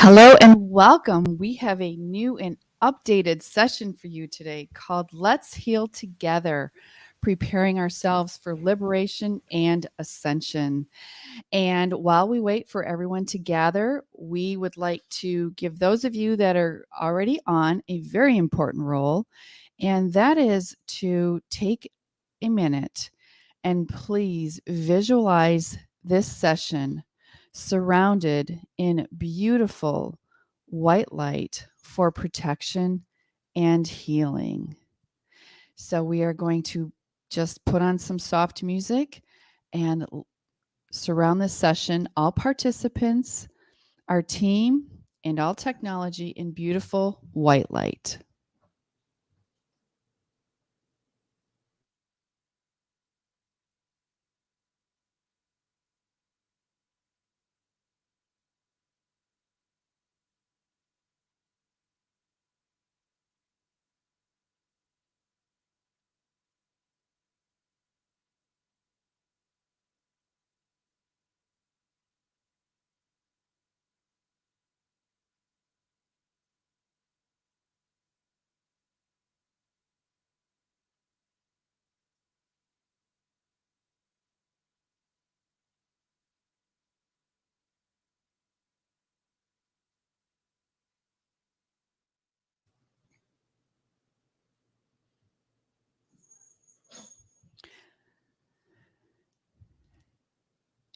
Hello and welcome. We have a new and updated session for you today called Let's Heal Together, preparing ourselves for liberation and ascension. And while we wait for everyone to gather, we would like to give those of you that are already on a very important role, and that is to take a minute and please visualize this session surrounded in beautiful white light for protection and healing. So, we are going to just put on some soft music and surround this session, all participants, our team, and all technology in beautiful white light.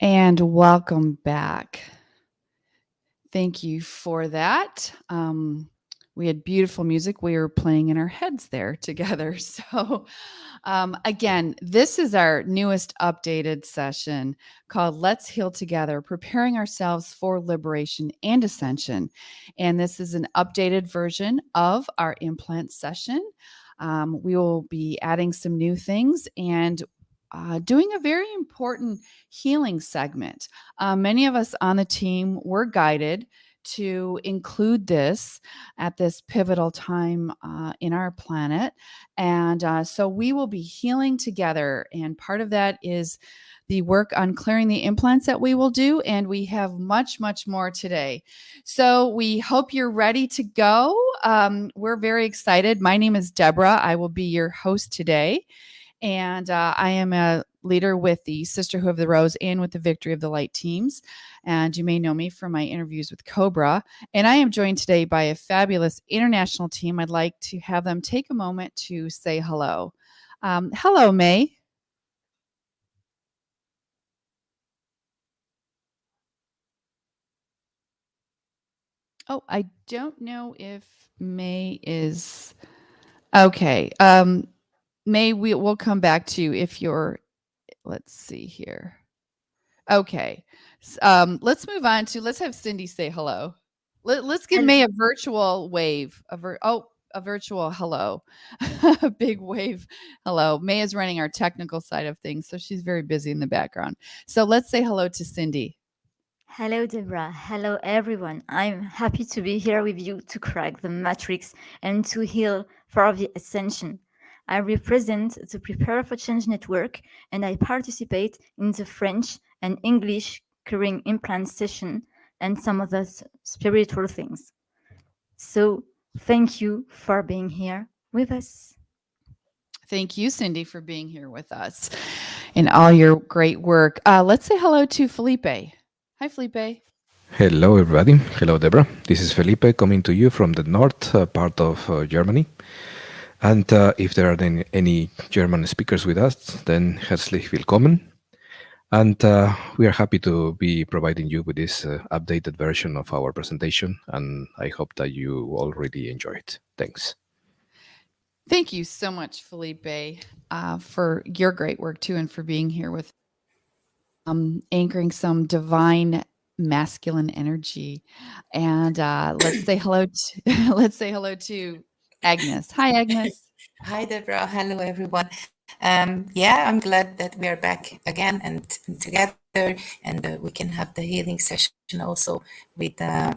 And welcome back. Thank you for that. We had beautiful music we were playing in our heads there together. So, again, this is our newest updated session called Let's Heal Together, preparing ourselves for liberation and ascension. And this is an updated version of our implant session. We will be adding some new things and doing a very important healing segment. Many of us on the team were guided to include this at this pivotal time in our planet. And so we will be healing together. And part of that is the work on clearing the implants that we will do. And we have much, much more today. So we hope you're ready to go. We're very excited. My name is Deborah. I will be your host today. And I am a leader with the Sisterhood of the Rose and with the Victory of the Light teams. And you may know me from my interviews with Cobra. And I am joined today by a fabulous international team. I'd like to have them take a moment to say hello. Hello, May. Oh, I don't know if May is okay. May, we'll come back to you if you're, let's see here. Okay. Let's move on to let's have Cindy say hello. Let's give May a virtual wave. A virtual hello. A big wave. Hello. May is running our technical side of things, so she's very busy in the background. So let's say hello to Cindy. Hello, Deborah. Hello, everyone. I'm happy to be here with you to crack the matrix and to heal for the ascension. I represent the Prepare for Change network and I participate in the French and English curing implant session and some other spiritual things. So, thank you for being here with us. Thank you, Cindy, for being here with us and all your great work. Let's say hello to Felipe. Hi, Felipe. Hello, everybody. Hello, Deborah. This is Felipe coming to you from the north part of Germany. And if there are any German speakers with us, then herzlich willkommen. And we are happy to be providing you with this updated version of our presentation. And I hope that you all really enjoy it. Thanks. Thank you so much, Felipe, for your great work too, and for being here with anchoring some divine masculine energy. And let's say hello to let's say hello to Agnes. Hi, Agnes. Hi, Deborah. Hello, everyone. Yeah, I'm glad that we are back again and together, and we can have the healing session also with the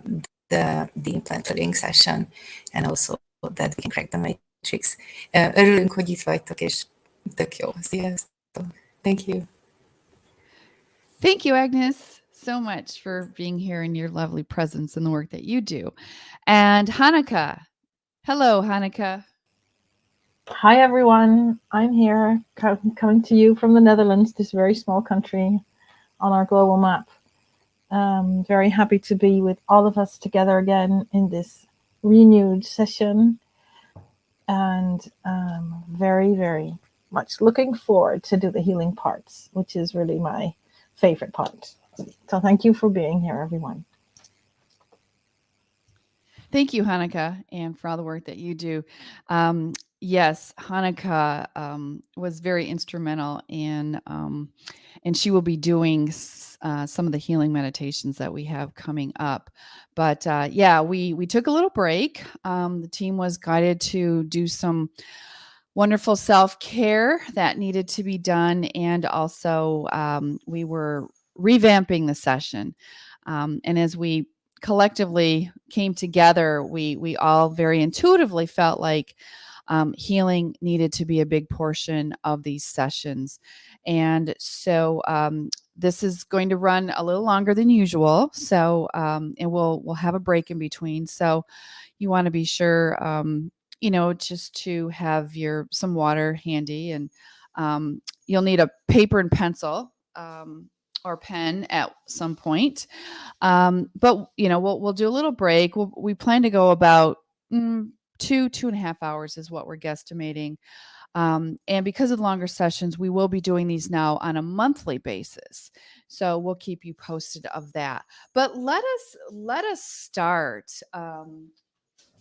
implant clearing session, and also that we can crack the matrix. Örülünk, hogy itt vagytok, és tök jó. Sziasztok. Thank you. Thank you, Agnes. so much for being here and your lovely presence and the work that you do. And Hanukkah. Hello, Hanukkah. Hi, everyone. I'm here coming to you from the Netherlands, this very small country on our global map. Very happy to be with all of us together again in this renewed session, and very, very much looking forward to do the healing parts, which is really my favorite part. So thank you for being here, everyone. Thank you, Hanukkah, and for all the work that you do. Yes, Hanukkah was very instrumental in, and she will be doing some of the healing meditations that we have coming up. But yeah, we took a little break. The team was guided to do some wonderful self-care that needed to be done, and also we were revamping the session. And as we collectively came together, we all very intuitively felt like healing needed to be a big portion of these sessions. And so this is going to run a little longer than usual. So and we'll have a break in between. So you want to be sure just to have some water handy, and you'll need a paper and pencil or pen at some point. But we'll do a little break. We plan to go about 2.5 hours is what we're guesstimating. And because of the longer sessions, we will be doing these now on a monthly basis. So we'll keep you posted of that. But let us start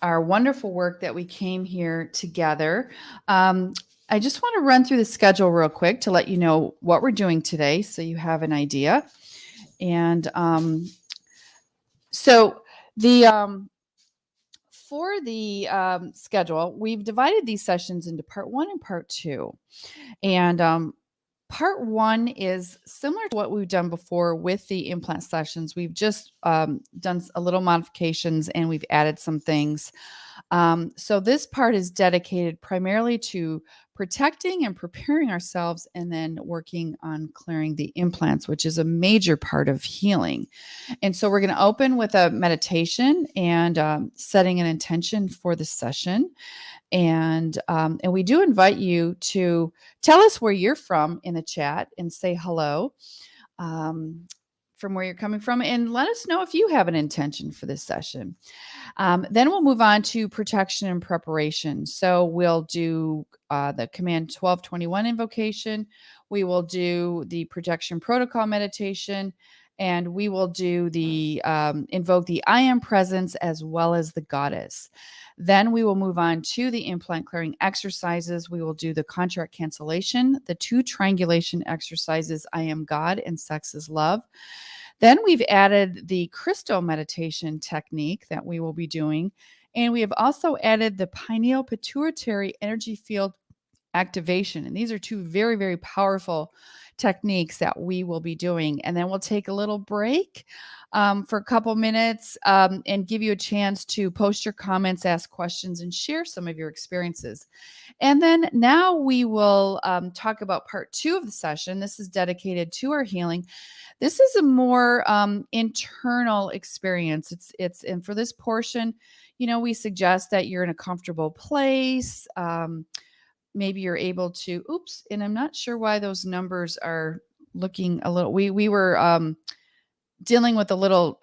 our wonderful work that we came here together. I just want to run through the schedule real quick to let you know what we're doing today, so you have an idea. And so for the schedule, we've divided these sessions into part 1 and part 2. And part 1 is similar to what we've done before with the implant sessions. We've just done a little modifications, and we've added some things. So this part is dedicated primarily to protecting and preparing ourselves, and then working on clearing the implants, which is a major part of healing. And so we're going to open with a meditation and setting an intention for the session. And we do invite you to tell us where you're from in the chat and say hello from where you're coming from, and let us know if you have an intention for this session. Then we'll move on to protection and preparation. So we'll do the command 1221 invocation. We will do the protection protocol meditation, and we will do the invoke the I am presence as well as the goddess. Then we will move on to the implant clearing exercises. We will do the contract cancellation, the 2 triangulation exercises, I am God and sex is love. Then we've added the crystal meditation technique that we will be doing. And we have also added the pineal pituitary energy field activation. And these are 2 very, very powerful techniques that we will be doing. And then we'll take a little break for a couple minutes and give you a chance to post your comments, ask questions, and share some of your experiences. And then now we will talk about part 2 of the session. This is dedicated to our healing. This is a more internal experience. And for this portion, we suggest that you're in a comfortable place. Maybe you're able to, and I'm not sure why those numbers are looking a little, we were dealing with a little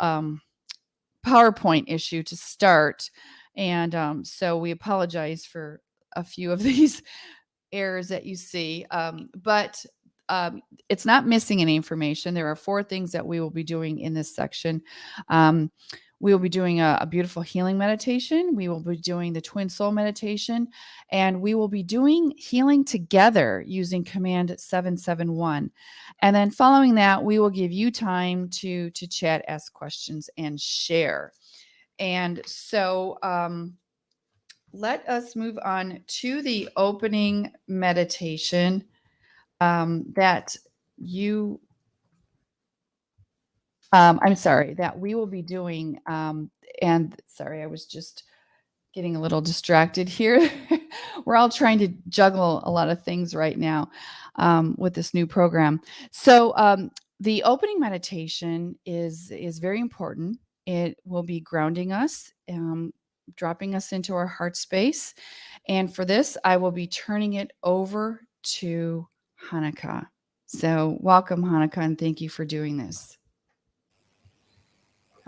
PowerPoint issue to start. And so we apologize for a few of these errors that you see. But it's not missing any information. There are 4 things that we will be doing in this section. We will be doing a beautiful healing meditation. We will be doing the twin soul meditation, and we will be doing healing together using command 771. And then following that, we will give you time to chat, ask questions, and share. And so let us move on to the opening meditation that we will be doing. And sorry, I was just getting a little distracted here. We're all trying to juggle a lot of things right now with this new program. So the opening meditation is very important. It will be grounding us, dropping us into our heart space. And for this, I will be turning it over to Hanukkah. So welcome, Hanukkah, and thank you for doing this.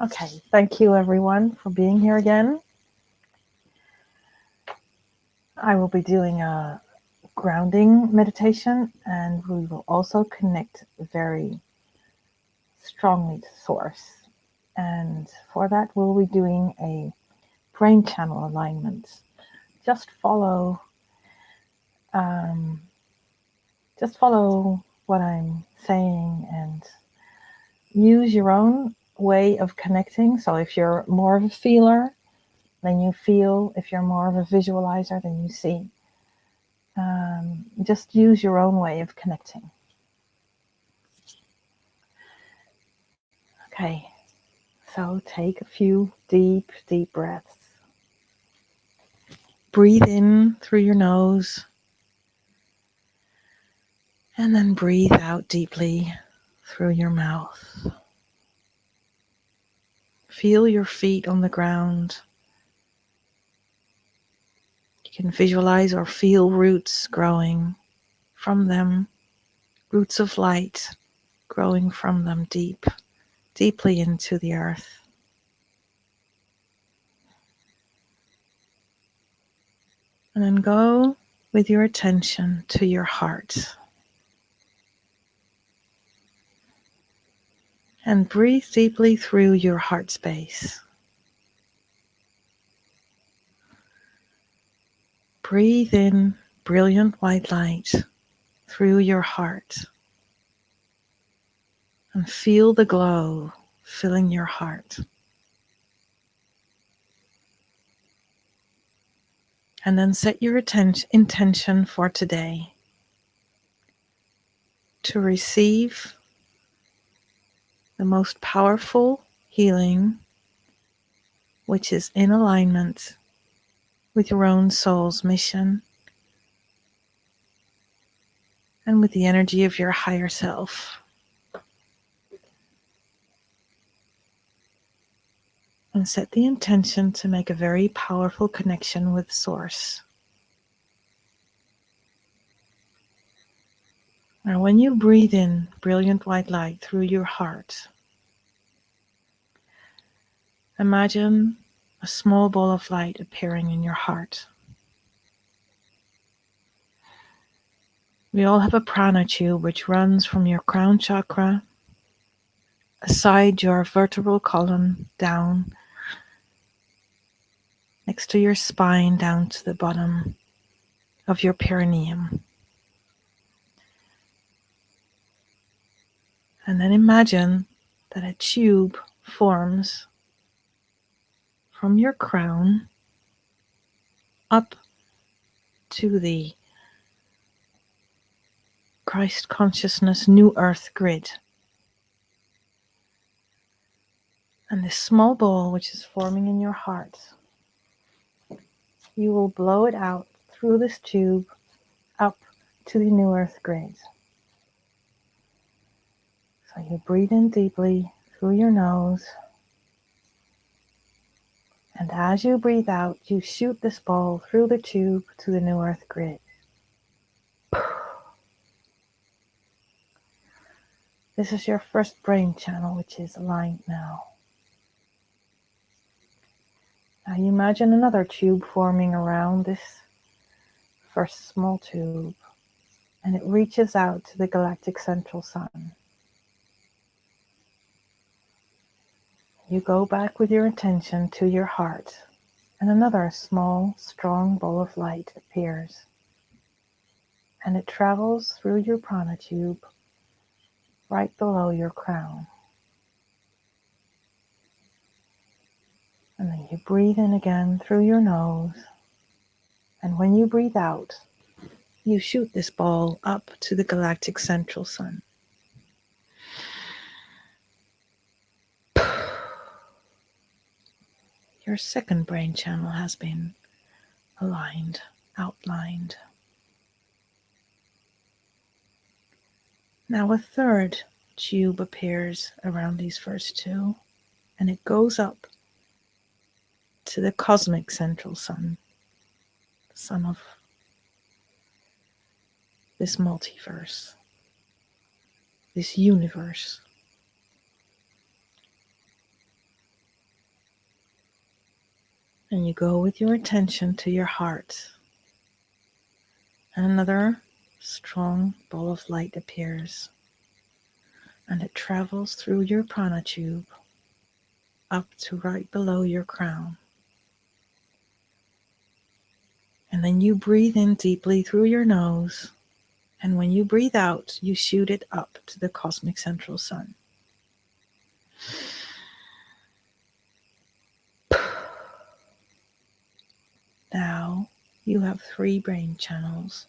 Okay, thank you everyone for being here again. I will be doing a grounding meditation, and we will also connect very strongly to source. And for that, we'll be doing a brain channel alignment. Just follow what I'm saying and use your own way of connecting. So if you're more of a feeler, then you feel. If you're more of a visualizer, then you see. Just use your own way of connecting. Okay, so take a few deep breaths. Breathe in through your nose, and then breathe out deeply through your mouth. Feel your feet on the ground. You can visualize or feel roots growing from them, roots of light growing from them deeply into the earth. And then go with your attention to your heart. And breathe deeply through your heart space. Breathe in brilliant white light through your heart. And feel the glow filling your heart. And then set your intention for today to receive the most powerful healing, which is in alignment with your own soul's mission and with the energy of your higher self. And set the intention to make a very powerful connection with Source. Now, when you breathe in brilliant white light through your heart, imagine a small ball of light appearing in your heart. We all have a prana tube which runs from your crown chakra, aside your vertebral column, down, next to your spine, down to the bottom of your perineum. And then imagine that a tube forms from your crown up to the Christ consciousness new earth grid. And this small ball which is forming in your heart, you will blow it out through this tube up to the new earth grid. So you breathe in deeply through your nose. And as you breathe out, you shoot this ball through the tube to the new earth grid. This is your first brain channel, which is aligned now. Now you imagine another tube forming around this first small tube, and it reaches out to the galactic central sun. You go back with your attention to your heart, and another small, strong ball of light appears, and it travels through your prana tube right below your crown. And then you breathe in again through your nose, and when you breathe out, you shoot this ball up to the galactic central sun. Your second brain channel has been aligned, outlined. Now a third tube appears around these first two, and it goes up to the cosmic central sun, the sun of this multiverse, this universe. And you go with your attention to your heart. And another strong ball of light appears. And it travels through your prana tube up to right below your crown. And then you breathe in deeply through your nose. And when you breathe out, you shoot it up to the cosmic central sun. Now you have 3 brain channels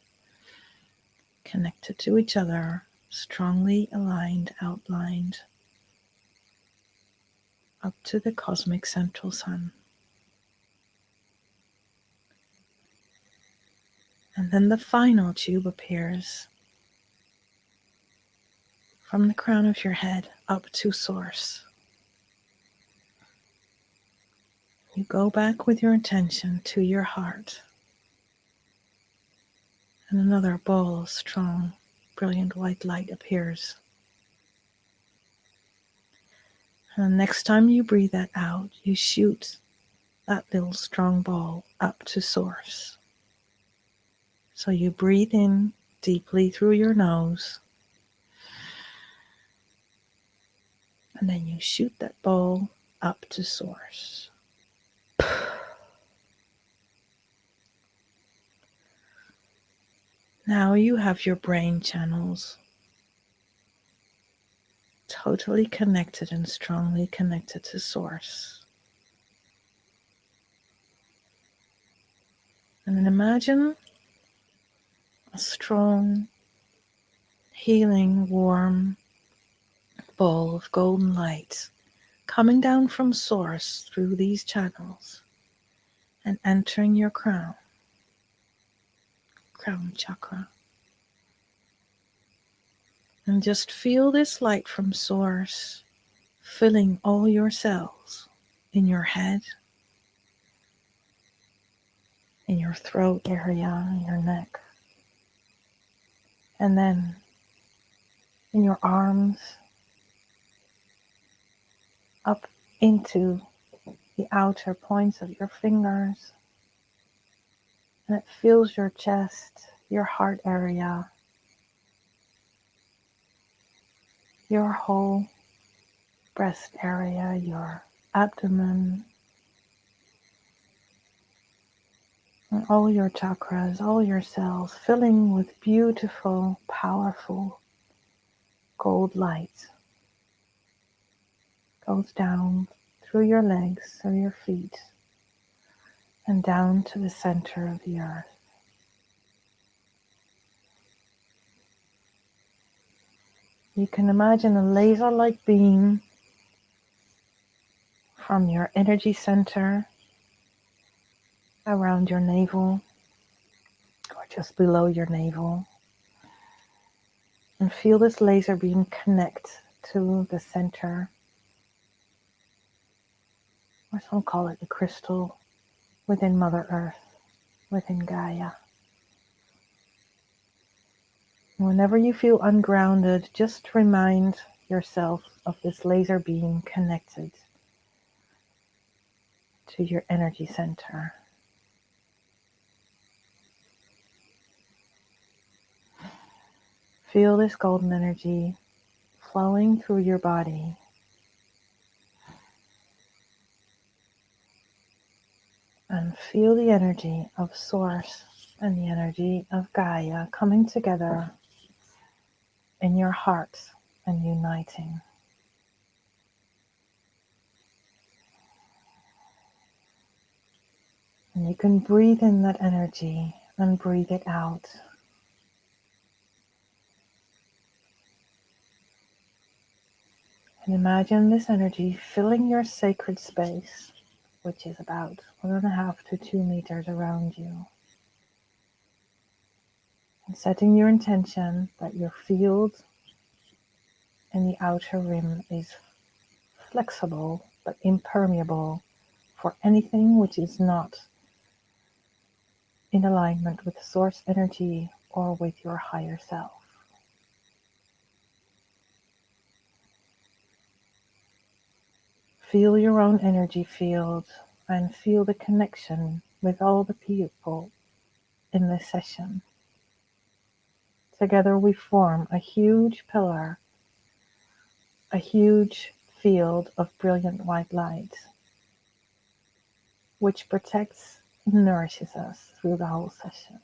connected to each other, strongly aligned, outlined, up to the cosmic central sun. And then the final tube appears from the crown of your head up to source. You go back with your attention to your heart. And another ball of strong, brilliant white light appears. And the next time you breathe that out, you shoot that little strong ball up to source. So you breathe in deeply through your nose. And then you shoot that ball up to source. Now you have your brain channels totally connected and strongly connected to source. And then imagine a strong, healing, warm ball of golden light coming down from source through these channels and entering your crown chakra. And just feel this light from source filling all your cells in your head, in your throat area, in your neck, and then in your arms, up into the outer points of your fingers, and it fills your chest, your heart area, your whole breast area, your abdomen, and all your chakras, all your cells, filling with beautiful, powerful gold light. Goes down through your legs, through your feet, and down to the center of the earth. You can imagine a laser-like beam from your energy center around your navel or just below your navel, and feel this laser beam connect to the center, or some call it the crystal within Mother Earth, within Gaia. And whenever you feel ungrounded, just remind yourself of this laser beam connected to your energy center. Feel this golden energy flowing through your body. And feel the energy of Source and the energy of Gaia coming together in your heart and uniting. And you can breathe in that energy and breathe it out. And imagine this energy filling your sacred space, which is about 1.5 to 2 meters around you. And setting your intention that your field and the outer rim is flexible but impermeable for anything which is not in alignment with source energy or with your higher self. Feel your own energy field and feel the connection with all the people in this session. Together we form a huge pillar, a huge field of brilliant white light, which protects and nourishes us through the whole session.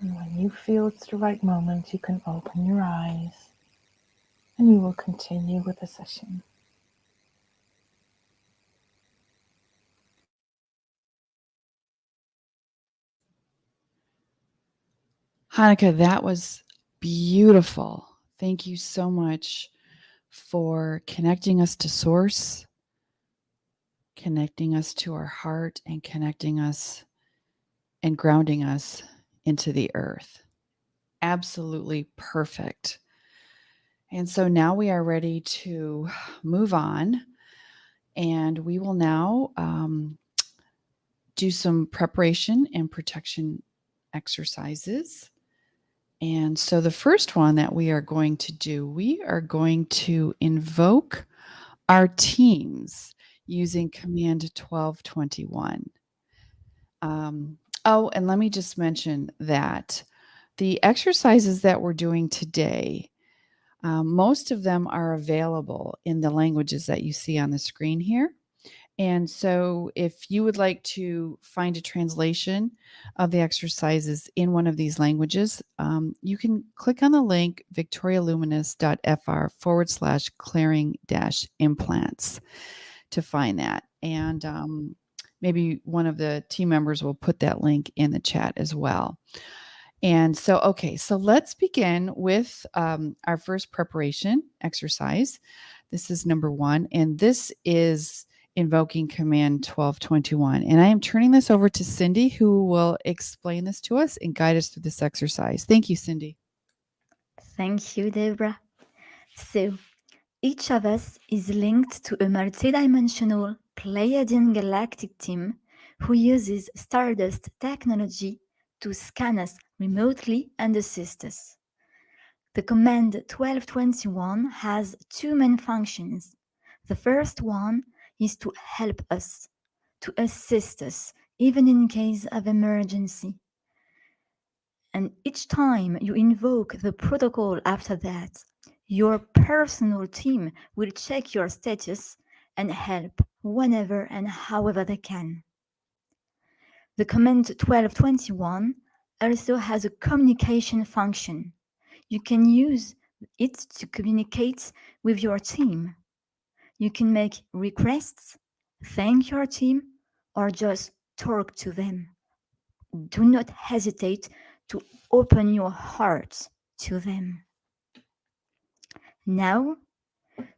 And when you feel it's the right moment, you can open your eyes and you will continue with the session. Hanukkah, that was beautiful. Thank you so much for connecting us to Source, connecting us to our heart, and connecting us and grounding us into the earth. Absolutely perfect. And so now we are ready to move on, and we will now do some preparation and protection exercises. And so the first one that we are going to do, we are going to invoke our teams using command 1221. Oh, and let me just mention that the exercises that we're doing today, most of them are available in the languages that you see on the screen here. And so if you would like to find a translation of the exercises in one of these languages, you can click on the link victorialuminous.fr/clearing-implants to find that. And maybe one of the team members will put that link in the chat as well. And so, okay, so let's begin with our first preparation exercise. This is number 1, and this is invoking command 1221. And I am turning this over to Cindy, who will explain this to us and guide us through this exercise. Thank you, Cindy. Thank you, Deborah. So, each of us is linked to a multidimensional Pleiadian galactic team who uses Stardust technology to scan us remotely and assist us. The command 1221 has 2 main functions. The first one is to help us, to assist us, even in case of emergency. And each time you invoke the protocol after that, your personal team will check your status and help whenever and however they can. The command 1221 also has a communication function. You can use it to communicate with your team. You can make requests, thank your team, or just talk to them. Do not hesitate to open your heart to them. Now,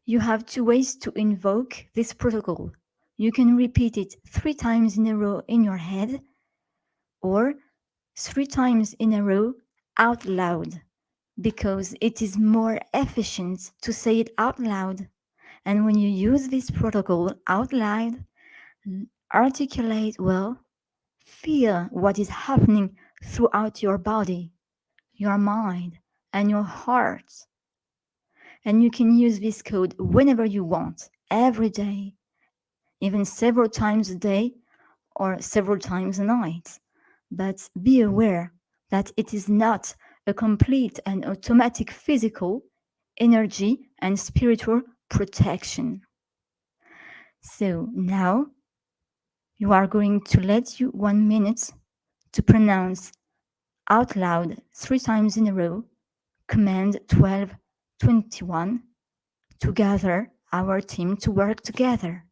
you have 2 ways to invoke this protocol. You can repeat it 3 times in a row in your head, or 3 times in a row out loud, because it is more efficient to say it out loud. And when you use this protocol out loud, articulate well, feel what is happening throughout your body, your mind, and your heart. And you can use this code whenever you want, every day, even several times a day or several times a night. But be aware that it is not a complete and automatic physical, energy, and spiritual protection. So now you are going to let you 1 minute to pronounce out loud 3 times in a row command 1221 to gather our team to work together.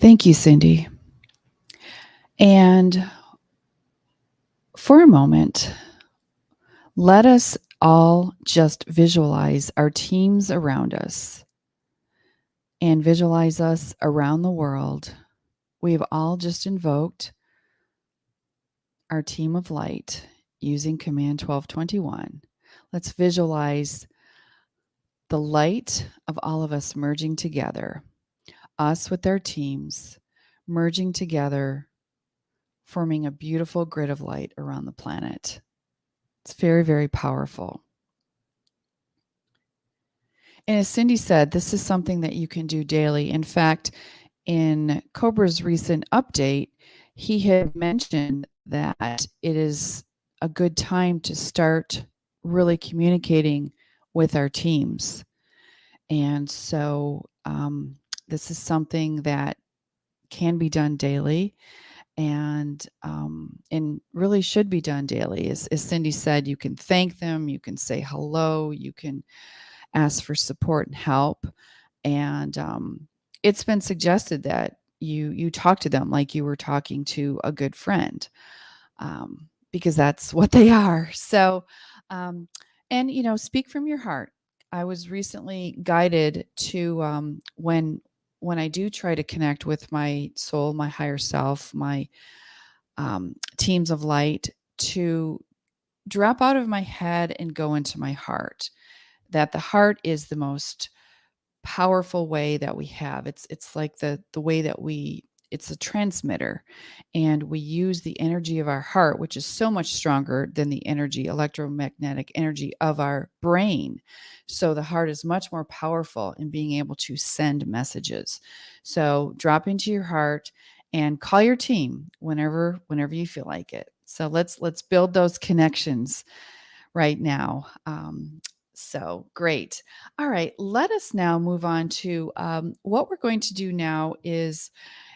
Thank you, Cindy. And for a moment, let us all just visualize our teams around us and visualize us around the world. We have all just invoked our team of light using Command 1221. Let's visualize the light of all of us merging together, us with our teams, merging together, forming a beautiful grid of light around the planet. It's very, very powerful. And as Cindy said, this is something that you can do daily. In fact, in Cobra's recent update, he had mentioned that it is a good time to start really communicating with our teams. And so this is something that can be done daily and really should be done daily. As Cindy said, you can thank them, you can say hello, you can ask for support and help. And it's been suggested that you talk to them like you were talking to a good friend, because that's what they are. So, and speak from your heart. I was recently guided to when I do try to connect with my soul, my higher self, my teams of light, to drop out of my head and go into my heart. That the heart is the most powerful way that we have. It's like the way that it's a transmitter, and we use the energy of our heart, which is so much stronger than the electromagnetic energy of our brain. So the heart is much more powerful in being able to send messages. So drop into your heart and call your team whenever you feel like it. So let's build those connections right now. So great. All right, let us now move on to what we're going to do now is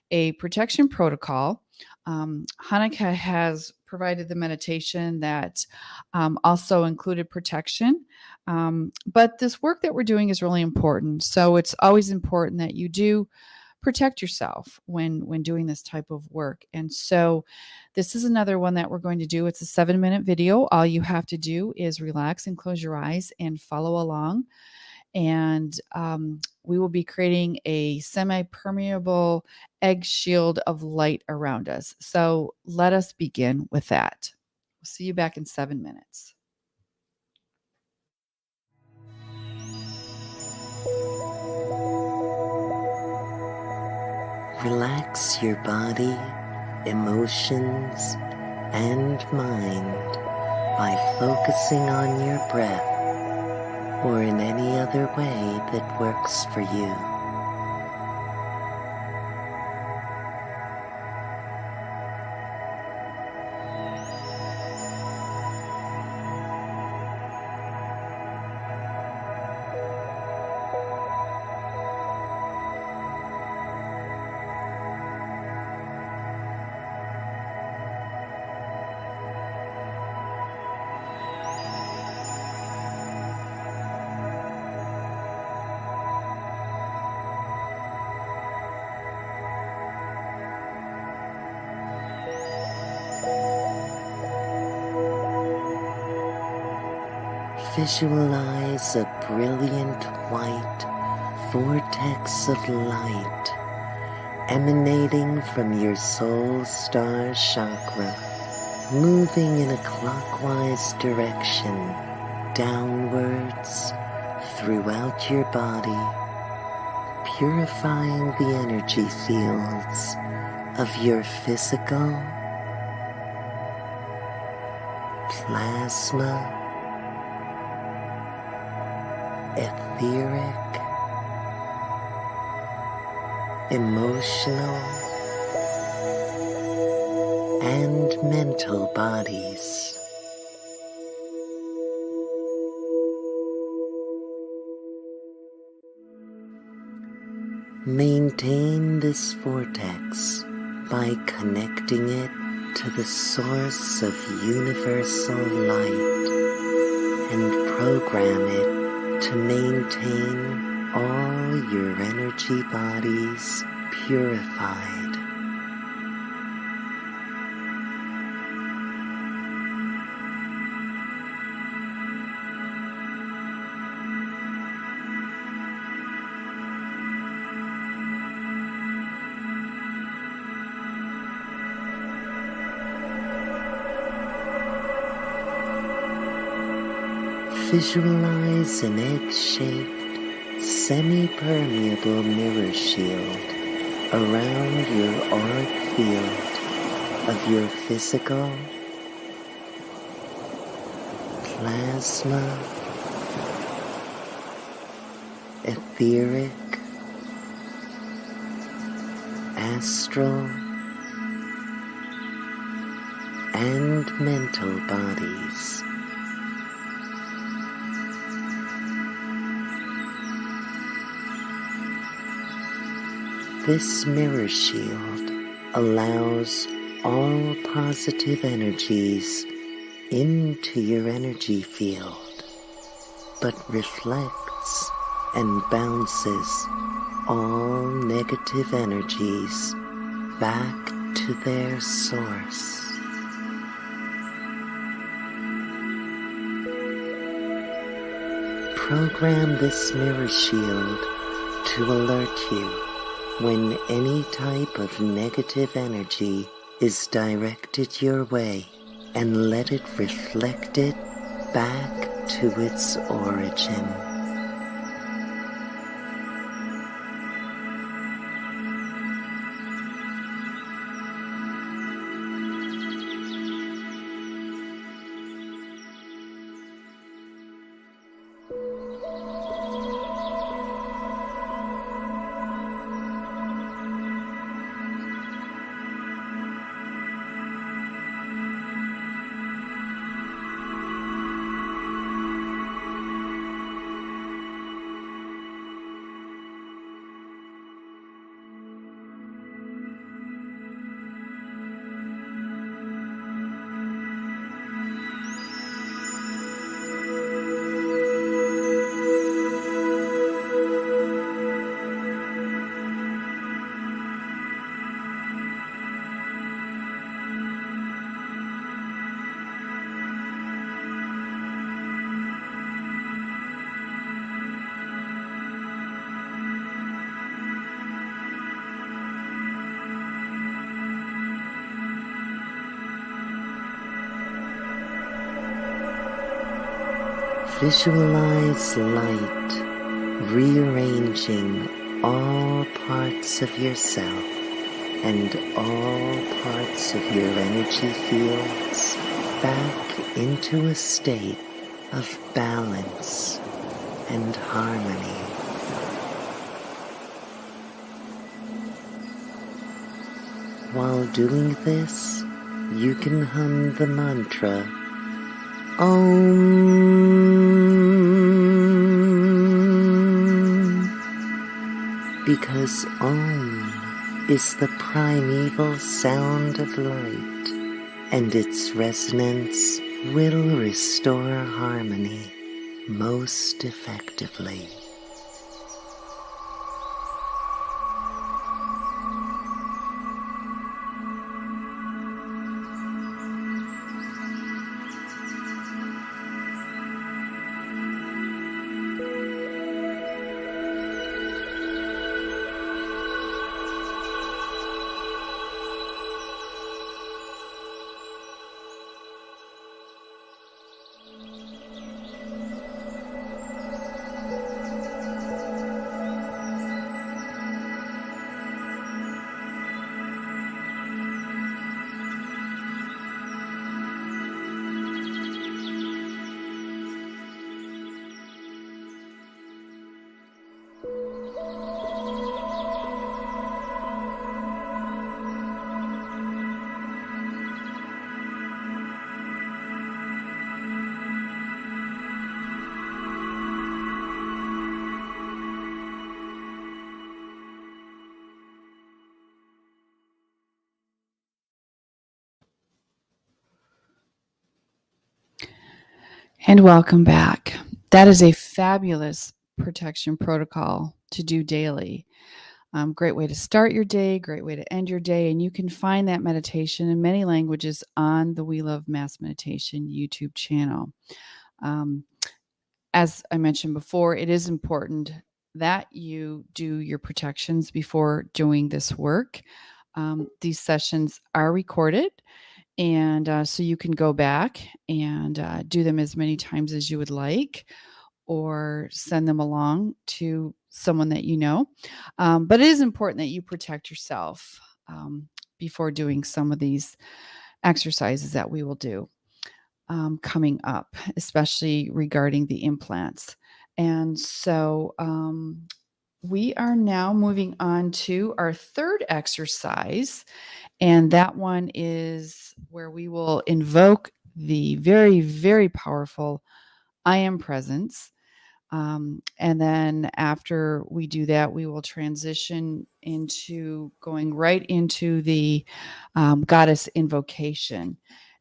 a protection protocol. Hanukkah has provided the meditation that also included protection. But this work that we're doing is really important. So it's always important that you do protect yourself when doing this type of work. And so this is another one that we're going to do. It's a 7-minute video. All you have to do is relax and close your eyes and follow along. And we will be creating a semi-permeable egg shield of light around us. So let us begin with that. We'll see you back in 7 minutes. Relax your body, emotions, and mind by focusing on your breath or in any other way that works for you. Visualize a brilliant white vortex of light emanating from your soul star chakra, moving in a clockwise direction downwards throughout your body, purifying the energy fields of your physical, plasma, etheric, emotional, and mental bodies. Maintain this vortex by connecting it to the source of universal light and program it to maintain all your energy bodies purified. Visualize an egg-shaped, semi-permeable mirror shield around your auric field of your physical, plasma, etheric, astral, and mental bodies. This mirror shield allows all positive energies into your energy field, but reflects and bounces all negative energies back to their source. Program this mirror shield to alert you when any type of negative energy is directed your way, and let it reflect it back to its origin. Visualize light rearranging all parts of yourself and all parts of your energy fields back into a state of balance and harmony. While doing this, you can hum the mantra Om, because Om is the primeval sound of light, and its resonance will restore harmony most effectively. And welcome back. That is a fabulous protection protocol to do daily. Great way to start your day, great way to end your day. And you can find that meditation in many languages on the We Love Mass Meditation YouTube channel. As I mentioned before, it is important that you do your protections before doing this work. These sessions are recorded, and so you can go back and do them as many times as you would like, or send them along to someone that you know. But it is important that you protect yourself before doing some of these exercises that we will do coming up, especially regarding the implants. And so we are now moving on to our third exercise. And that one is where we will invoke the very, very powerful I Am Presence. And then after we do that, we will transition into going right into the goddess invocation.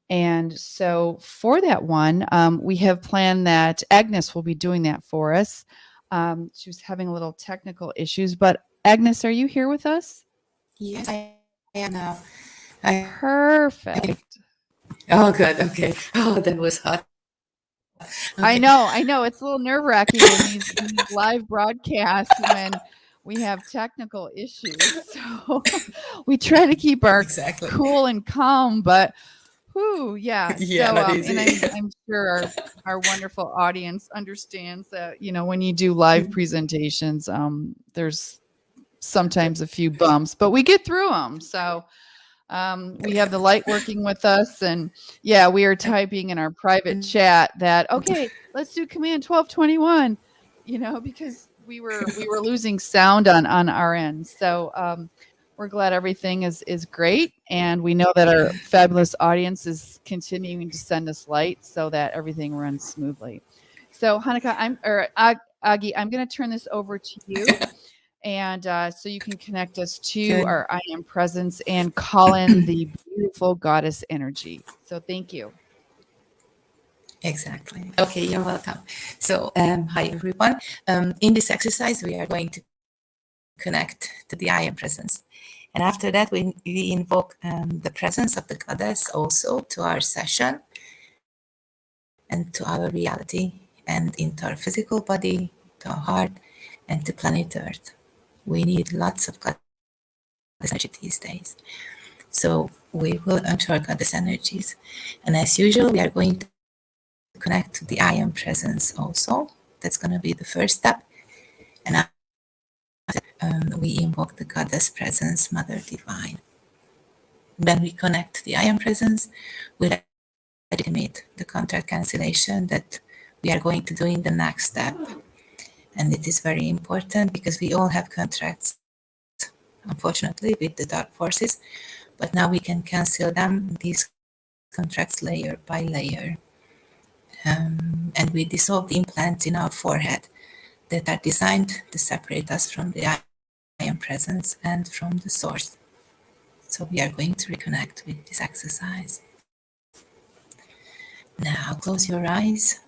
And so for that one, we have planned that Agnes will be doing that for us. She was having a little technical issues, but Agnes, are you here with us? Yes, I am now. Perfect. Oh, good. Okay. Oh, that was hot. I know. It's a little nerve-wracking in these live broadcasts when we have technical issues. So we try to keep our Exactly. cool and calm, but yeah. Yeah, So not and easy. I'm sure our wonderful audience understands that, when you do live presentations, there's sometimes a few bumps, but we get through them. So we have the light working with us, and yeah, we are typing in our private chat that okay, let's do command 1221, because we were losing sound on our end. So we're glad everything is great, and we know that our fabulous audience is continuing to send us light so that everything runs smoothly. So Hanukkah, Agi, I'm going to turn this over to you. And so you can connect us to Good. our I Am Presence and call in the beautiful goddess energy. So thank you. Exactly. Okay, you're welcome. So, hi everyone. In this exercise, we are going to connect to the I Am Presence. And after that, we invoke the presence of the goddess also to our session and to our reality and into our physical body, to our heart, and to planet Earth. We need lots of goddess energy these days. So we will enter our goddess energies. And as usual, we are going to connect to the I Am Presence also. That's going to be the first step. And after, we invoke the goddess presence, Mother Divine. When we connect to the I Am Presence, we legitimate the contract cancellation that we are going to do in the next step. And it is very important because we all have contracts, unfortunately, with the dark forces, but now we can cancel them, these contracts, layer by layer. And we dissolve the implants in our forehead that are designed to separate us from the I Am Presence and from the source. So we are going to reconnect with this exercise. Now close your eyes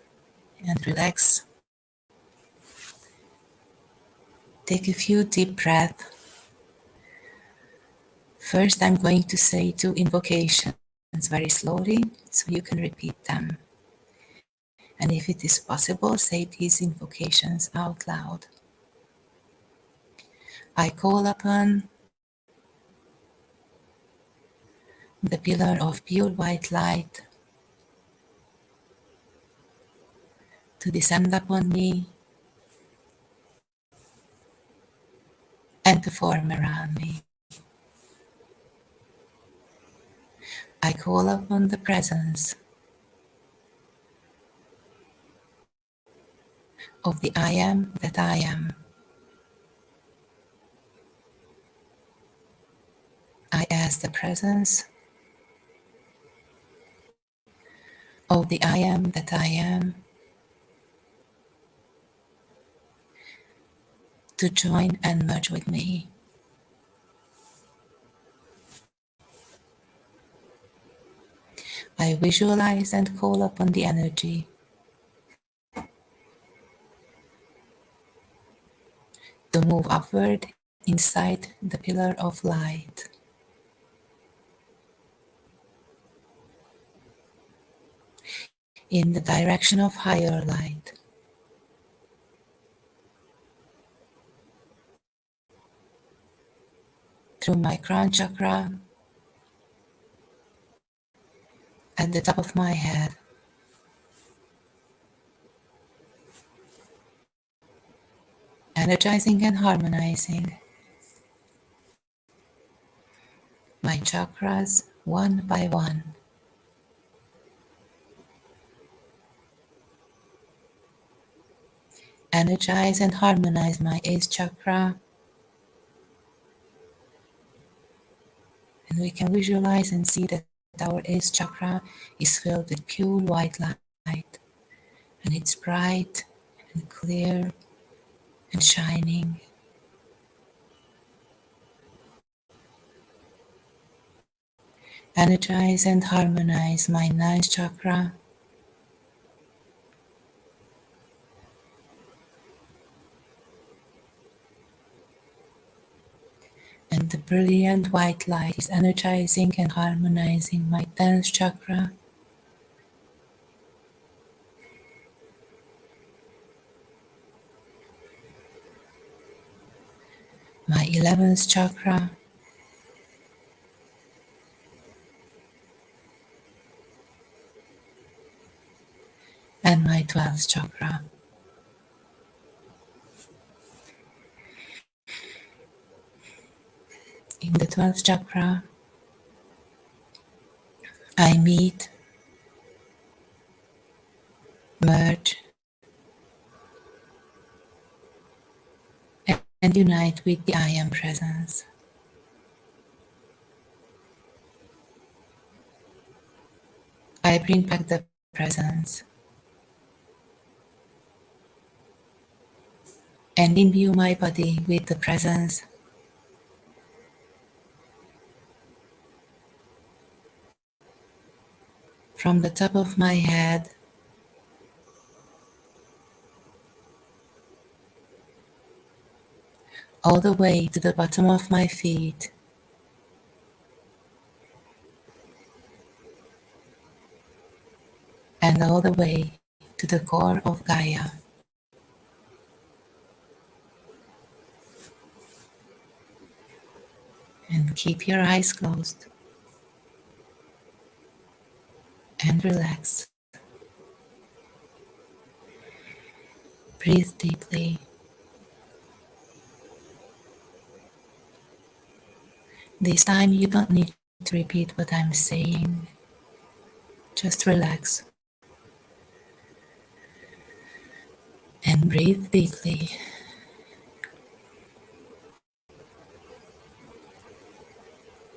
and relax. Take a few deep breaths. First, I'm going to say 2 invocations very slowly so you can repeat them. And if it is possible, say these invocations out loud. I call upon the pillar of pure white light to descend upon me and to form around me. I call upon the presence of the I Am that I am. I ask the presence of the I Am that I am to join and merge with me. I visualize and call upon the energy to move upward inside the pillar of light. In the direction of higher light. Through my crown chakra, at the top of my head, energizing and harmonizing my chakras one by one. Energize and harmonize my 8th chakra, and we can visualize and see that our 8th chakra is filled with pure white light, and it's bright and clear and shining. Energize and harmonize my 9th chakra, and the brilliant white light is energizing and harmonizing my 10th chakra, my 11th chakra, and my 12th chakra. In the 12th chakra, I meet, merge, and unite with the I Am Presence. I bring back the presence and imbue my body with the presence. From the top of my head all the way to the bottom of my feet, and all the way to the core of Gaia. And keep your eyes closed and relax. Breathe deeply. This time you don't need to repeat what I'm saying. Just relax and breathe deeply.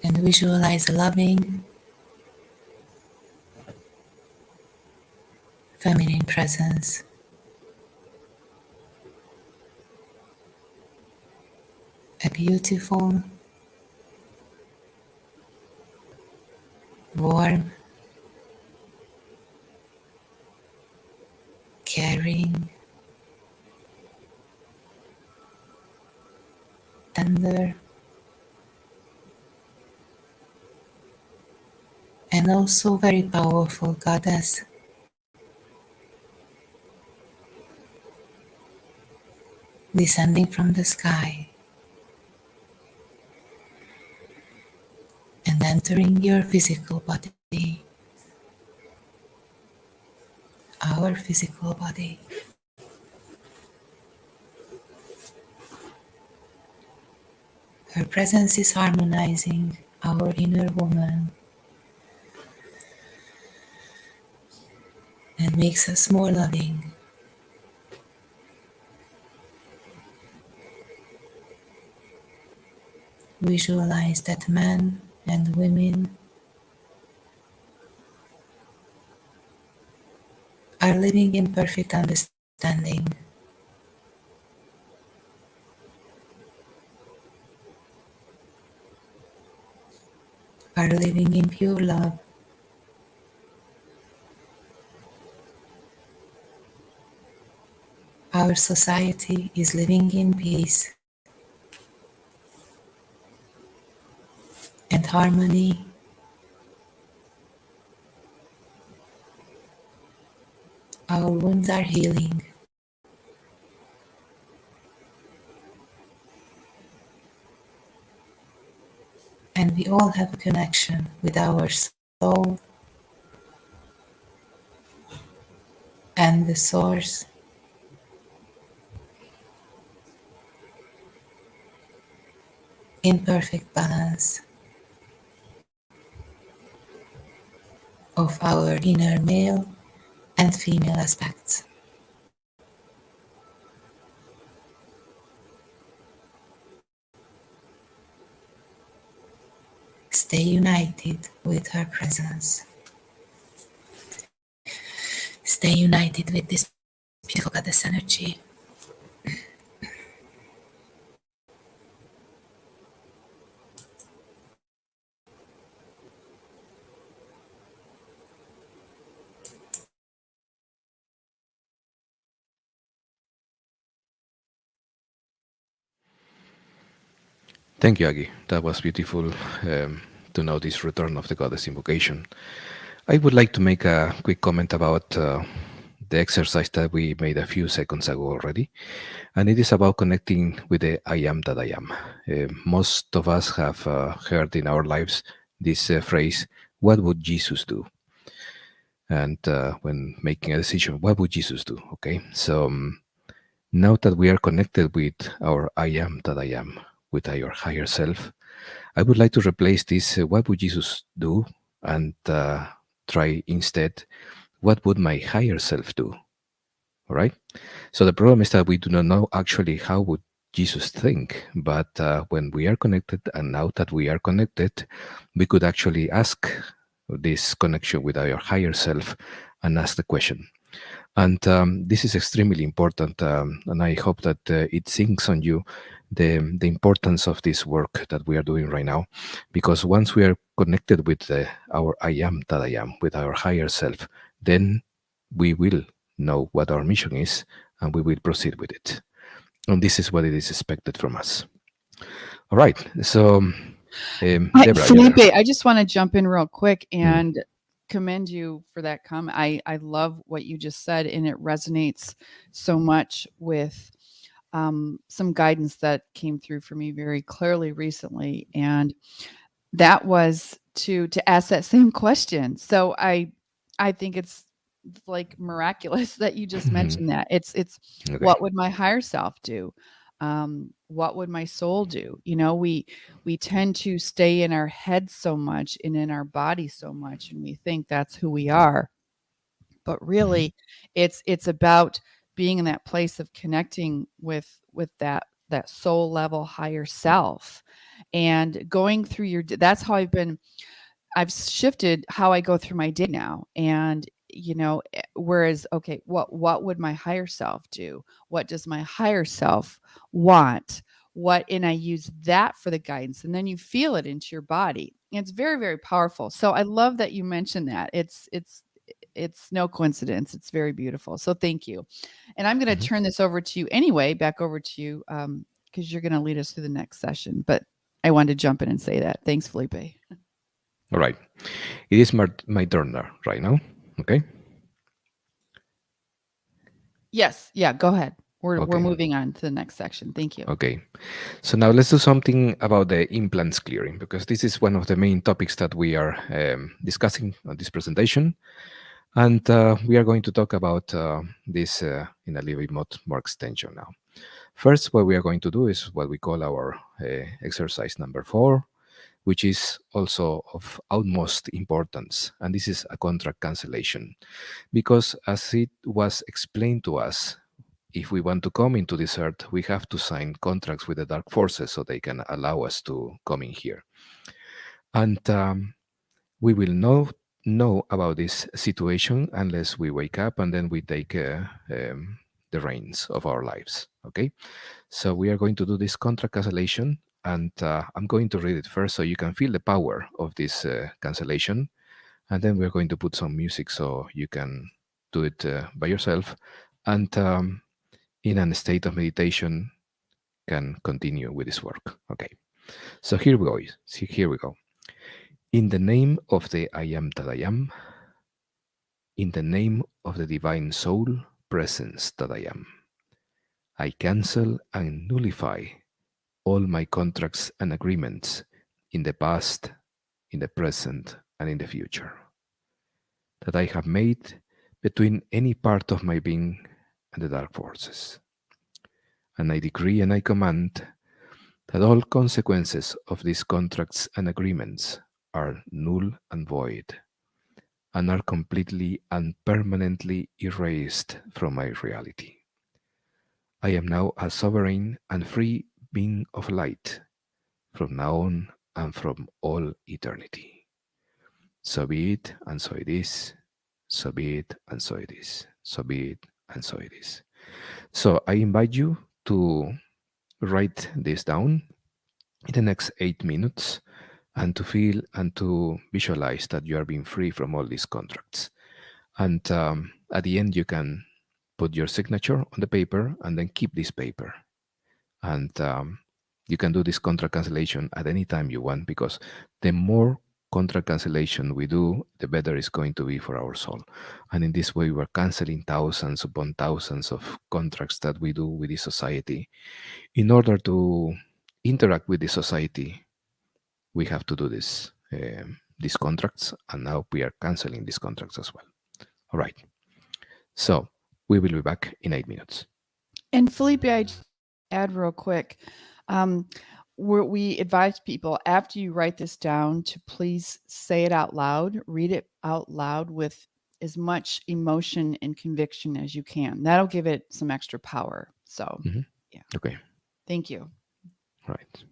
And visualize a loving, feminine presence. A beautiful, warm, caring, tender, and also very powerful goddess. Descending from the sky and entering your physical body, our physical body. Her presence is harmonizing our inner woman and makes us more loving. Visualize that men and women are living in perfect understanding. Are living in pure love. Our society is living in peace. harmony. Our wounds are healing. And we all have a connection with our soul and the source. In perfect balance of our inner male and female aspects. Stay united with her presence. Stay united with this beautiful goddess energy. Thank you, Aggie. That was beautiful to know this return of the goddess invocation. I would like to make a quick comment about the exercise that we made a few seconds ago already, and it is about connecting with the I am that I am. Most of us have heard in our lives this phrase, what would Jesus do? And when making a decision, what would Jesus do? Okay, so now that we are connected with our I am that I am, with our higher self, I would like to replace this, what would Jesus do? And try instead, what would my higher self do? All right. So the problem is that we do not know actually how would Jesus think, but when we are connected, and now that we are connected, we could actually ask this connection with our higher self and ask the question. And this is extremely important, and I hope that it sinks on you the importance of this work that we are doing right now, because once we are connected with our I am that I am, with our higher self, then we will know what our mission is, and we will proceed with it. And this is what it is expected from us. All right. So, Deborah, you there? Felipe, I just want to jump in real quick and commend you for that comment. I love what you just said, and it resonates so much with some guidance that came through for me very clearly recently, and that was to ask that same question. So I think it's like miraculous that you just mentioned that. It's Okay. what would my higher self do? What would my soul do? You know, we tend to stay in our head so much and in our body so much, and we think that's who we are. But really, it's about being in that place of connecting with that soul level higher self, and going through your. That's how I've shifted how I go through my day now. And, you know, whereas, okay, what would my higher self do? What does my higher self want? And I use that for the guidance, and then you feel it into your body. And it's very, very powerful. So I love that you mentioned that. It's no coincidence. It's very beautiful. So thank you. And I'm going to turn this over to you anyway, back over to you, because you're going to lead us through the next session. But I wanted to jump in and say that. Thanks, Felipe. All right. It is my turn now, right now. Okay. Yes. Yeah. Go ahead. We're Okay. moving on to the next section. Thank you. Okay. So now let's do something about the implants clearing, because this is one of the main topics that we are discussing on this presentation. And we are going to talk about this in a little bit more extension now. First, what we are going to do is what we call our exercise number 4, which is also of utmost importance. And this is a contract cancellation. Because as it was explained to us, if we want to come into this earth, we have to sign contracts with the dark forces so they can allow us to come in here. And we will not know about this situation unless we wake up and then we take the reins of our lives. Okay, so we are going to do this contract cancellation, and I'm going to read it first so you can feel the power of this cancellation, and then we're going to put some music so you can do it by yourself, and in a state of meditation can continue with this work. Okay, so here we go. See, here we go. In the name of the I am that I am, in the name of the divine soul presence that I am, I cancel and nullify all my contracts and agreements in the past, in the present, and in the future that I have made between any part of my being and the dark forces. And I decree and I command that all consequences of these contracts and agreements are null and void and are completely and permanently erased from my reality. I am now a sovereign and free being of light from now on and from all eternity. So be it, and so it is. So be it, and so it is. So be it, and so it is. So I invite you to write this down in the next 8 minutes and to feel and to visualize that you are being free from all these contracts. And at the end, you can put your signature on the paper and then keep this paper. And you can do this contract cancellation at any time you want, because the more contract cancellation we do, the better it's going to be for our soul. And in this way, we're canceling thousands upon thousands of contracts that we do with this society. In order to interact with the society, we have to do these contracts, and now we are canceling these contracts as well. All right. So we will be back in 8 minutes. And Felipe, I just add real quick. We advise people after you write this down to please say it out loud, read it out loud with as much emotion and conviction as you can. That'll give it some extra power. So, yeah. Okay. Thank you. Right.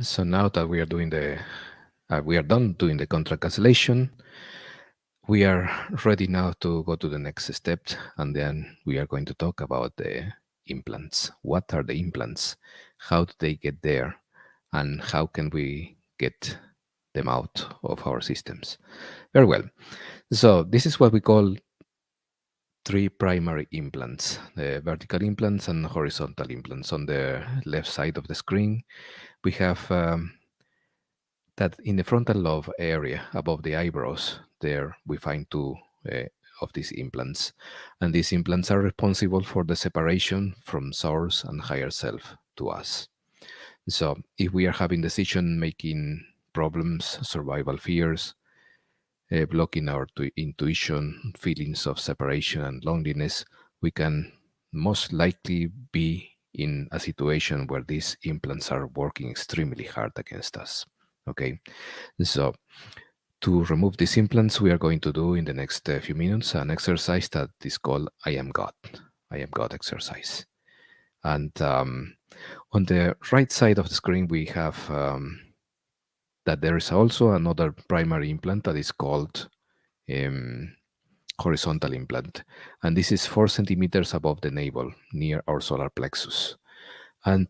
So now that we are doing we are done doing the contract cancellation, we are ready now to go to the next step, and then we are going to talk about the implants. What are the implants? How do they get there? And how can we get them out of our systems? Very well. So this is what we call three primary implants, the vertical implants and horizontal implants. On the left side of the screen, we have that in the frontal lobe area above the eyebrows, there we find two uh, of these implants. And these implants are responsible for the separation from source and higher self to us. So if we are having decision making problems, survival fears, blocking our intuition, feelings of separation and loneliness, we can most likely be in a situation where these implants are working extremely hard against us. Okay, so to remove these implants, we are going to do in the next few minutes an exercise that is called I Am God. I Am God exercise. And on the right side of the screen, we have that there is also another primary implant that is called um, horizontal implant. And this is 4 centimeters above the navel, near our solar plexus. And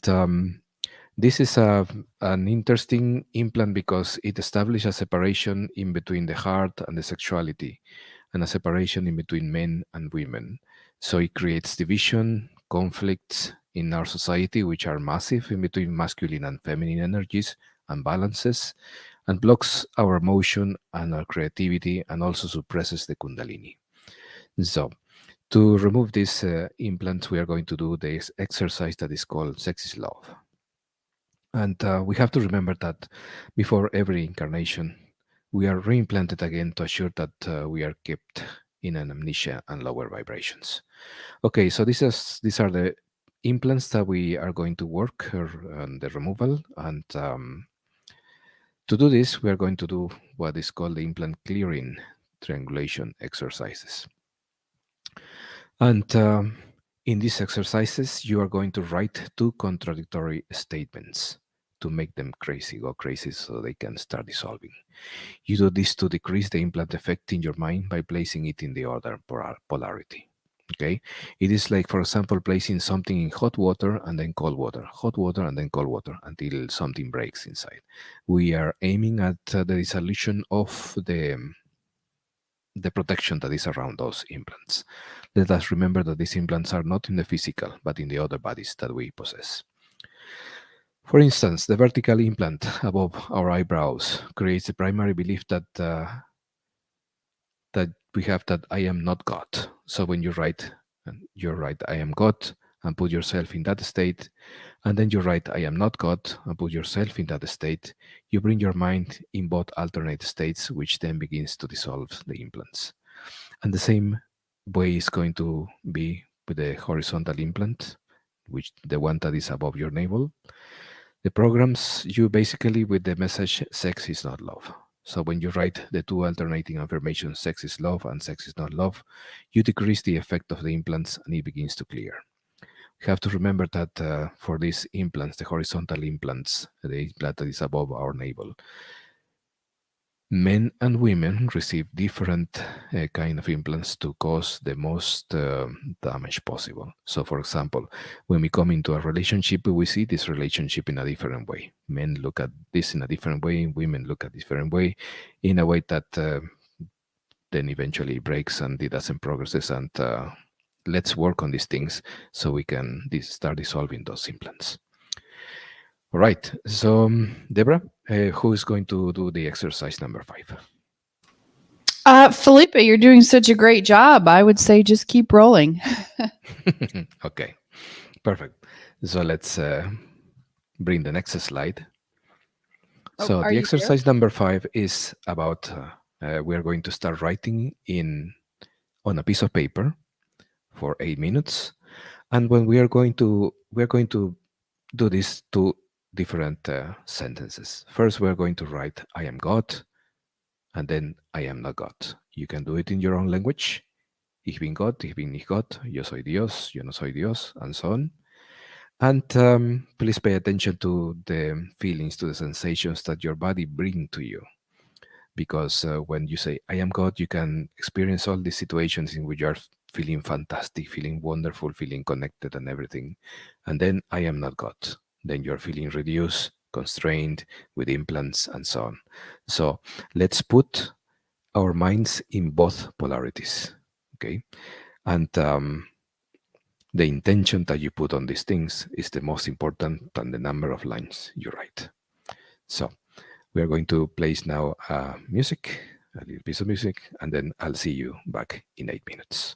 this is an interesting implant because it establishes a separation in between the heart and the sexuality, and a separation in between men and women. So it creates division, conflicts in our society, which are massive in between masculine and feminine energies and balances, and blocks our emotion and our creativity, and also suppresses the Kundalini. So, to remove this implant, we are going to do this exercise that is called Sex is Love. And we have to remember that before every incarnation, we are reimplanted again to assure that we are kept in an amnesia and lower vibrations. Okay, so these are the implants that we are going to work on the removal. And to do this, we are going to do what is called the implant clearing triangulation exercises. And in these exercises, you are going to write two contradictory statements to make them crazy, go crazy, so they can start dissolving. You do this to decrease the implant effect in your mind by placing it in the other polarity. Okay, it is like, for example, placing something in hot water and then hot water and then cold water until something breaks inside. We are aiming at the dissolution of the protection that is around those implants. Let us remember that these implants are not in the physical, but in the other bodies that we possess. For instance, the vertical implant above our eyebrows creates the primary belief that that we have that I am not God. So when you write I am God, and put yourself in that state, and then you write I am not God and put yourself in that state, you bring your mind in both alternate states, which then begins to dissolve the implants. And the same way is going to be with the horizontal implant, which the one that is above your navel. The programs you basically with the message sex is not love. So when you write the two alternating affirmations, sex is love and sex is not love, you decrease the effect of the implants and it begins to clear. You have to remember that for these implants, the horizontal implants, the implant that is above our navel, men and women receive different kind of implants to cause the most damage possible. So, for example, when we come into a relationship, we see this relationship in a different way. Men look at this in a different way, women look at this different way, in a way that then eventually breaks and it doesn't progresses. And let's work on these things so we can start dissolving those implants. All right. So, Deborah, who is going to do the exercise number 5? Felipe, you're doing such a great job. I would say just keep rolling. Okay, perfect. So let's bring the next slide. So are the you there? exercise number 5 is about we are going to start writing on a piece of paper for 8 minutes, and when we are going to do these two different sentences. First, we are going to write I am God, and then I am not God. You can do it in your own language. Ich bin Gott, ich bin nicht Gott, yo soy Dios, yo no soy Dios, and so on. And please pay attention to the feelings, to the sensations that your body brings to you. Because when you say, I am God, you can experience all these situations in which you are feeling fantastic, feeling wonderful, feeling connected and everything. And then, I am not God. Then you're feeling reduced, constrained with implants and so on. So let's put our minds in both polarities. Okay. And the intention that you put on these things is the most important than the number of lines you write. So we are going to place now music, a little piece of music, and then I'll see you back in 8 minutes.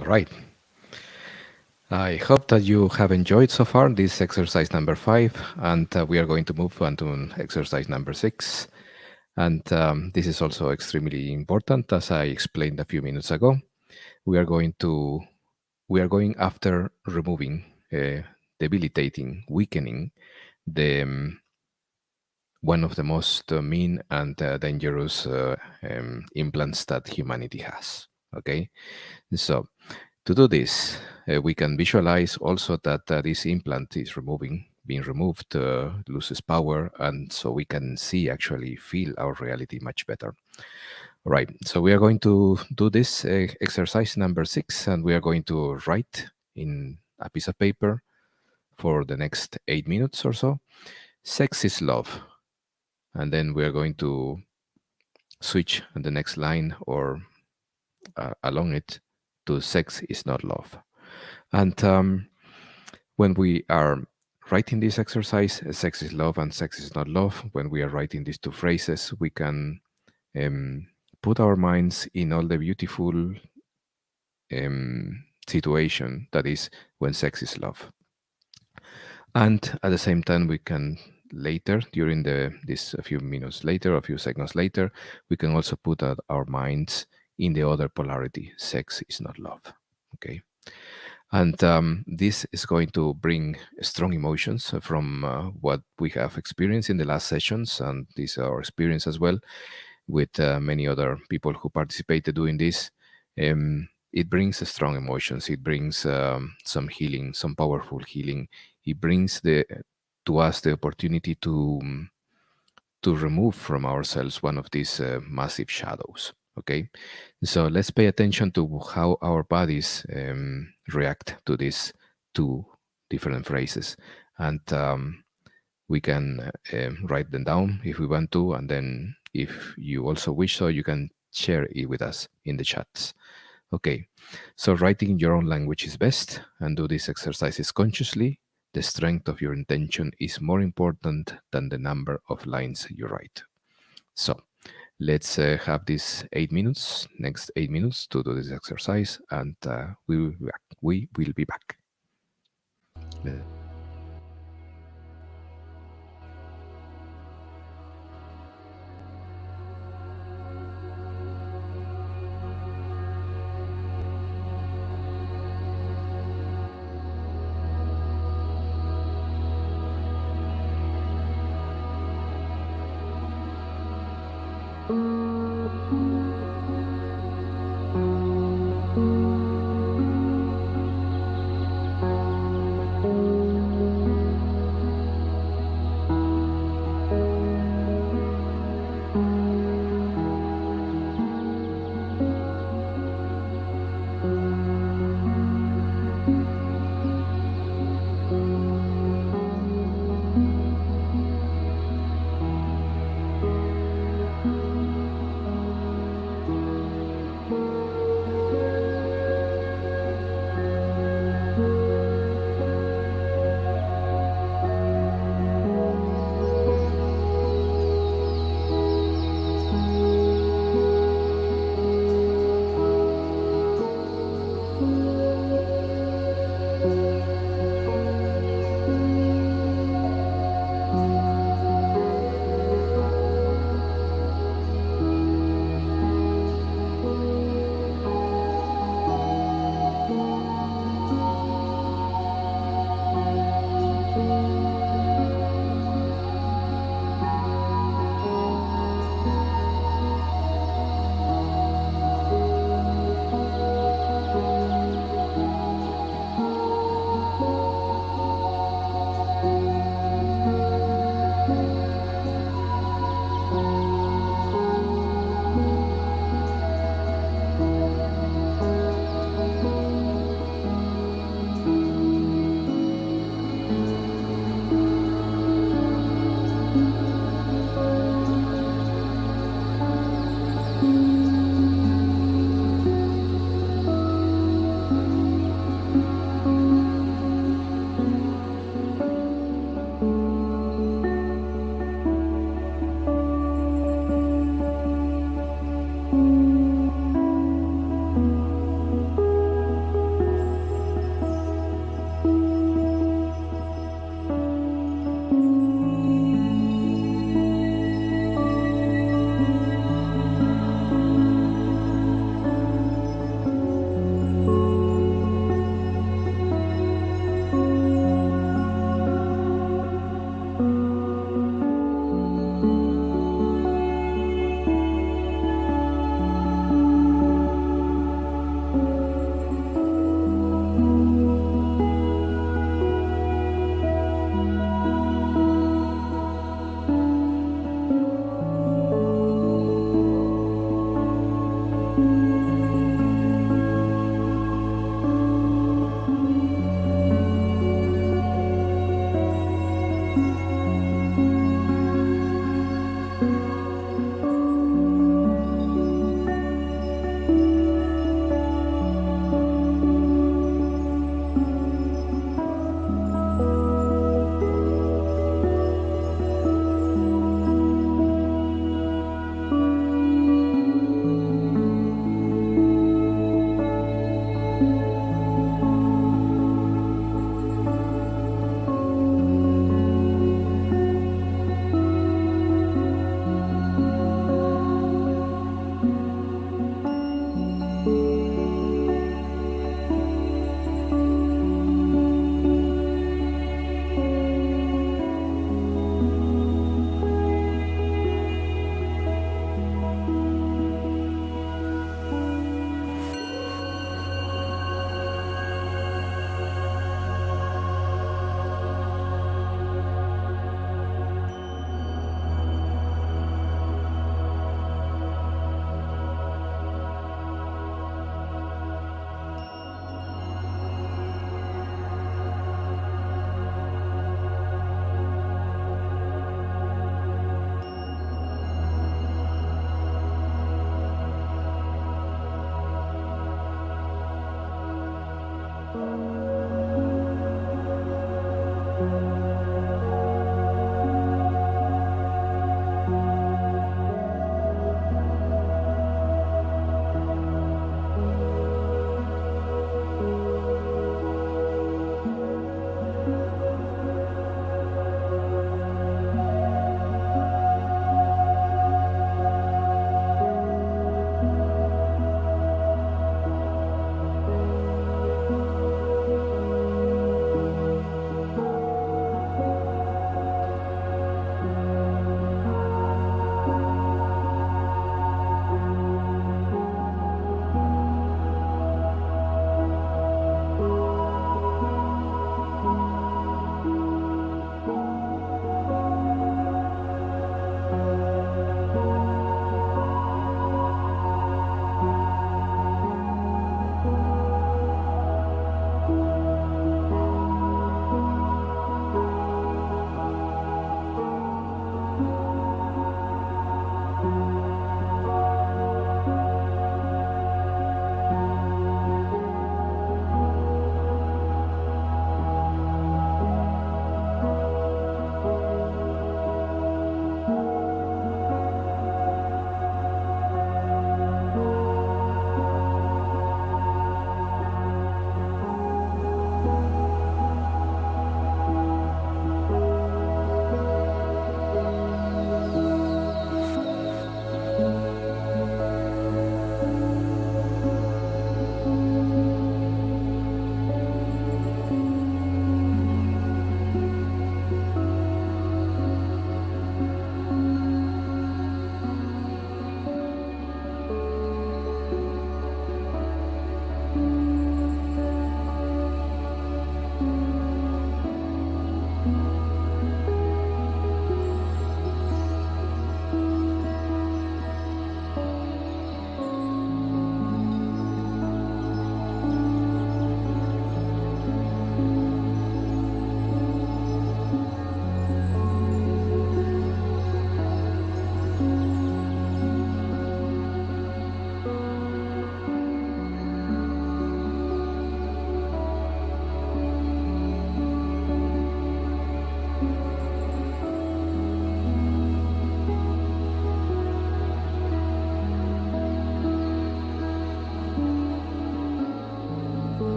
All right. I hope that you have enjoyed so far this exercise number 5, and we are going to move on to exercise number 6. And this is also extremely important, as I explained a few minutes ago. We are going after removing, debilitating, weakening the one of the most mean and dangerous implants that humanity has. Okay, so to do this, we can visualize also that this implant is being removed, loses power, and so we can actually feel our reality much better. All right, so we are going to do this exercise number 6, and we are going to write in a piece of paper for the next 8 minutes or so. Sex is love. And then we are going to switch on the next line or along it to sex is not love. And when we are writing this exercise, sex is love and sex is not love, when we are writing these two phrases, we can put our minds in all the beautiful situation that is when sex is love. And at the same time, we can later, during this a few minutes later, a few seconds later, we can also put our minds in the other polarity. Sex is not love. Okay. And this is going to bring strong emotions from what we have experienced in the last sessions, and this is our experience as well with many other people who participated doing this. It brings strong emotions. It brings some healing, some powerful healing. It brings to us the opportunity to remove from ourselves one of these massive shadows. Okay, so let's pay attention to how our bodies react to these two different phrases, and we can write them down if we want to, and then if you also wish so, you can share it with us in the chats. Okay, so writing in your own language is best, and do these exercises consciously. The strength of your intention is more important than the number of lines you write. So let's have these 8 minutes, next 8 minutes to do this exercise, and we will be back. We will be back.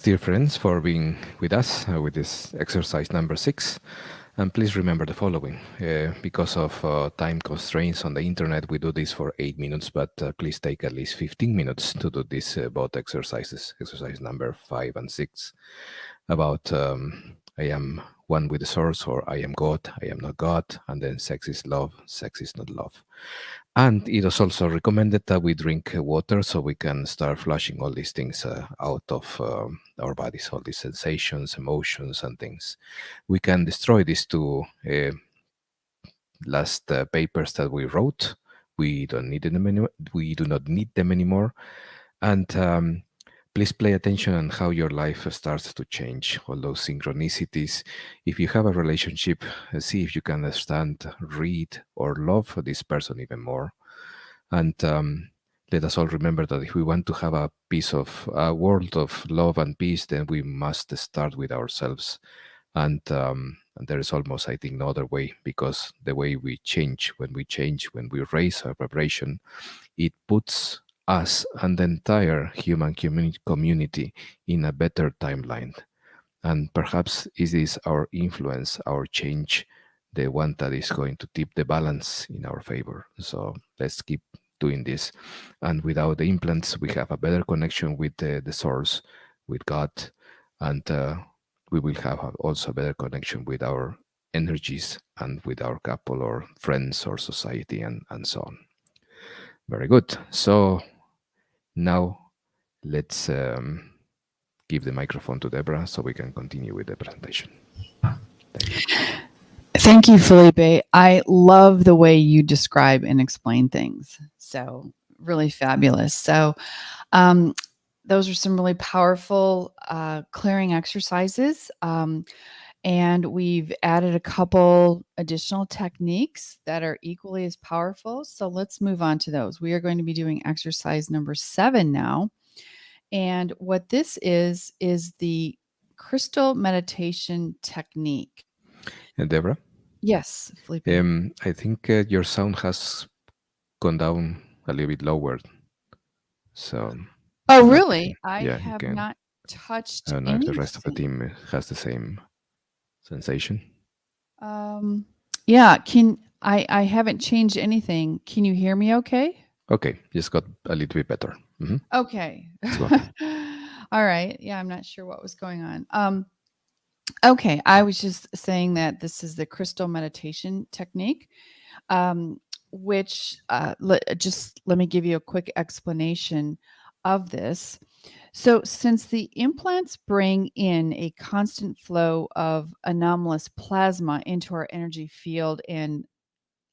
dear friends, for being with us with this exercise number 6. And please remember the following. Because of time constraints on the internet, we do this for 8 minutes, but please take at least 15 minutes to do this both exercises, exercise number 5 and 6, about I am one with the source, or I am God, I am not God, and then sex is love, sex is not love. And it is also recommended that we drink water so we can start flushing all these things out of our bodies, all these sensations, emotions, and things. We can destroy these two last papers that we wrote. We don't need them anymore. We do not need them anymore. And please pay attention on how your life starts to change, all those synchronicities. If you have a relationship, see if you can understand, read, or love this person even more. And let us all remember that if we want to have a world of love and peace, then we must start with ourselves. And there is almost, I think, no other way, because the way we change, when we raise our vibration, it puts us and the entire human community in a better timeline. And perhaps it is our influence, our change, the one that is going to tip the balance in our favor. So let's keep doing this. And without the implants, we have a better connection with the source, with God, and we will have also a better connection with our energies and with our couple or friends or society and so on. Very good. So now let's give the microphone to Deborah so we can continue with the presentation. Thank you. Thank you, Felipe. I love the way you describe and explain things. So really fabulous. So those are some really powerful clearing exercises. And we've added a couple additional techniques that are equally as powerful. So let's move on to those. We are going to be doing exercise number 7 now. And what this is the crystal meditation technique. And Deborah? Yes, Felipe. I think your sound has gone down a little bit lower. So. Oh, really? I have not touched I don't know anything. if the rest of the team has the same sensation. Yeah. I haven't changed anything. Can you hear me okay? Okay. Just got a little bit better. Mm-hmm. Okay. All right. Yeah, I'm not sure what was going on. Okay. I was just saying that this is the crystal meditation technique, which let me give you a quick explanation of this. So since the implants bring in a constant flow of anomalous plasma into our energy field and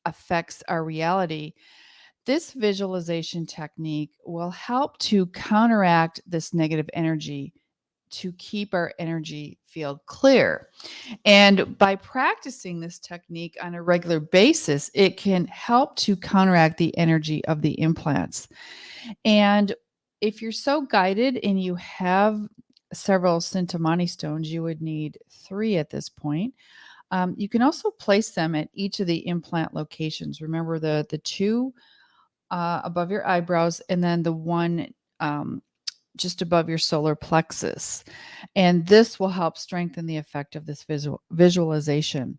affects our reality, this visualization technique will help to counteract this negative energy to keep our energy field clear. And by practicing this technique on a regular basis, it can help to counteract the energy of the implants. And if you're so guided and you have several Sintamani stones, you would need 3 at this point. You can also place them at each of the implant locations. Remember the 2 above your eyebrows, and then the 1 just above your solar plexus. And this will help strengthen the effect of this visualization.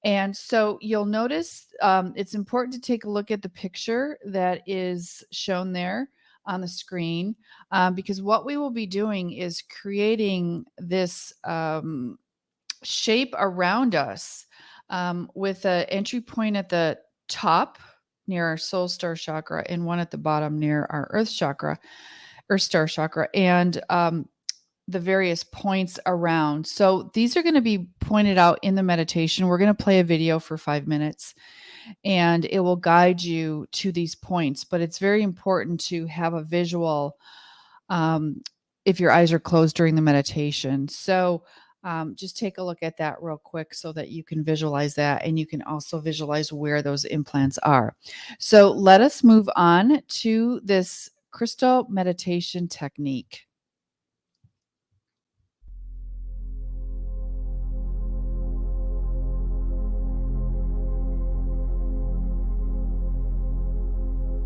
And so you'll notice it's important to take a look at the picture that is shown there on the screen, because what we will be doing is creating this shape around us with an entry point at the top near our soul star chakra and one at the bottom near our earth star chakra, and the various points around. So these are going to be pointed out in the meditation. We're going to play a video for 5 minutes and it will guide you to these points, but it's very important to have a visual if your eyes are closed during the meditation. So just take a look at that real quick so that you can visualize that, and you can also visualize where those implants are. So let us move on to this crystal meditation technique.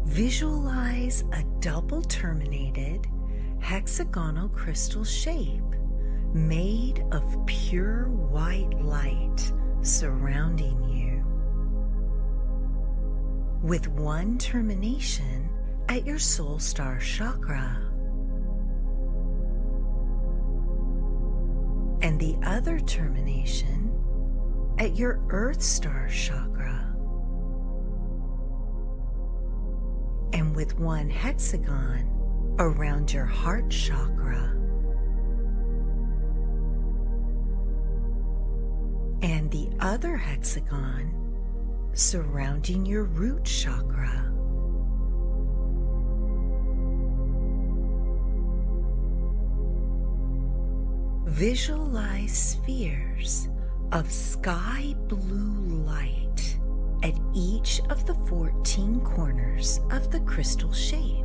Visualize a double terminated hexagonal crystal shape made of pure white light surrounding you, with one termination at your soul star chakra and the other termination at your earth star chakra, and with one hexagon around your heart chakra, and the other hexagon surrounding your root chakra. Visualize spheres of sky blue light at each of the 14 corners of the crystal shape.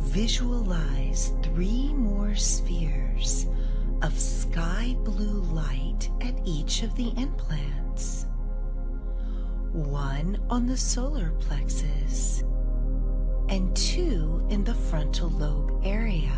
Visualize 3 more spheres of sky blue light at each of the implants. One on the solar plexus and 2 in the frontal lobe area.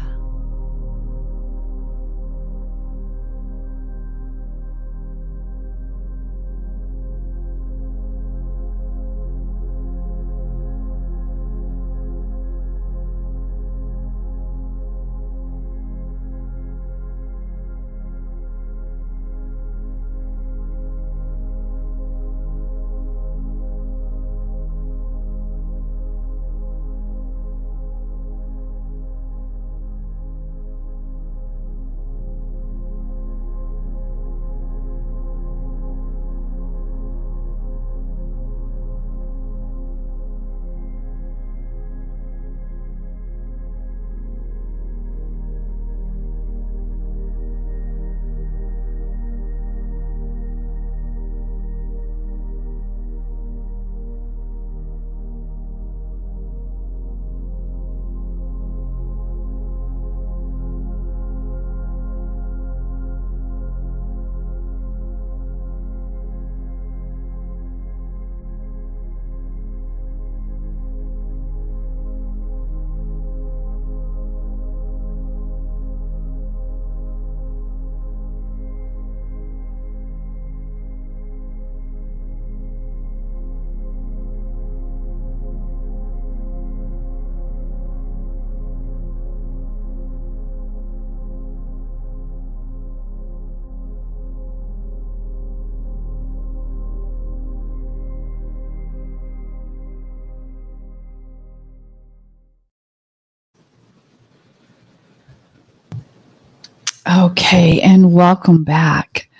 Okay, and welcome back.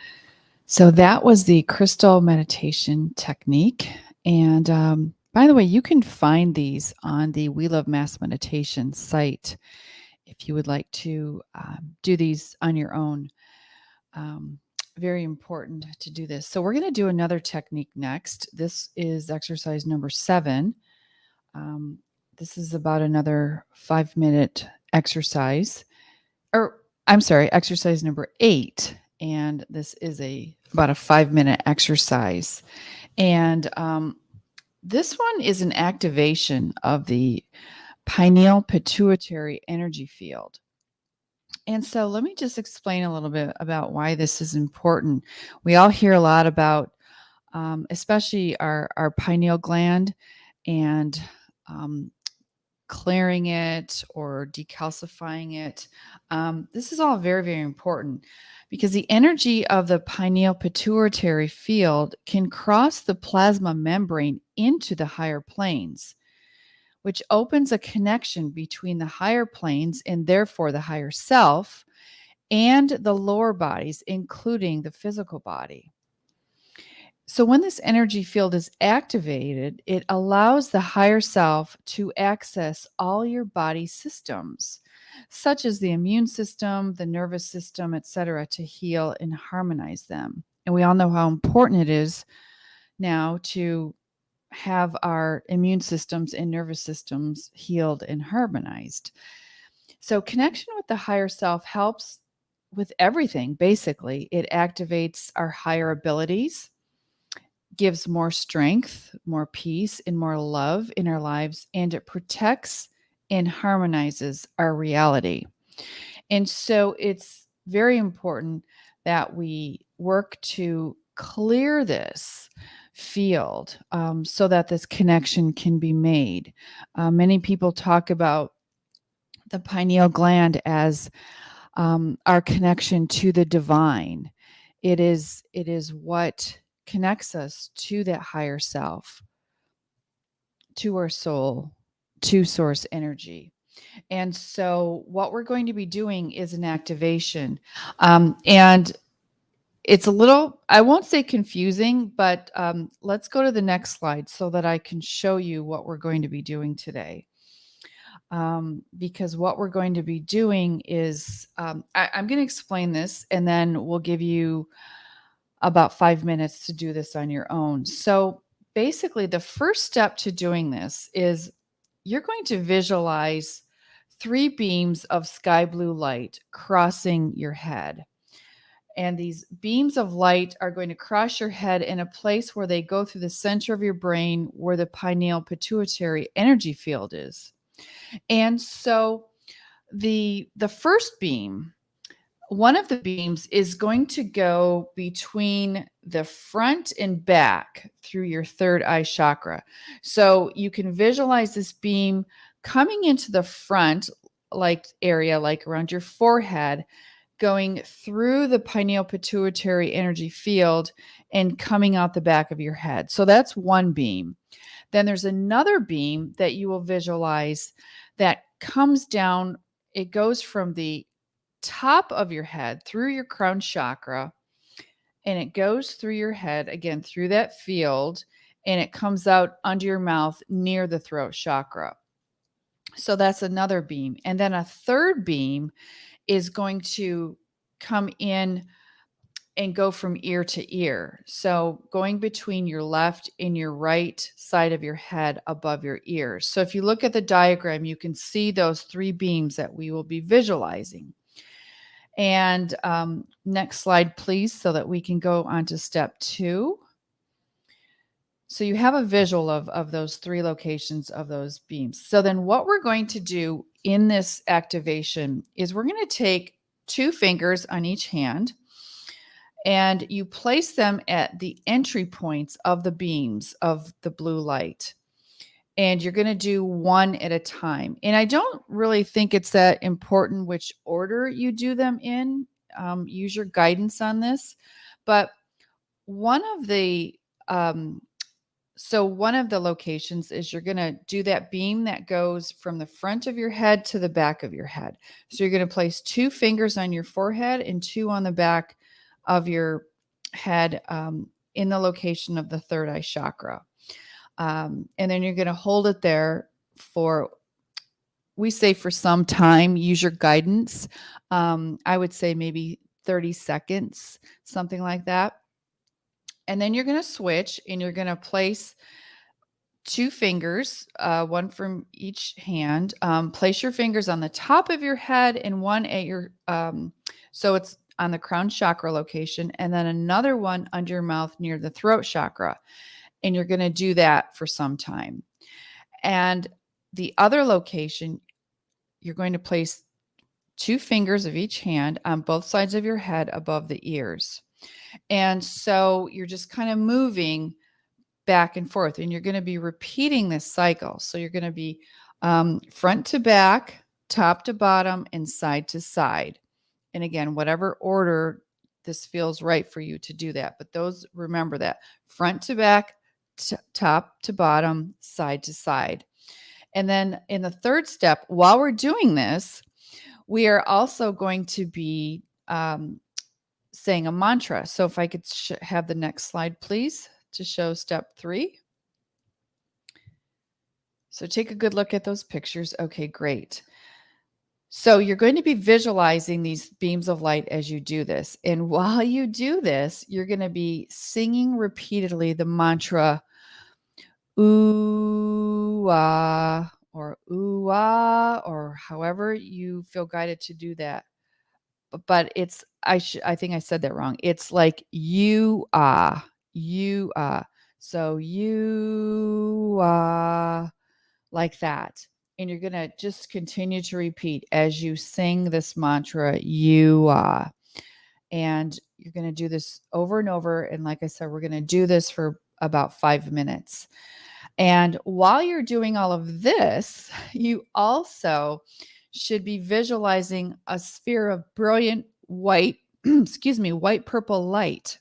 So that was the crystal meditation technique. And By the way, you can find these on the We Love Mass Meditation site if you would like to do these on your own. Very important to do this. So we're going to do another technique next. This is exercise number 7. This is about another 5-minute exercise. Or I'm sorry, exercise number 8. And this is about a 5-minute exercise. And this one is an activation of the pineal pituitary energy field. And so let me just explain a little bit about why this is important. We all hear a lot about, especially our pineal gland and clearing it or decalcifying it. This is all very, very important because the energy of the pineal pituitary field can cross the plasma membrane into the higher planes, which opens a connection between the higher planes and therefore the higher self and the lower bodies, including the physical body. So when this energy field is activated, it allows the higher self to access all your body systems, such as the immune system, the nervous system, etc., to heal and harmonize them. And we all know how important it is now to have our immune systems and nervous systems healed and harmonized. So connection with the higher self helps with everything, basically. It activates our higher abilities, gives more strength, more peace, and more love in our lives, and it protects and harmonizes our reality. And so it's very important that we work to clear this field so that this connection can be made. Many people talk about the pineal gland as our connection to the divine. It is what connects us to that higher self, to our soul, to source energy. And so what we're going to be doing is an activation. And it's a little, I won't say confusing, but let's go to the next slide so that I can show you what we're going to be doing today. Because what we're going to be doing is, I'm going to explain this and then we'll give you about 5 minutes to do this on your own. So basically the first step to doing this is you're going to visualize 3 beams of sky blue light crossing your head. And these beams of light are going to cross your head in a place where they go through the center of your brain where the pineal pituitary energy field is. And so the first beam, one of the beams is going to go between the front and back through your third eye chakra. So you can visualize this beam coming into the front area, like around your forehead, going through the pineal pituitary energy field and coming out the back of your head. So that's one beam. Then there's another beam that you will visualize that comes down. It goes from the top of your head through your crown chakra, and it goes through your head again through that field, and it comes out under your mouth near the throat chakra. So that's another beam. And then a third beam is going to come in and go from ear to ear. So going between your left and your right side of your head above your ears. So if you look at the diagram, you can see those 3 beams that we will be visualizing. And next slide, please, so that we can go on to step 2. So you have a visual of those 3 locations of those beams. So then what we're going to do in this activation is we're going to take 2 fingers on each hand, and you place them at the entry points of the beams of the blue light. And you're going to do one at a time. And I don't really think it's that important which order you do them in. Use your guidance on this. But one of the locations is you're going to do that beam that goes from the front of your head to the back of your head. So you're going to place 2 fingers on your forehead and 2 on the back of your head in the location of the third eye chakra. And then you're going to hold it there for, we say for some time. Use your guidance. I would say maybe 30 seconds, something like that. And then you're going to switch and you're going to place 2 fingers, one from each hand. Place your fingers on the top of your head and one at your, so it's on the crown chakra location, and then another one under your mouth near the throat chakra. And you're going to do that for some time. And the other location, you're going to place 2 fingers of each hand on both sides of your head above the ears. And so you're just kind of moving back and forth, and you're going to be repeating this cycle. So you're going to be front to back, top to bottom, and side to side. And again, whatever order this feels right for you to do that. But those, remember that front to back, top to bottom, side to side. And then in the third step, while we're doing this, we are also going to be saying a mantra. So if I could have the next slide, please, to show step 3. So take a good look at those pictures. Okay, great. So you're going to be visualizing these beams of light as you do this. And while you do this, you're going to be singing repeatedly the mantra, ooh, ah, or ooh, ah, or however you feel guided to do that. But it's, I think I said that wrong. It's like you ah, you ah. So you ah, like that. And you're going to just continue to repeat as you sing this mantra, you are. And you're going to do this over and over. And like I said, we're going to do this for about 5 minutes. And while you're doing all of this, you also should be visualizing a sphere of brilliant white, excuse me, white purple light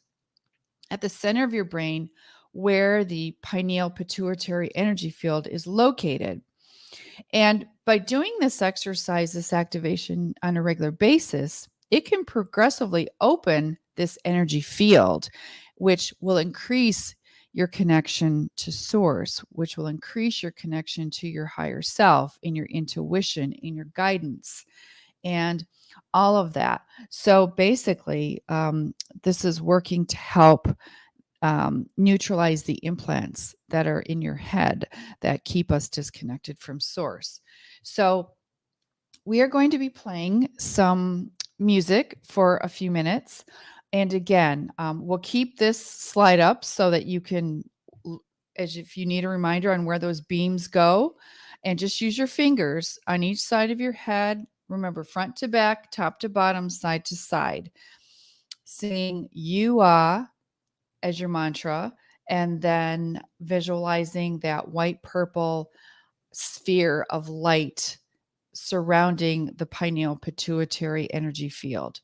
at the center of your brain where the pineal pituitary energy field is located. And by doing this exercise, this activation on a regular basis, it can progressively open this energy field, which will increase your connection to source, which will increase your connection to your higher self, in your intuition, in your guidance, and all of that. So basically, this is working to help neutralize the implants that are in your head that keep us disconnected from source. So we are going to be playing some music for a few minutes. And again, we'll keep this slide up so that you can, as if you need a reminder on where those beams go, and just use your fingers on each side of your head. Remember, front to back, top to bottom, side to side. Singing you are as your mantra, and then visualizing that white purple sphere of light surrounding the pineal pituitary energy field.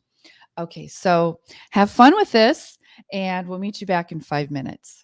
Okay, so have fun with this, and we'll meet you back in 5 minutes.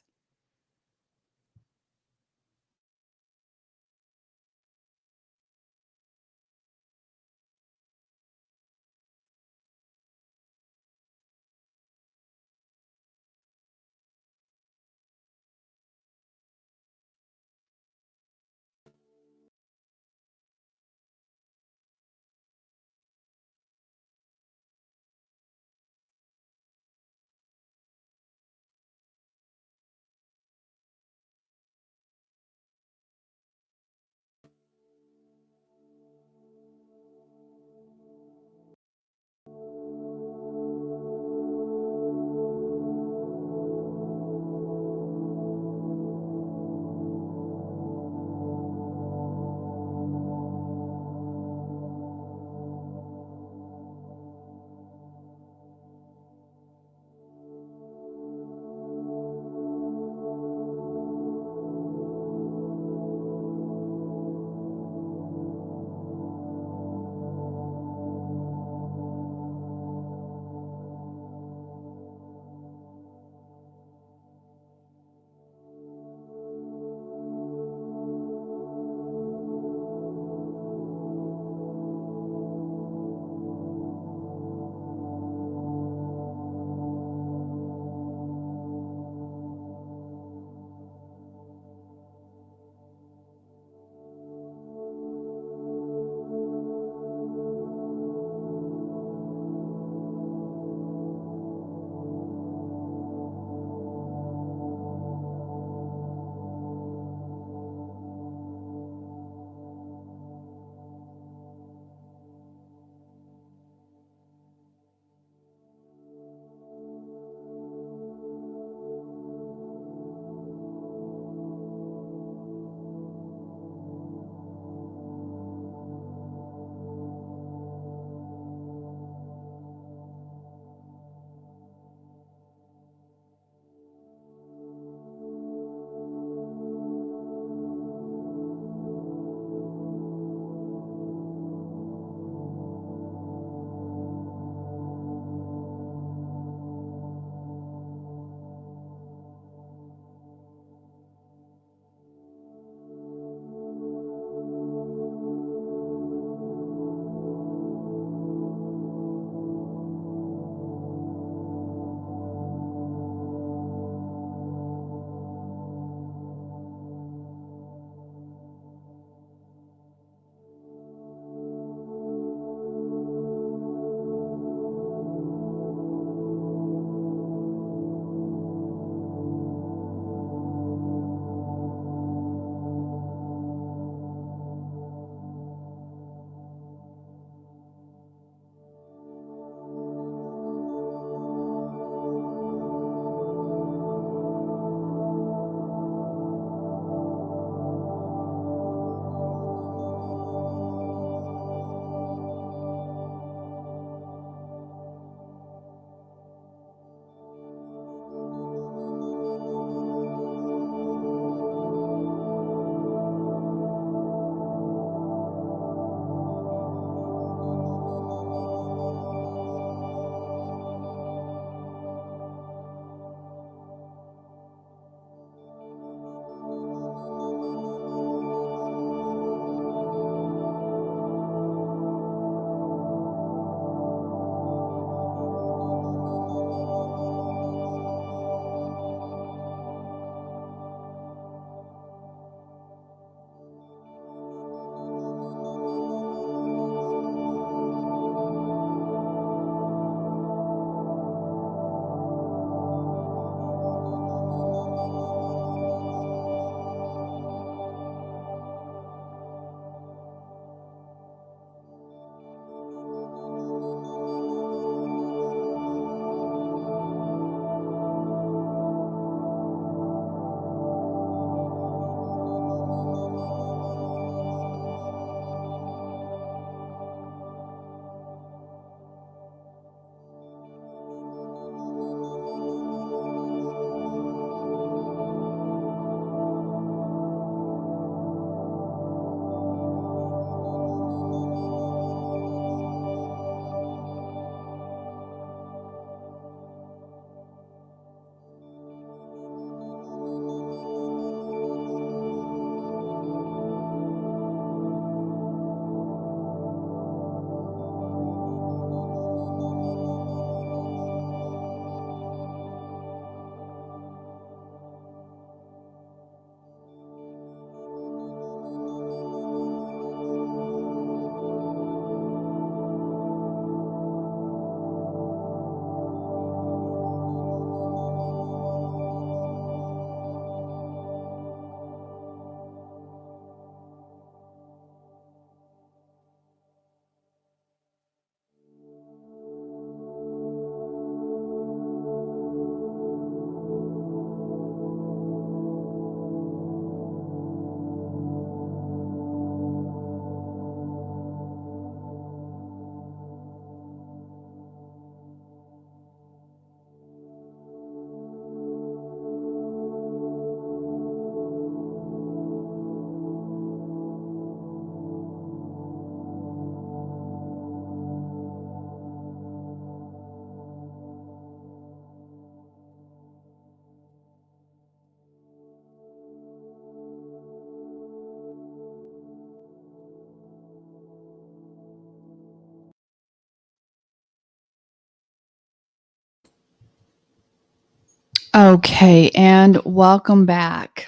Okay, and welcome back.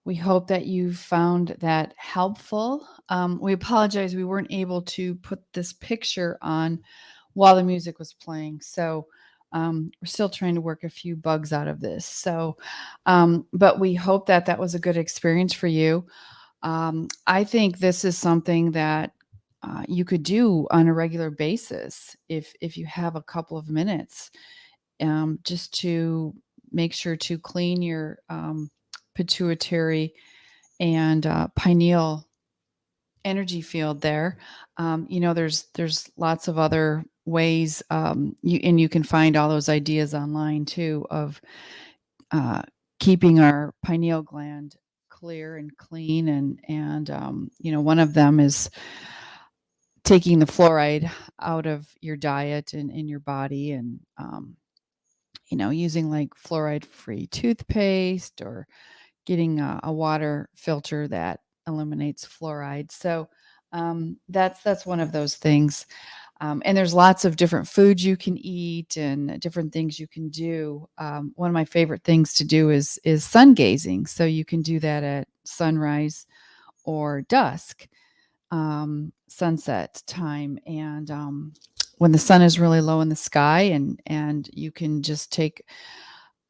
We hope that you found that helpful. We apologize we weren't able to put this picture on while the music was playing. So we're still trying to work a few bugs out of this. So, but we hope that that was a good experience for you. I think this is something that you could do on a regular basis if you have a couple of minutes, just to make sure to clean your pituitary and pineal energy field there. There's lots of other ways, you can find all those ideas online too of uh, keeping our pineal gland clear and clean, and one of them is taking the fluoride out of your diet and in your body, and using like fluoride free toothpaste, or getting a water filter that eliminates fluoride. So that's one of those things. And there's lots of different foods you can eat and different things you can do. One of my favorite things to do is sun gazing. So you can do that at sunrise or dusk, sunset time, and when the sun is really low in the sky, and you can just take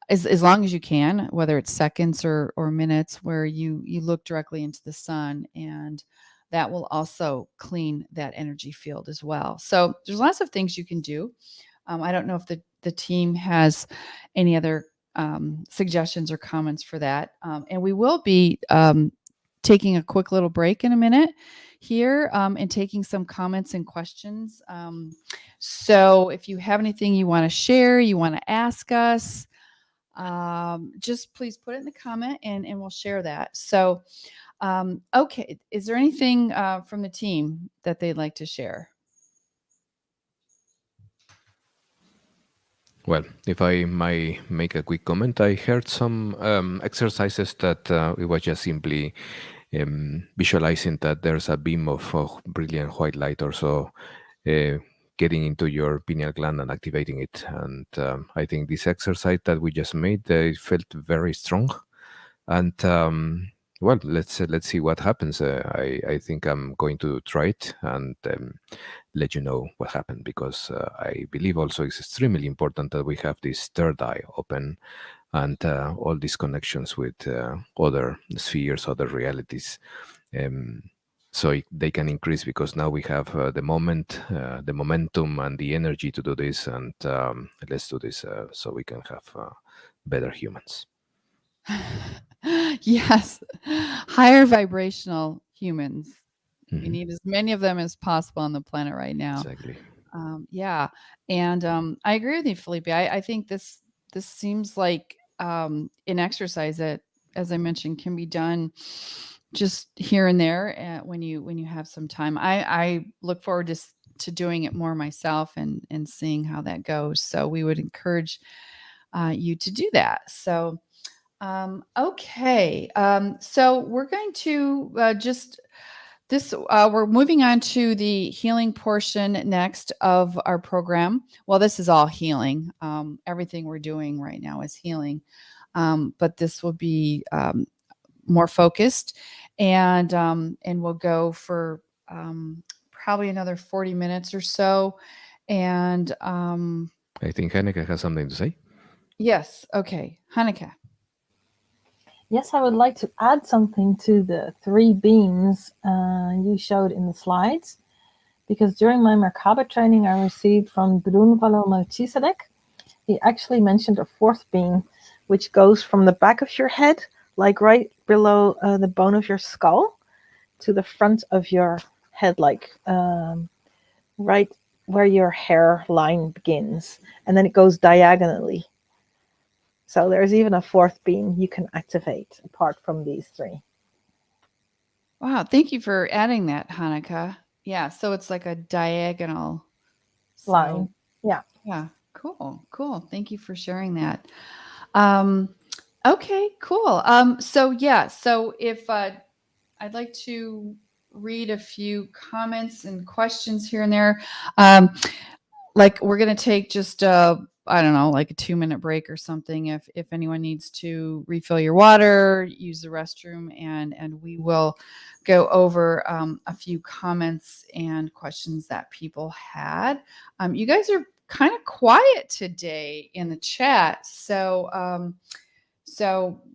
as long as you can, whether it's seconds or minutes, where you look directly into the sun, and that will also clean that energy field as well. So there's lots of things you can do. I don't know if the team has any other suggestions or comments for that. And we will be taking a quick little break in a minute here, and taking some comments and questions. So if you have anything you want to share, you want to ask us, just please put it in the comment, and we'll share that. So, okay. Is there anything from the team that they'd like to share? Well, if I might make a quick comment, I heard some exercises that it was just simply visualizing that there's a beam of brilliant white light or so uh, getting into your pineal gland and activating it. And I think this exercise that we just made, it felt very strong. And well, let's see what happens. I think I'm going to try it and let you know what happened, because I believe also it's extremely important that we have this third eye open, and all these connections with other spheres, other realities, um, so they can increase, because now we have the momentum, and the energy to do this, and let's do this so we can have better humans. Yes, higher vibrational humans. We Mhm. need as many of them as possible on the planet right now. Exactly. Yeah, and I agree with you, Felipe. I think this seems like an exercise that, as I mentioned, can be done just here and there, when you have some time. I look forward to doing it more myself, and seeing how that goes. So we would encourage you to do that. So okay, so we're going to just this, we're moving on to the healing portion next of our program. Well, this is all healing. Everything we're doing right now is healing. But this will be more focused, and we'll go for probably another 40 minutes or so. And I think Hanneke has something to say. yes, okay, Hanukkah. Yes, I would like to add something to the 3 beams you showed in the slides, because during my Merkaba training I received from Brunvalo Melchizedek, he actually mentioned a 4th beam, which goes from the back of your head, like right below the bone of your skull, to the front of your head, like right where your hairline begins, and then it goes diagonally. So there's even a 4th beam you can activate apart from these 3. Wow, thank you for adding that, Hanukkah. Yeah, so it's like a diagonal. So, Line. Yeah. yeah, cool. Thank you for sharing that. Okay, cool. So if I'd like to read a few comments and questions here and there. Like we're going to take just I don't know, like a 2-minute break or something. If anyone needs to refill your water, use the restroom, and we will go over a few comments and questions that people had. You guys are kind of quiet today in the chat, so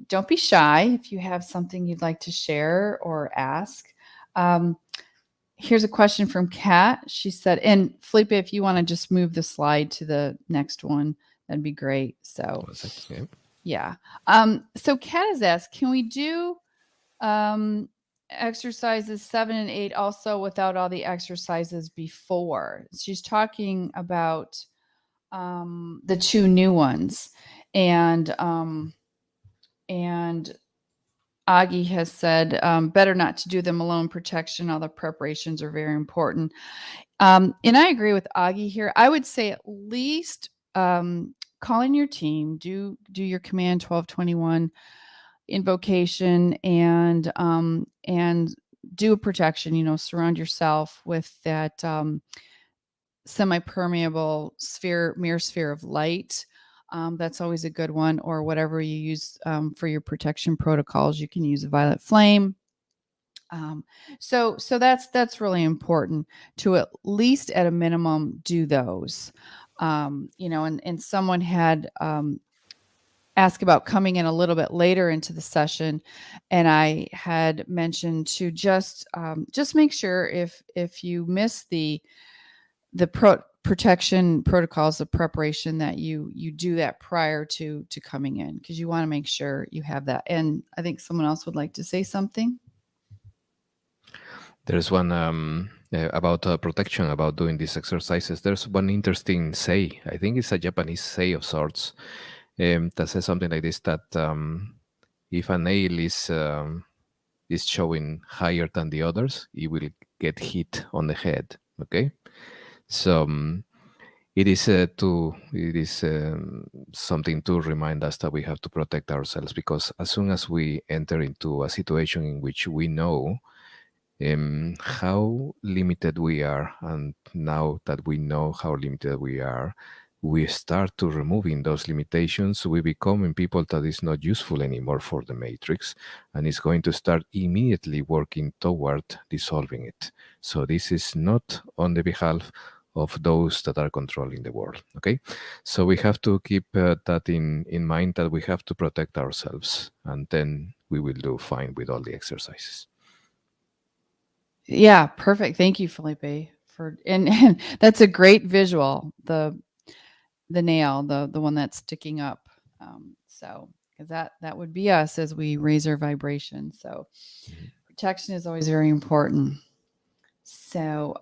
don't be shy if you have something you'd like to share or ask. Here's a question from Kat. She said, and Felipe, if you want to just move the slide to the next one, that'd be great. So, yeah. So Kat has asked, can we do exercises 7 and 8 also without all the exercises before? She's talking about the 2 new ones, and Augie has said, better not to do them alone. Protection, all the preparations are very important. And I agree with Augie here. I would say at least call in your team, do your command 1221 invocation, and do a protection, surround yourself with that semi-permeable mirror sphere of light. That's always a good one, or whatever you use for your protection protocols. You can use a violet flame. So that's really important to at least at a minimum do those. And someone had asked about coming in a little bit later into the session, and I had mentioned to just make sure if you miss the protection protocols of preparation that you do that prior to coming in, because you want to make sure you have that. And I think someone else would like to say something. There's one about protection, about doing these exercises. There's one interesting say. I think it's a Japanese say of sorts that says something like this: that if a nail is showing higher than the others, it will get hit on the head. Okay, so it is something to remind us that we have to protect ourselves, because as soon as we enter into a situation in which we know how limited we are, and now that we know how limited we are, we start to removing those limitations. We become people that is not useful anymore for the matrix, and it's going to start immediately working toward dissolving it. So this is not on the behalf of those that are controlling the world. Okay, so we have to keep that in mind, that we have to protect ourselves, and then we will do fine with all the exercises. Yeah, perfect. Thank you, Felipe, and that's a great visual. The nail, the one that's sticking up. So because that would be us as we raise our vibration. So protection is always very important. So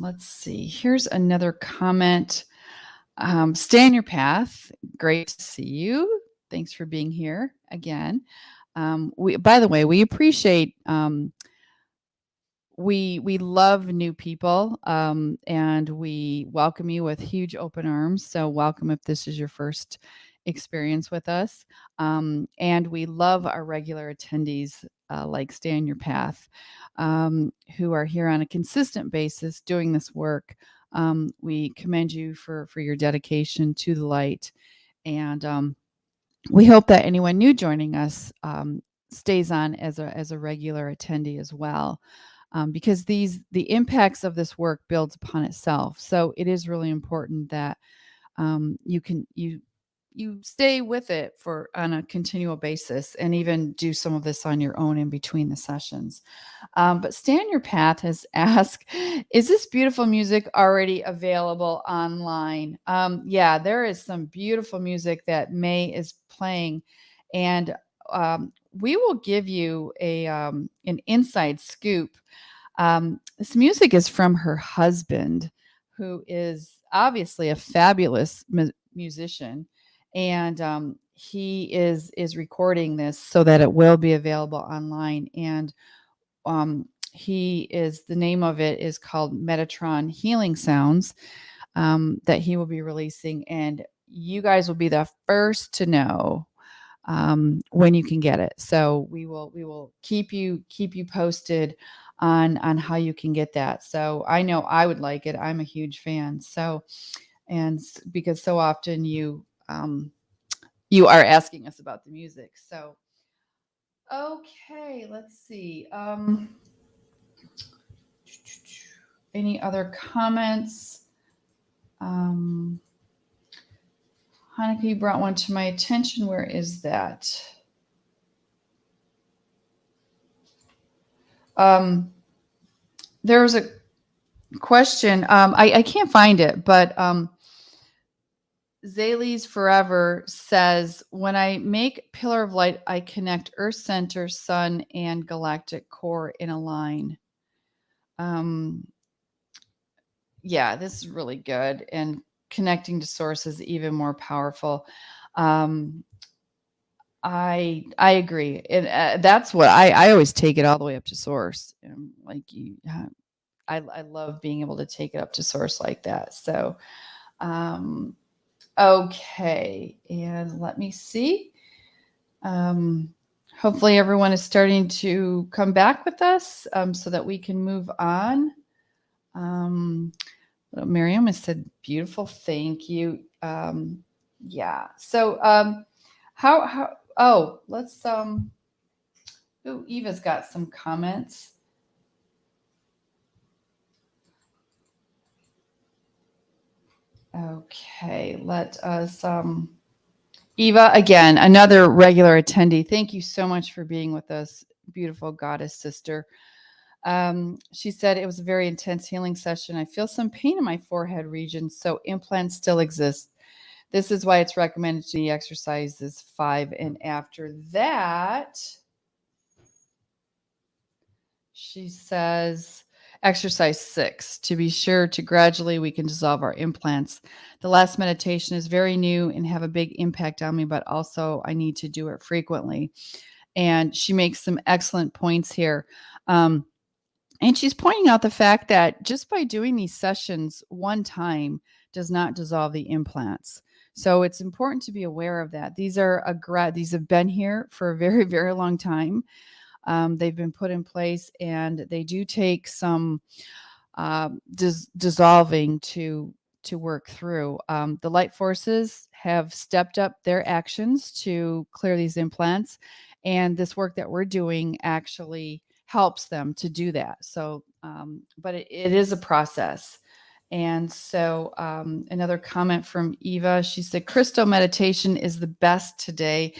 let's see. Here's another comment. Stay on your path. Great to see you. Thanks for being here again. By the way, we appreciate we love new people, and we welcome you with huge open arms. So welcome if this is your first experience with us. And we love our regular attendees, like Stay on Your Path, who are here on a consistent basis doing this work. We commend you for your dedication to the light. And we hope that anyone new joining us stays on as a regular attendee as well. Because the impacts of this work builds upon itself. So it is really important that you stay with it on a continual basis, and even do some of this on your own in between the sessions. But Stay on Your Path has asked, is this beautiful music already available online? Yeah, there is some beautiful music that May is playing, and we will give you an inside scoop. This music is from her husband, who is obviously a fabulous musician, and he is recording this so that it will be available online. And the name of it is called Metatron Healing Sounds, that he will be releasing, and you guys will be the first to know when you can get it. So we will keep you posted on how you can get that. So I know I would like it. I'm a huge fan. So, and because so often you are asking us about the music. So, okay, let's see. Any other comments? Hanukkah, you brought one to my attention. Where is that? There was a question. I can't find it, but Zaylee's Forever says, when I make Pillar of Light, I connect Earth Center, Sun, and Galactic Core in a line. Yeah, this is really good. And connecting to Source is even more powerful. I agree. And that's what I always take it all the way up to Source. Like you, I love being able to take it up to Source like that. So, okay, and let me see. Hopefully everyone is starting to come back with us so that we can move on. Miriam has said, beautiful, thank you. Yeah, so let's, Eva's got some comments. Okay, let us, Eva, again, another regular attendee. Thank you so much for being with us, beautiful goddess sister. She said it was a very intense healing session. I feel some pain in my forehead region, so implants still exist. This is why it's recommended to do exercises 5 and after that. She says, exercise 6, to be sure to gradually we can dissolve our implants. The last meditation is very new and have a big impact on me, but also I need to do it frequently. And she makes some excellent points here. And she's pointing out the fact that just by doing these sessions one time does not dissolve the implants. So it's important to be aware of that. These have been here for a very, very long time. They've been put in place, and they do take some dissolving to work through. The light forces have stepped up their actions to clear these implants, and this work that we're doing actually helps them to do that. So, but it is a process. And so another comment from Eva, she said, crystal meditation is the best today.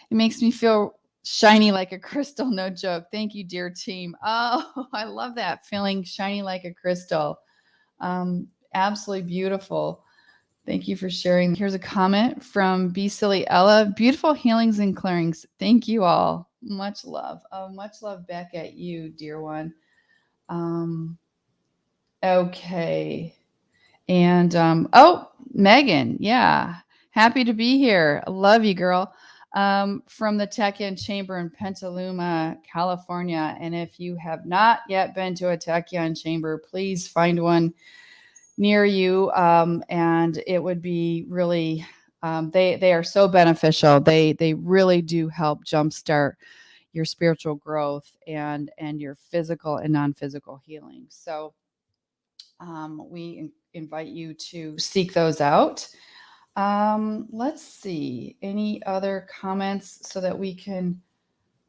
It makes me feel shiny like a crystal. No joke. Thank you, dear team. Oh, I love that. Feeling shiny like a crystal. Absolutely beautiful. Thank you for sharing. Here's a comment from B Silly Ella. Beautiful healings and clearings. Thank you all. Much love. Much love back at you, dear one. Okay. And Megan, yeah. Happy to be here. I love you, girl. From the Tachyon Chamber in Petaluma, California. And if you have not yet been to a Tachyon Chamber, please find one near you. And it would be really, they are so beneficial. They really do help jumpstart your spiritual growth and your physical and non-physical healing. So we invite you to seek those out. Let's see, any other comments so that we can,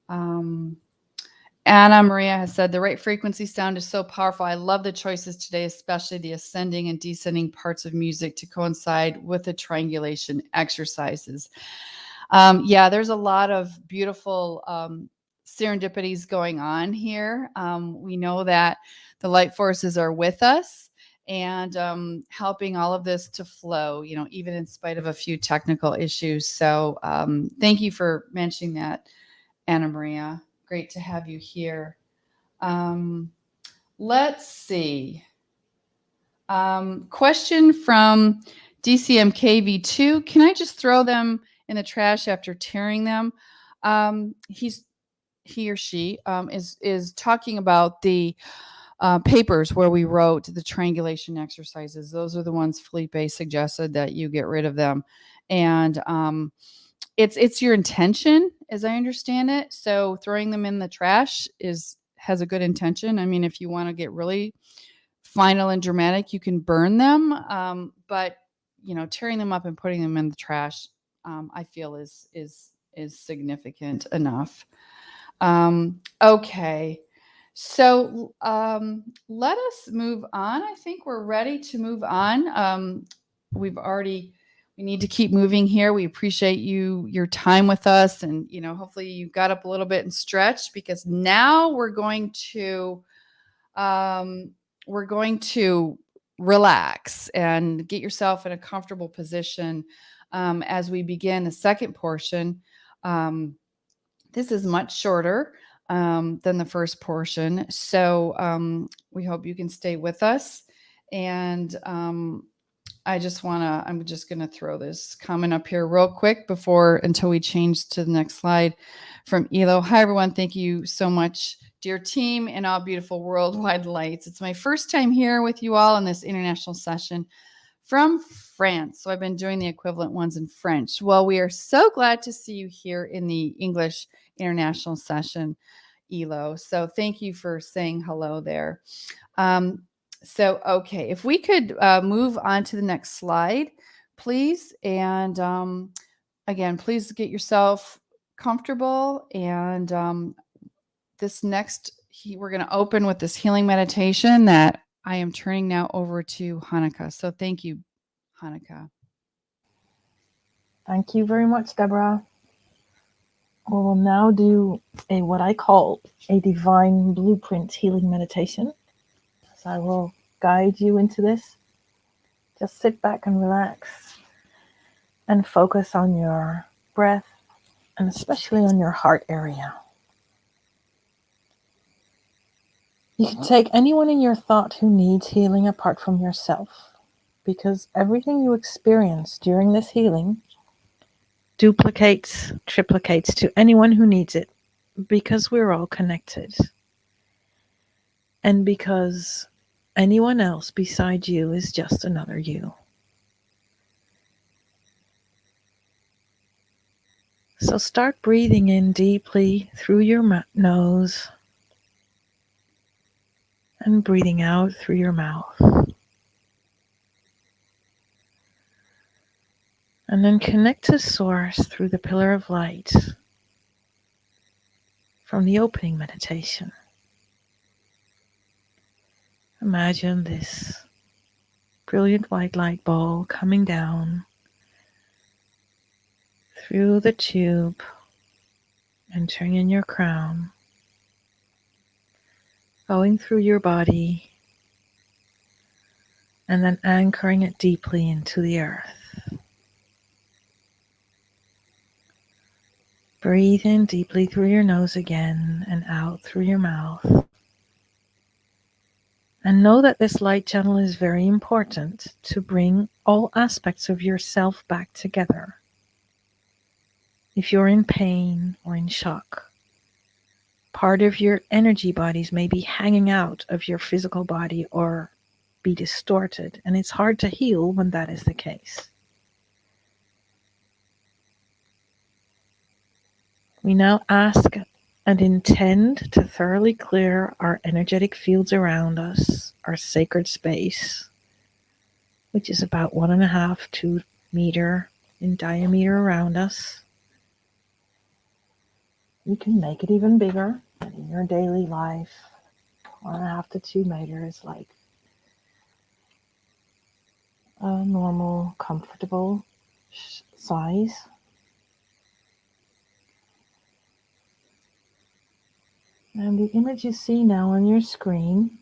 Anna Maria has said, the right frequency sound is so powerful. I love the choices today, especially the ascending and descending parts of music to coincide with the triangulation exercises. Yeah, there's a lot of beautiful serendipities going on here. We know that the light forces are with us and helping all of this to flow, even in spite of a few technical issues. So thank you for mentioning that, Anna Maria. Great to have you here. Let's see. Question from DCMKV2. Can I just throw them in the trash after tearing them? He or she is talking about the papers where we wrote the triangulation exercises. Those are the ones Felipe suggested that you get rid of them. And it's your intention, as I understand it. So throwing them in the trash has a good intention. I mean, if you want to get really final and dramatic, you can burn them. But tearing them up and putting them in the trash, I feel is significant enough. Okay. So let us move on. I think we're ready to move on. We need to keep moving here. We appreciate your time with us, and hopefully you got up a little bit and stretched, because now we're going to relax and get yourself in a comfortable position as we begin the second portion. This is much shorter than the first portion, so we hope you can stay with us. And I'm just going to throw this comment up here real quick until we change to the next slide from Elo. Hi, everyone. Thank you so much, dear team and all beautiful worldwide lights. It's my first time here with you all in this international session from France. So I've been doing the equivalent ones in French. Well, we are so glad to see you here in the English international session, Elo. So thank you for saying hello there. Okay, if we could move on to the next slide, please. And again, please get yourself comfortable. And we're going to open with this healing meditation that I am turning now over to Hanukkah. So thank you, Hanukkah. Thank you very much, Deborah. We will now do what I call a divine blueprint healing meditation. So I will guide you into this. Just sit back and relax and focus on your breath, and especially on your heart area. You can take anyone in your thought who needs healing apart from yourself, because everything you experience during this healing duplicates, triplicates to anyone who needs it, because we're all connected. And because anyone else beside you is just another you. So start breathing in deeply through your nose and breathing out through your mouth. And then connect to Source through the pillar of light from the opening meditation. Imagine this brilliant white light ball coming down through the tube, entering in your crown, going through your body, and then anchoring it deeply into the earth. Breathe in deeply through your nose again and out through your mouth. And know that this light channel is very important to bring all aspects of yourself back together. If you're in pain or in shock, part of your energy bodies may be hanging out of your physical body or be distorted, and it's hard to heal when that is the case. We now ask and intend to thoroughly clear our energetic fields around us, our sacred space, which is about 1.5 to 2 meters in diameter around us. You can make it even bigger in your daily life. 1.5 to 2 meters is like a normal, comfortable size. And the image you see now on your screen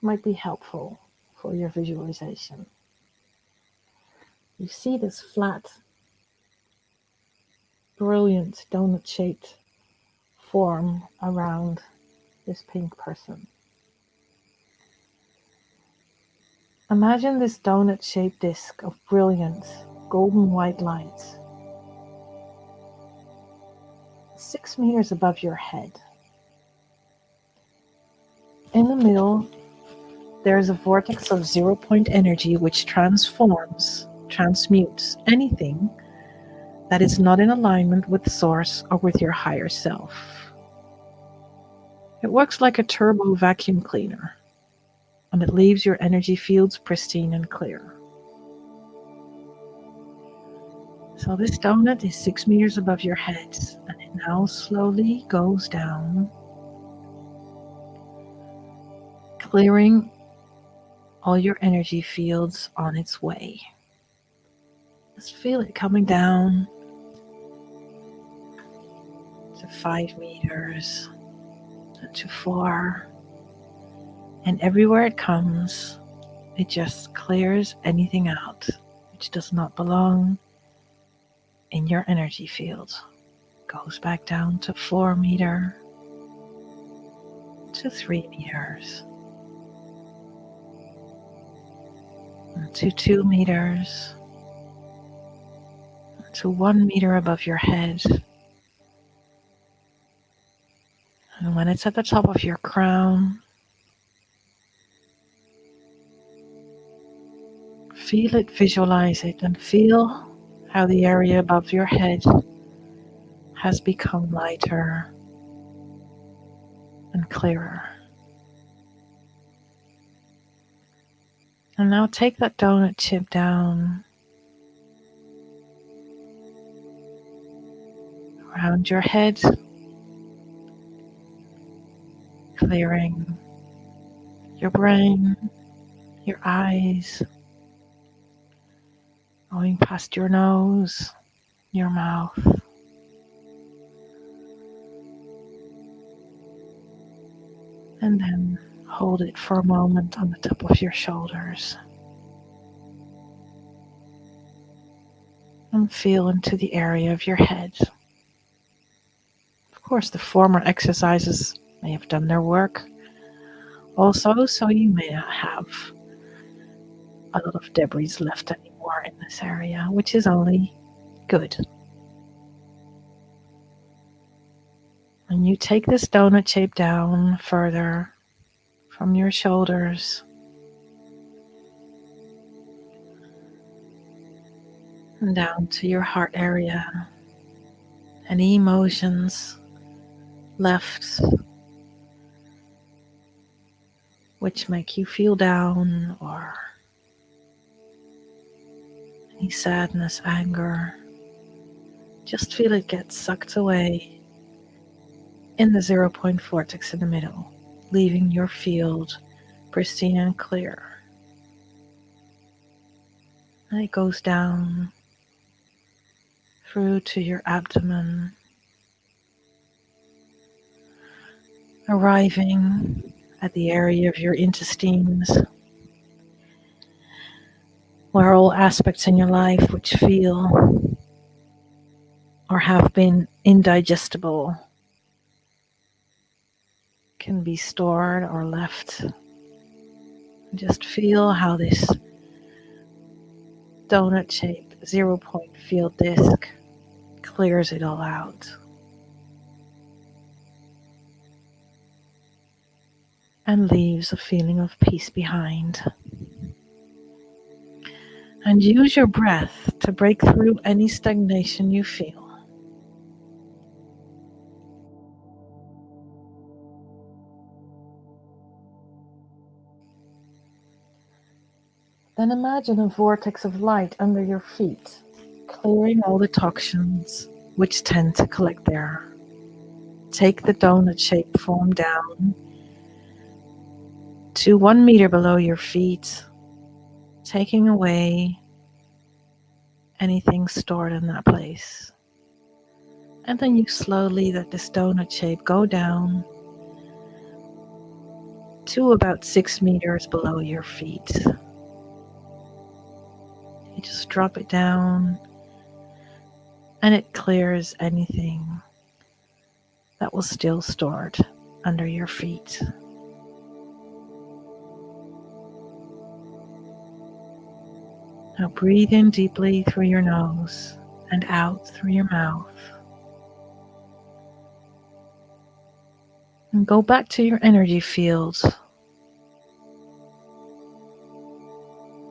might be helpful for your visualization. You see this flat, brilliant donut-shaped form around this pink person. Imagine this donut-shaped disc of brilliant golden white light 6 meters above your head. In the middle, there is a vortex of 0-point energy which transmutes anything that is not in alignment with Source or with your higher self. It works like a turbo vacuum cleaner, and it leaves your energy fields pristine and clear. So this donut is 6 meters above your head, and it now slowly goes down, clearing all your energy fields on its way. Just feel it coming down to 5 meters, to 4, and everywhere it comes, it just clears anything out which does not belong in your energy field. Goes back down to 4 meter, to 3 meters, to 2 meters, to 1 meter above your head. And when it's at the top of your crown, feel it, visualize it, and feel how the area above your head has become lighter and clearer. And now take that donut chip down around your head, clearing your brain, your eyes, going past your nose, your mouth. And then hold it for a moment on the top of your shoulders. And feel into the area of your head. Of course, the former exercises may have done their work also, so you may not have a lot of debris left anymore in this area, which is only good. And you take this donut shape down further from your shoulders and down to your heart area. Any emotions left which make you feel down, or any sadness, anger, just feel it get sucked away in the 0 point vortex in the middle, leaving your field pristine and clear. And it goes down through to your abdomen, arriving at the area of your intestines, where all aspects in your life which feel or have been indigestible can be stored or left. Just feel how this donut-shaped 0 point field disc clears it all out. And leaves a feeling of peace behind. And use your breath to break through any stagnation you feel. Then imagine a vortex of light under your feet, clearing all the toxins which tend to collect there. Take the donut-shaped form down to 1 meter below your feet, taking away anything stored in that place. And then you slowly let this donut shape go down to about 6 meters below your feet. You just drop it down, and it clears anything that was still stored under your feet. Now breathe in deeply through your nose and out through your mouth. And go back to your energy fields.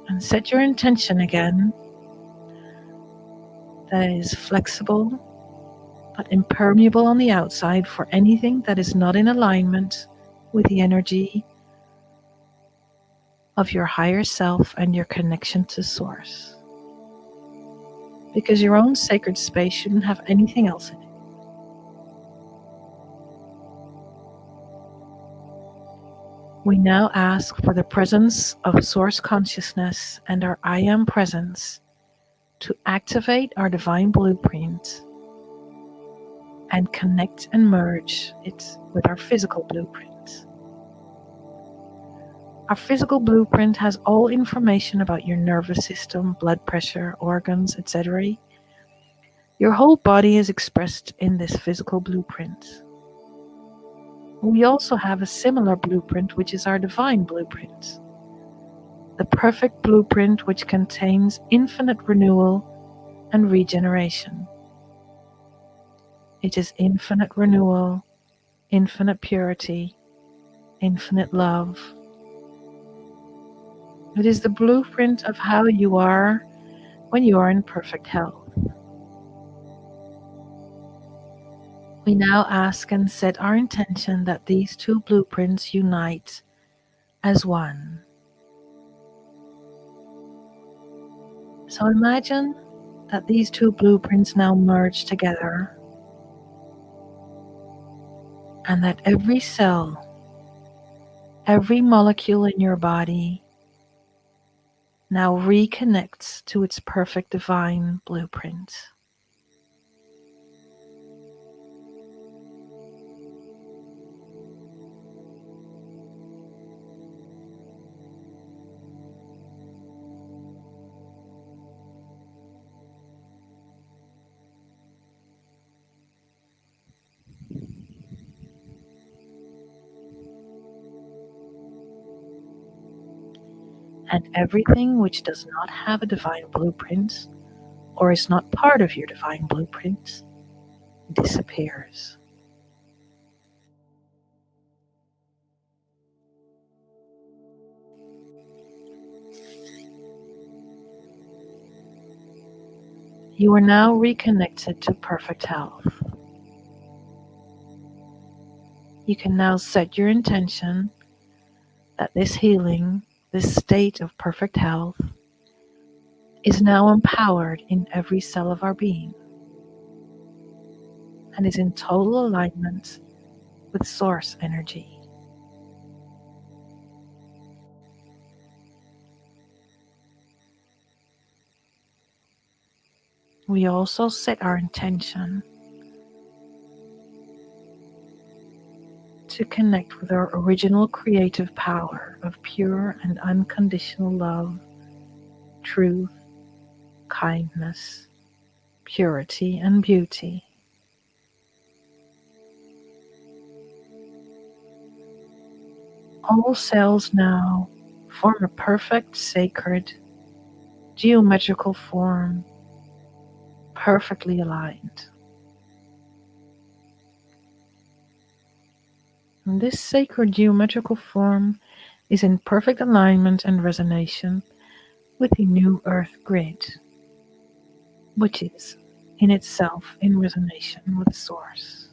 And set your intention again that is flexible but impermeable on the outside for anything that is not in alignment with the energy of your higher self and your connection to Source. because your own sacred space shouldn't have anything else in it. We now ask for the presence of Source Consciousness and our I Am Presence to activate our divine blueprint and connect and merge it with our physical blueprint. Our physical blueprint has all information about your nervous system, blood pressure, organs, etc. Your whole body is expressed in this physical blueprint. We also have a similar blueprint, which is our divine blueprint. The perfect blueprint which contains infinite renewal and regeneration. It is infinite renewal, infinite purity, infinite love. It is the blueprint of how you are when you are in perfect health. We now ask and set our intention that these two blueprints unite as one. So imagine that these two blueprints now merge together, and that every cell, every molecule in your body now reconnects to its perfect divine blueprint. And everything which does not have a divine blueprint or is not part of your divine blueprint disappears. You are now reconnected to perfect health. You can now set your intention that this healing, this state of perfect health, is now empowered in every cell of our being and is in total alignment with source energy. We also set our intention to connect with our original creative power of pure and unconditional love, truth, kindness, purity, and beauty. All cells now form a perfect, sacred, geometrical form, perfectly aligned. And this sacred geometrical form is in perfect alignment and resonation with the new Earth grid, which is in itself in resonation with Source.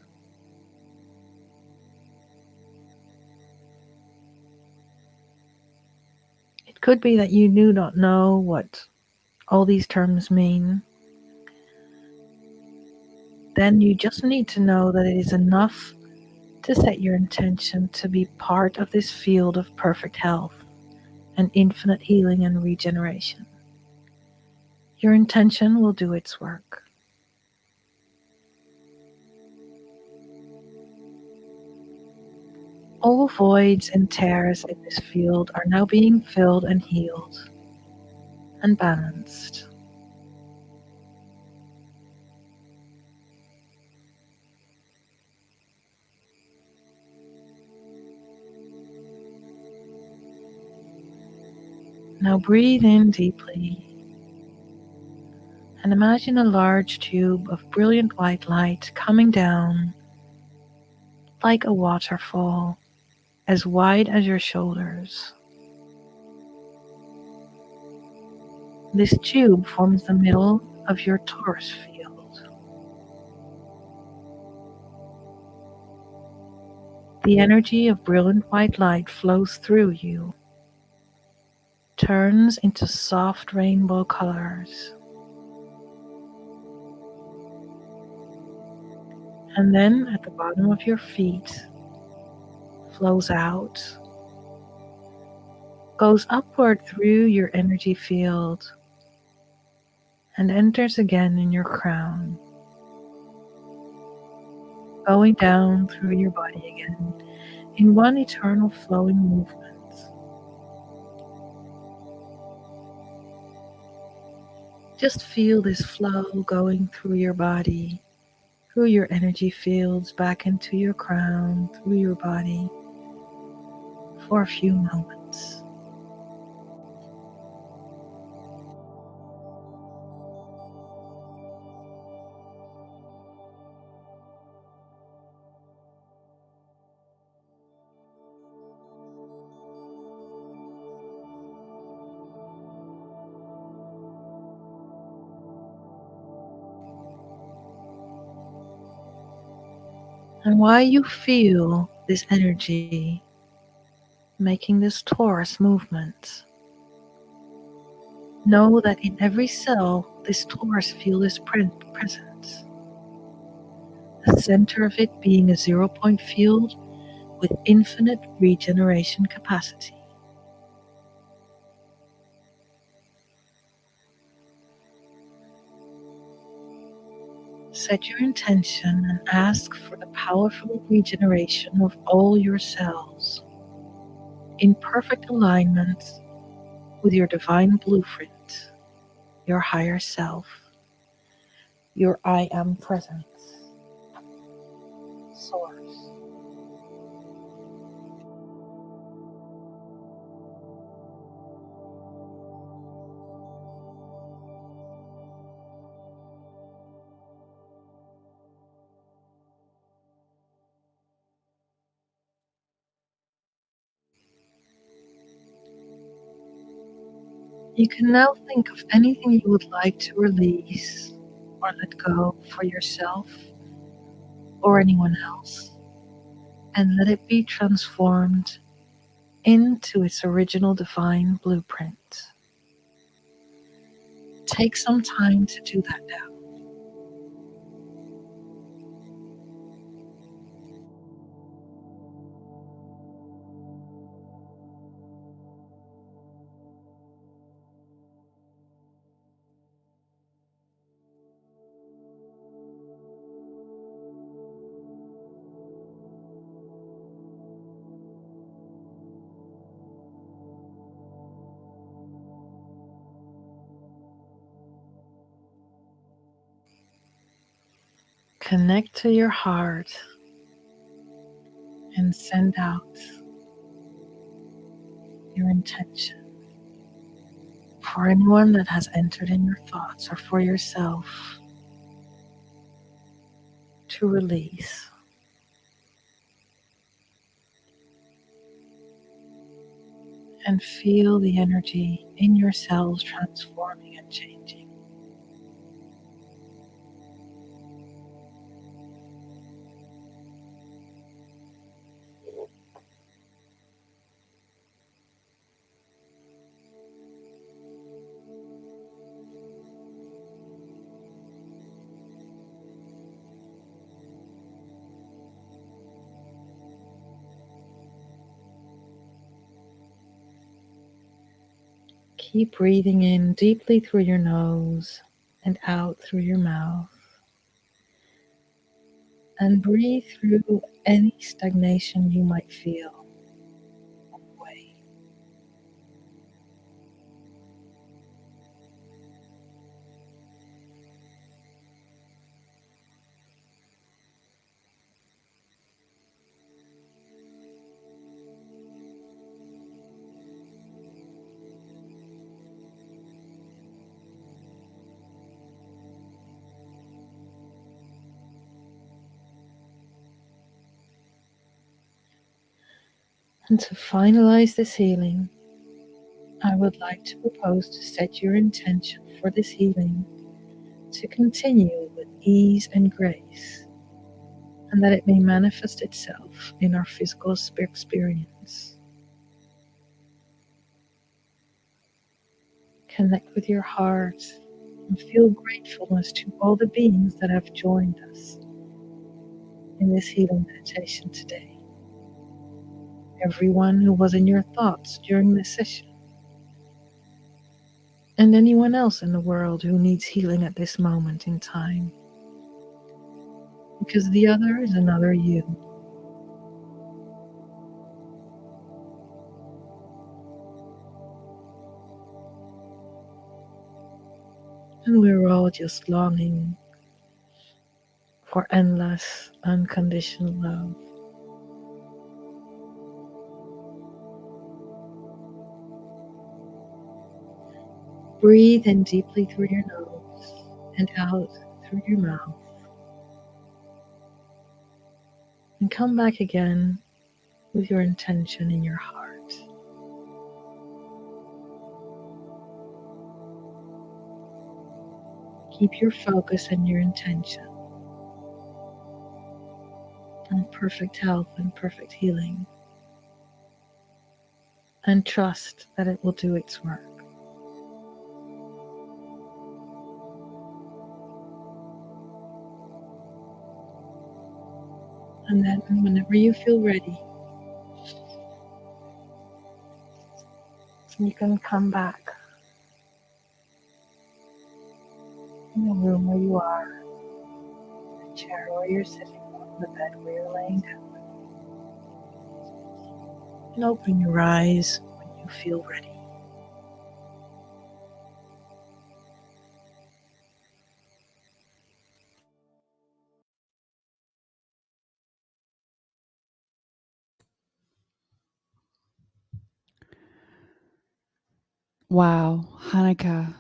It could be that you do not know what all these terms mean. Then you just need to know that it is enough to set your intention to be part of this field of perfect health and infinite healing and regeneration. Your intention will do its work. All voids and tears in this field are now being filled and healed and balanced. Now breathe in deeply and imagine a large tube of brilliant white light coming down like a waterfall as wide as your shoulders. This tube forms the middle of your torus field. The energy of brilliant white light flows through you, turns into soft rainbow colors, And then at the bottom of your feet, flows out, goes upward through your energy field, and enters again in your crown, going down through your body again in one eternal flowing movement. Just feel this flow going through your body, through your energy fields, back into your crown, through your body for a few moments. And while you feel this energy making this torus movement, know that in every cell, this torus field is present. The center of it being a 0-point field with infinite regeneration capacity. Set your intention and ask for the powerful regeneration of all your cells in perfect alignment with your divine blueprint, your higher self, your I am presence, source. You can now think of anything you would like to release or let go for yourself or anyone else, and let it be transformed into its original divine blueprint. Take some time to do that now. Connect to your heart and send out your intention for anyone that has entered in your thoughts or for yourself to release. And feel the energy in your cells transforming and changing. Keep breathing in deeply through your nose and out through your mouth. And breathe through any stagnation you might feel on the way. And to finalize this healing, I would like to propose to set your intention for this healing to continue with ease and grace, and that it may manifest itself in our physical experience. Connect with your heart and feel gratefulness to all the beings that have joined us in this healing meditation today. Everyone who was in your thoughts during this session, and anyone else in the world who needs healing at this moment in time, because the other is another you. And we're all just longing for endless, unconditional love. Breathe in deeply through your nose and out through your mouth. And come back again with your intention in your heart. Keep your focus and your intention on perfect health and perfect healing. And trust that it will do its work. And then whenever you feel ready, you can come back in the room where you are, the chair where you're sitting, on the bed where you're laying down. And open your eyes when you feel ready. Wow, Hanukkah.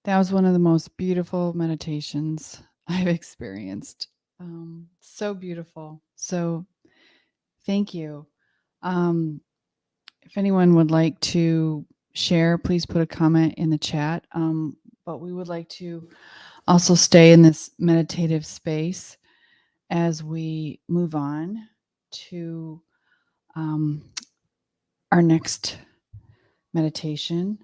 That was one of the most beautiful meditations I've experienced. So beautiful. So thank you. If anyone would like to share, please put a comment in the chat. But we would like to also stay in this meditative space as we move on to our next meditation.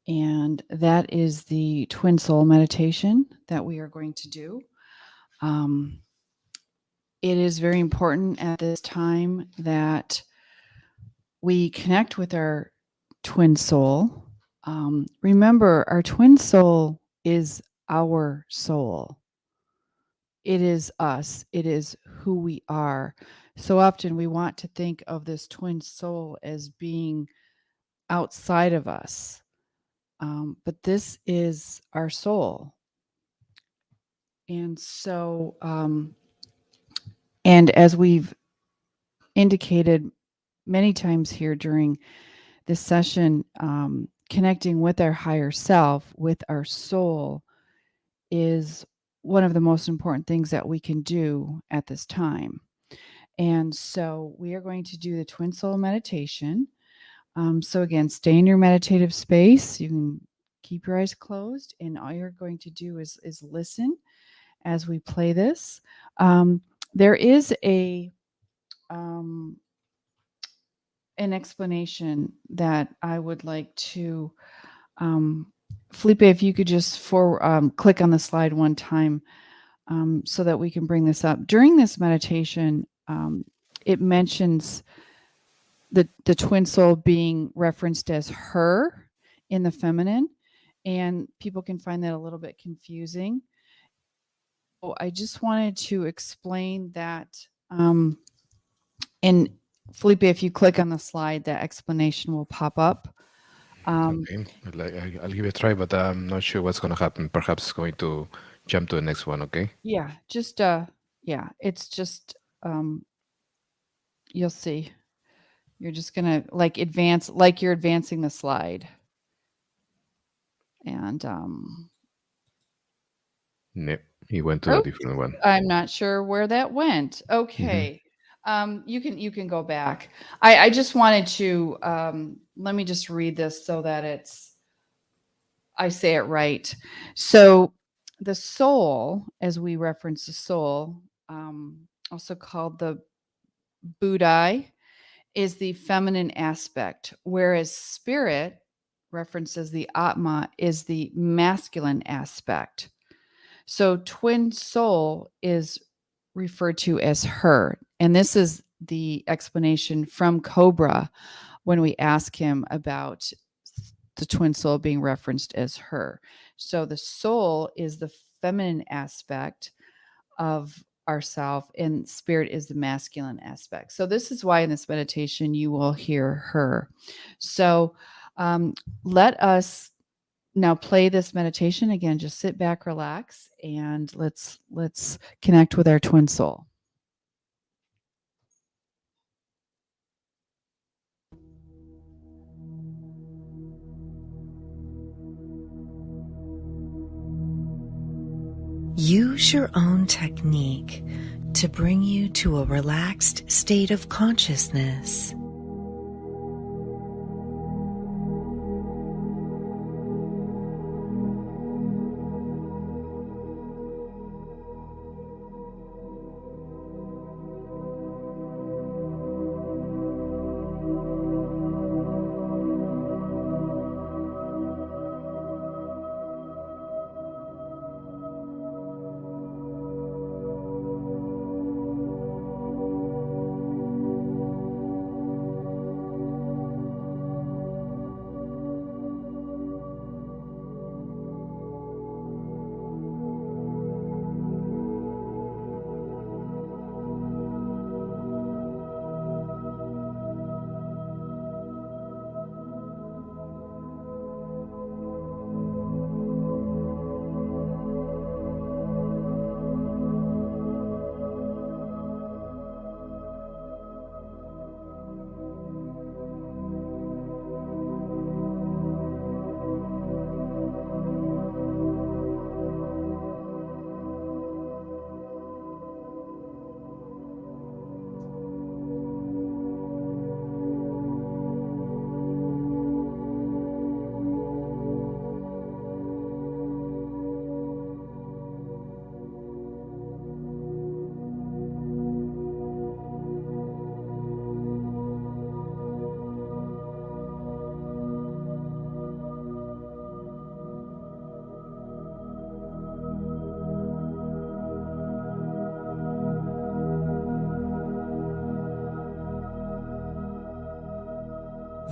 And that is the twin soul meditation that we are going to do. It is very important at this time that we connect with our twin soul. Remember, our twin soul is our soul. It is us. It is who we are. So often we want to think of this twin soul as being outside of us. But this is our soul. And so, and as we've indicated many times here during this session, connecting with our higher self, with our soul, is one of the most important things that we can do at this time. And so we are going to do the twin soul meditation. So again, stay in your meditative space. You can keep your eyes closed, and all you're going to do is listen as we play this. There is an explanation that I would like to, Felipe, if you could just click on the slide one time so that we can bring this up. During this meditation, it mentions the twin soul being referenced as her in the feminine, and people can find that a little bit confusing. So I just wanted to explain that. And Felipe, if you click on the slide, that explanation will pop up. Okay, I'll give it a try, but I'm not sure what's going to happen. Perhaps it's going to jump to the next one, okay? Yeah, just it's just you'll see. You're just gonna like advance, like you're advancing the slide. And No, he went to a different one. I'm not sure where that went. Okay. You can go back. I just wanted to let me just read this so that I say it right. So the soul, as we reference the soul, also called the Budai, is the feminine aspect, whereas spirit, references the Atma, is the masculine aspect. So twin soul is referred to as her. And this is the explanation from Cobra when we ask him about the twin soul being referenced as her. So the soul is the feminine aspect of ourself, and spirit is the masculine aspect. So this is why in this meditation you will hear her. So let us now play this meditation again. Just sit back, relax, and let's connect with our twin soul. Use your own technique to bring you to a relaxed state of consciousness.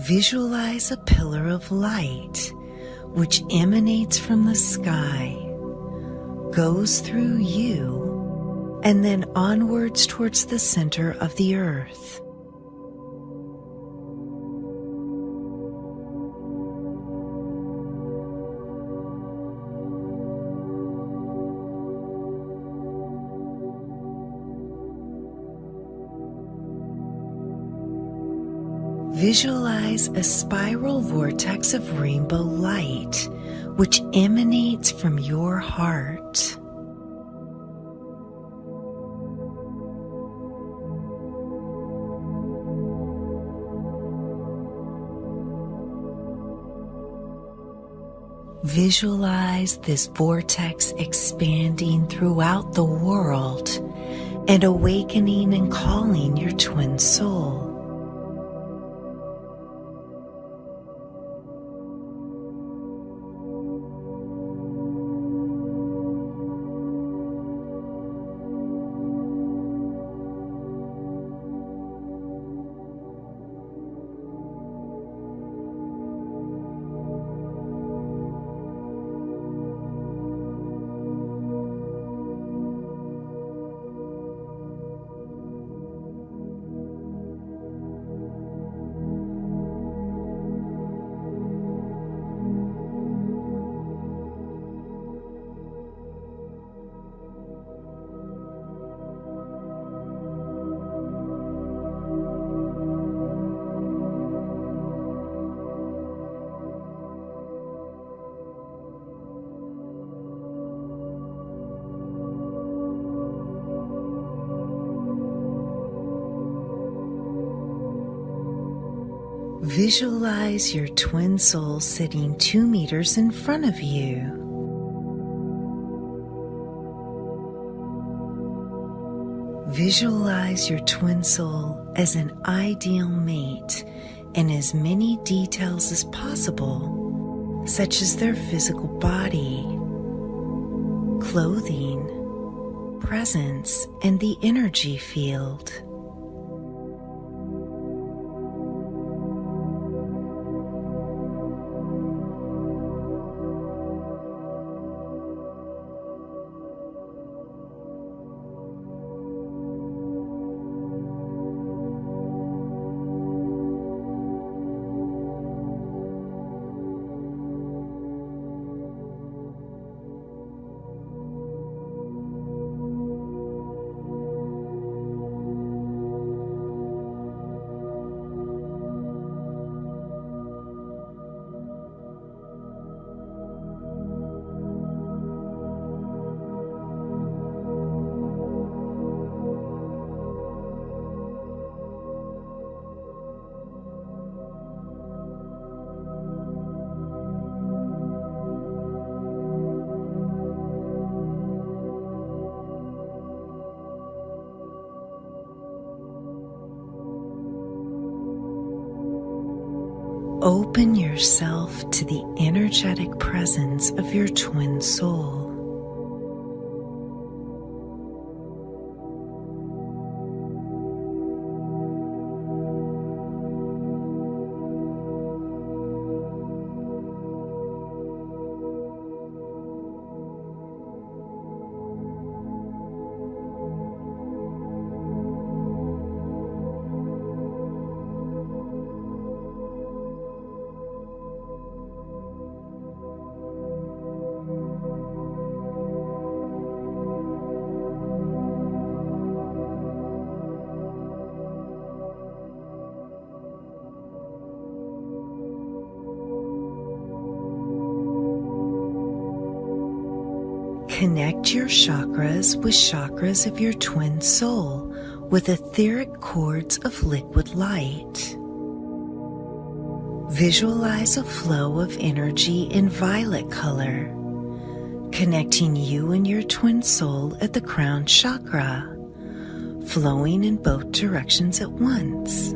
Visualize a pillar of light which emanates from the sky, goes through you, and then onwards towards the center of the earth. Visualize a spiral vortex of rainbow light which emanates from your heart. Visualize this vortex expanding throughout the world and awakening and calling your twin soul. Visualize your twin soul sitting 2 meters in front of you. Visualize your twin soul as an ideal mate in as many details as possible, such as their physical body, clothing, presence and the energy field. Open yourself to the energetic presence of your twin soul. Connect your chakras with chakras of your twin soul with etheric cords of liquid light. Visualize a flow of energy in violet color, connecting you and your twin soul at the crown chakra, flowing in both directions at once.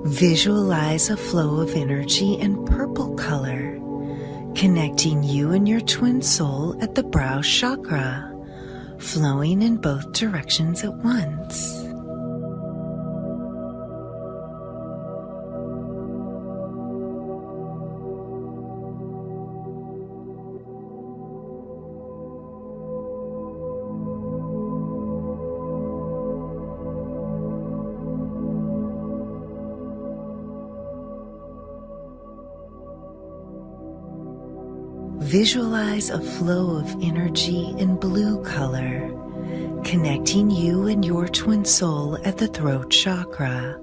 Visualize a flow of energy in purple color, connecting you and your twin soul at the brow chakra, flowing in both directions at once. Visualize a flow of energy in blue color, connecting you and your twin soul at the throat chakra,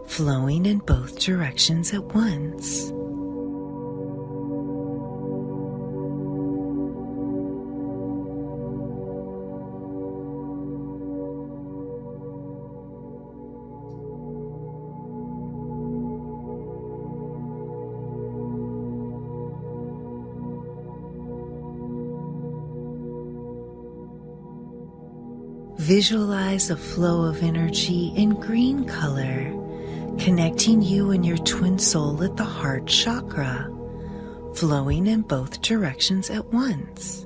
flowing in both directions at once. Visualize a flow of energy in green color, connecting you and your twin soul at the heart chakra, flowing in both directions at once.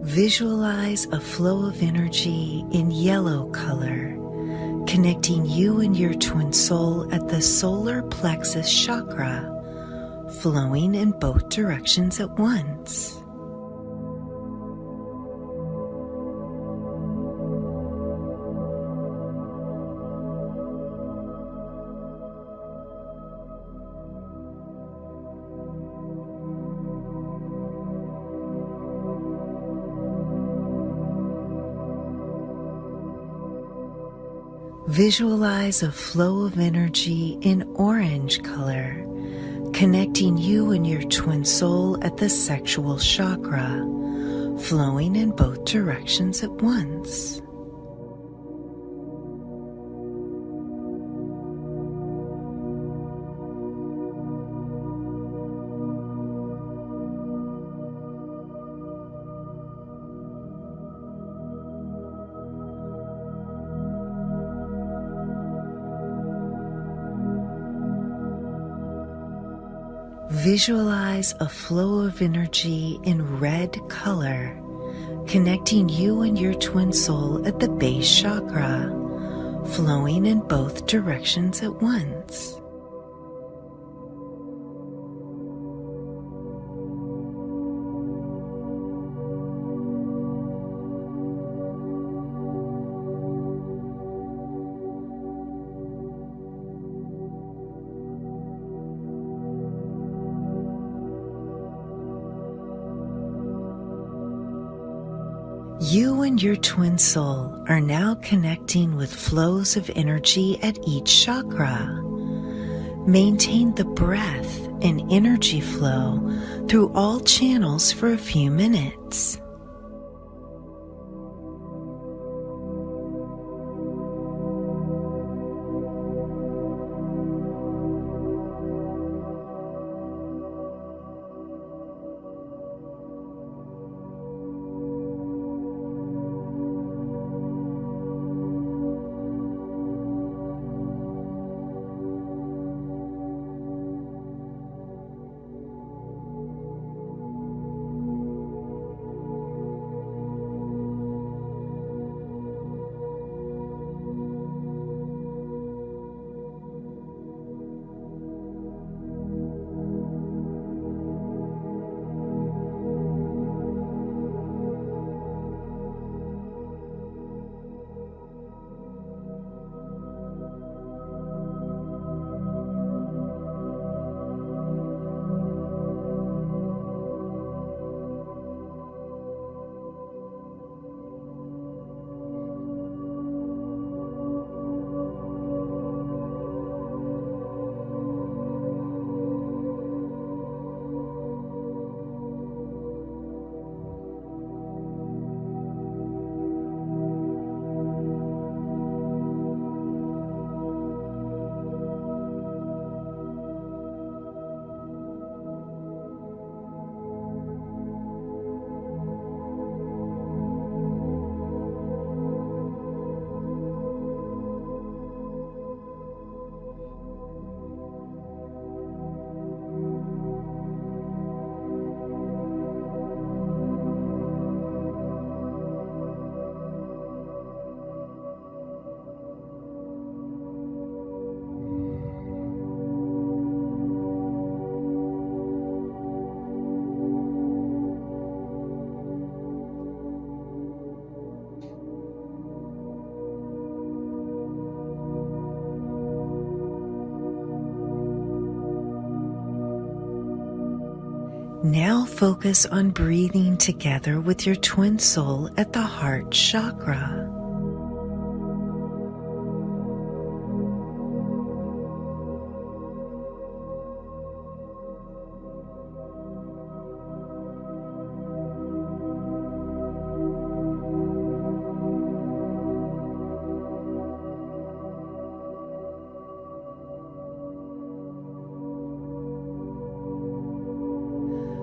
Visualize a flow of energy in yellow color, connecting you and your twin soul at the solar plexus chakra, flowing in both directions at once. Visualize a flow of energy in orange color, connecting you and your twin soul at the sexual chakra, flowing in both directions at once. Visualize a flow of energy in red color, connecting you and your twin soul at the base chakra, flowing in both directions at once. You and your twin soul are now connecting with flows of energy at each chakra. Maintain the breath and energy flow through all channels for a few minutes. Now focus on breathing together with your twin soul at the heart chakra.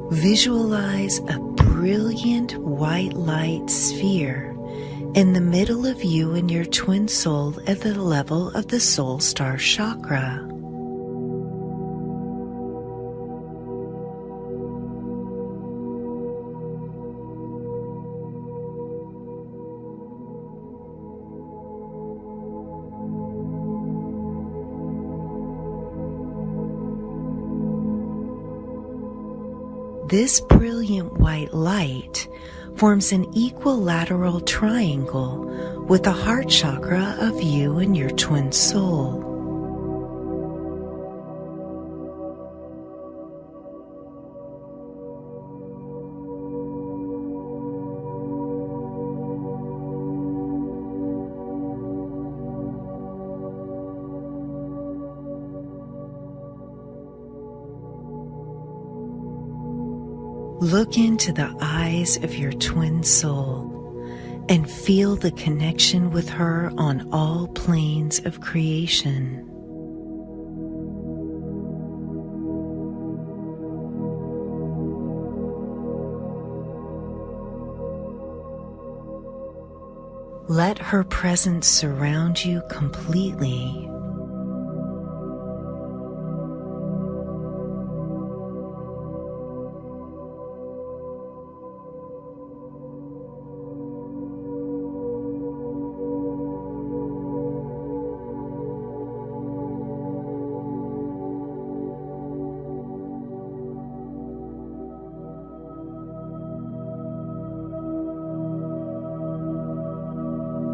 Visualize a brilliant white light sphere in the middle of you and your twin soul at the level of the soul star chakra. This brilliant white light forms an equilateral triangle with the heart chakra of you and your twin soul. Look into the eyes of your twin soul and feel the connection with her on all planes of creation. Let her presence surround you completely.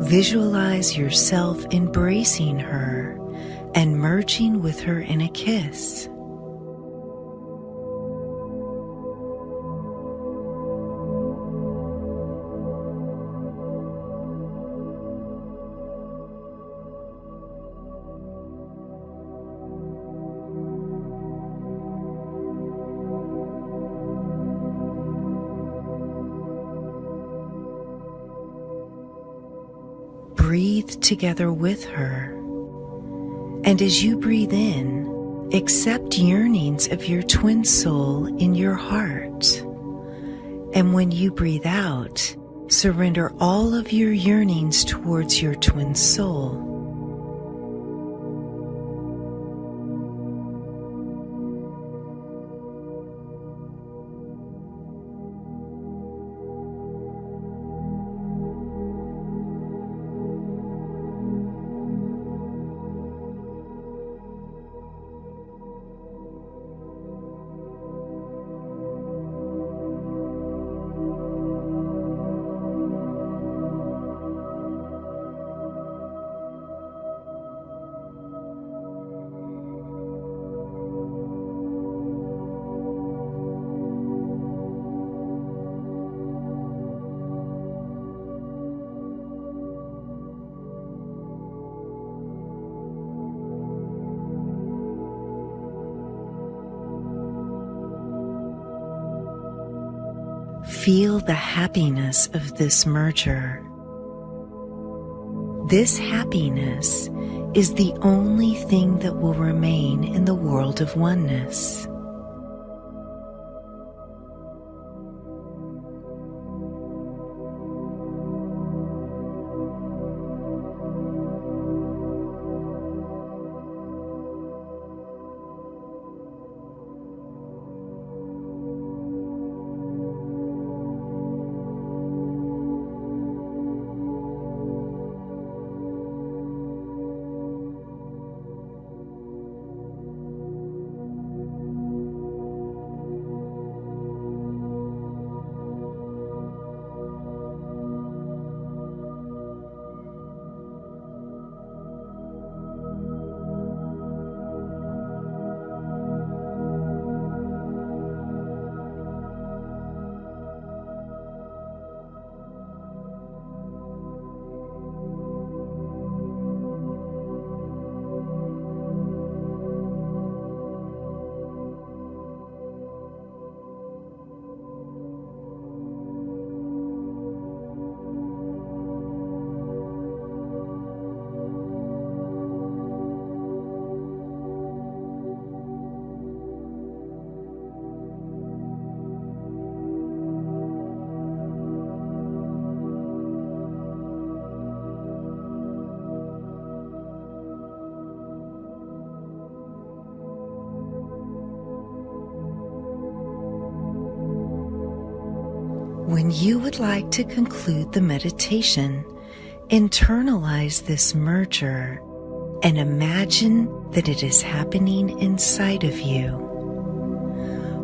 Visualize yourself embracing her and merging with her in a kiss. Breathe together with her, and as you breathe in, accept yearnings of your twin soul in your heart. And when you breathe out, surrender all of your yearnings towards your twin soul. Feel the happiness of this merger. This happiness is the only thing that will remain in the world of oneness. When you would like to conclude the meditation, internalize this merger and imagine that it is happening inside of you.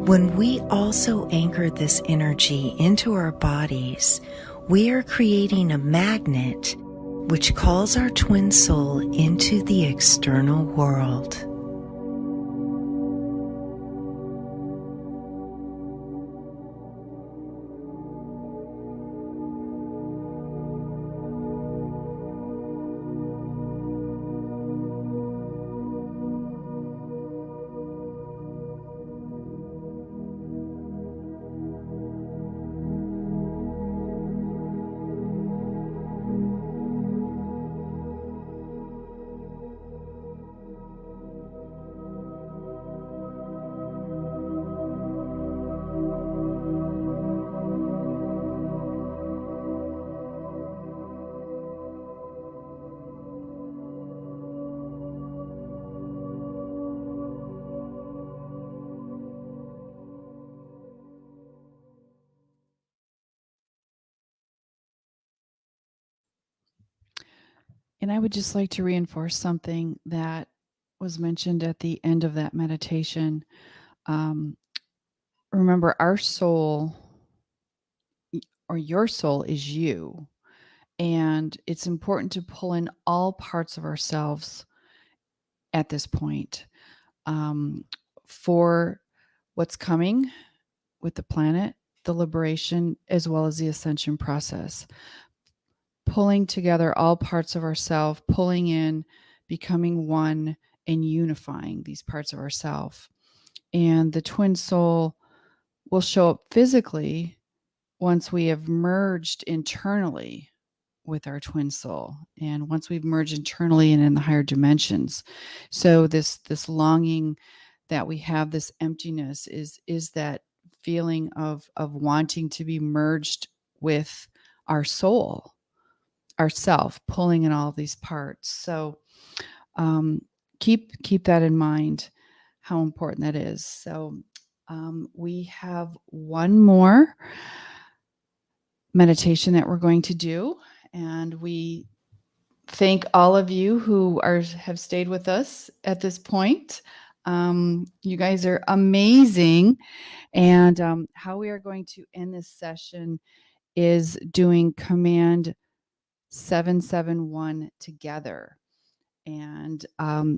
When we also anchor this energy into our bodies, we are creating a magnet which calls our twin soul into the external world. And I would just like to reinforce something that was mentioned at the end of that meditation. Remember, our soul or your soul is you. And it's important to pull in all parts of ourselves at this point for what's coming with the planet, the liberation, as well as the ascension process. Pulling together all parts of ourself, pulling in, becoming one, and unifying these parts of ourself. And the twin soul will show up physically once we have merged internally with our twin soul, and once we've merged internally and in the higher dimensions. So this longing that we have, this emptiness, is that feeling of wanting to be merged with our soul, ourself, pulling in all these parts. So keep that in mind, how important that is. So we have one more meditation that we're going to do, and we thank all of you who have stayed with us at this point. You guys are amazing. And how we are going to end this session is doing command 771 together. And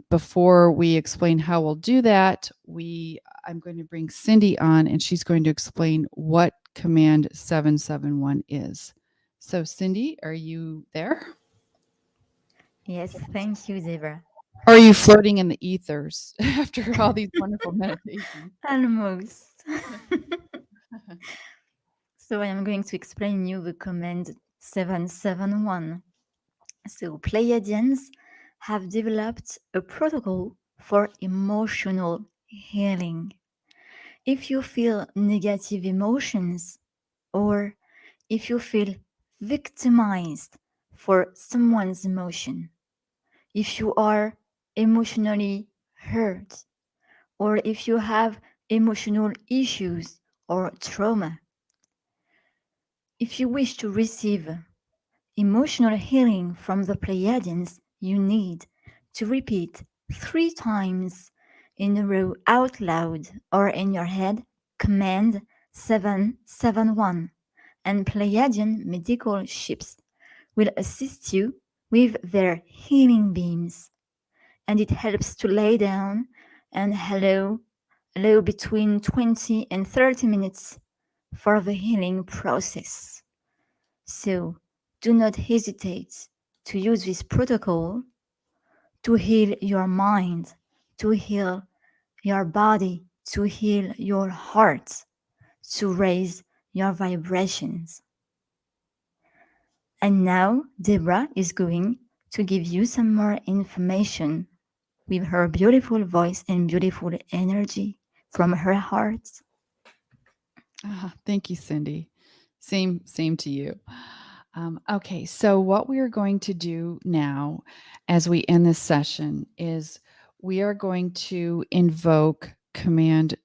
before we explain how we'll do that, I'm going to bring Cindy on, and she's going to explain what command 771 is. So Cindy, are you there? Yes, thank you, Deborah. Or are you floating in the ethers after all these wonderful meditations? Almost. So I am going to explain you the command 771. So Pleiadians have developed a protocol for emotional healing. If you feel negative emotions, or if you feel victimized for someone's emotion, if you are emotionally hurt, or if you have emotional issues or trauma, if you wish to receive emotional healing from the Pleiadians, you need to repeat 3 times in a row out loud or in your head command 771, and Pleiadian medical ships will assist you with their healing beams, and it helps to lay down and allow between 20 and 30 minutes for the healing process. So do not hesitate to use this protocol to heal your mind, to heal your body, to heal your heart, to raise your vibrations. And now Deborah is going to give you some more information with her beautiful voice and beautiful energy from her heart. Thank you, Cindy. Same to you. Okay, so what we are going to do now as we end this session is we are going to invoke command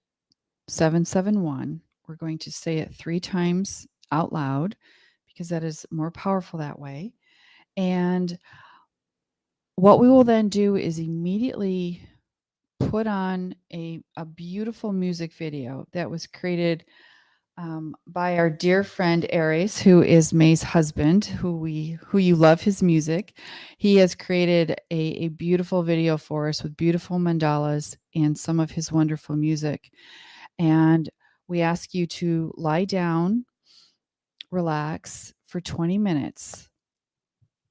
771. We're going to say it 3 times out loud because that is more powerful that way. And what we will then do is immediately put on a beautiful music video that was created by our dear friend Aries, who is May's husband, who you love his music. He has created a beautiful video for us with beautiful mandalas and some of his wonderful music. And we ask you to lie down, relax for 20 minutes.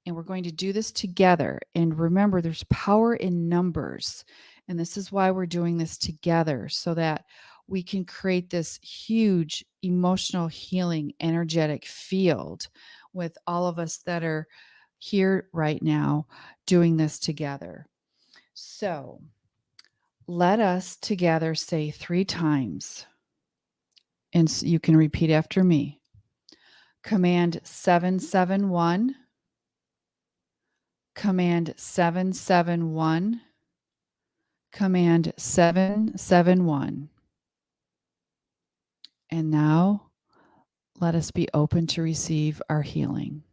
And we're going to do this together. And remember, there's power in numbers. And this is why we're doing this together, so that we can create this huge emotional healing, energetic field with all of us that are here right now doing this together. So let us together say 3 times. And so you can repeat after me. Command 771. Command 771. Command 771. And now let us be open to receive our healing.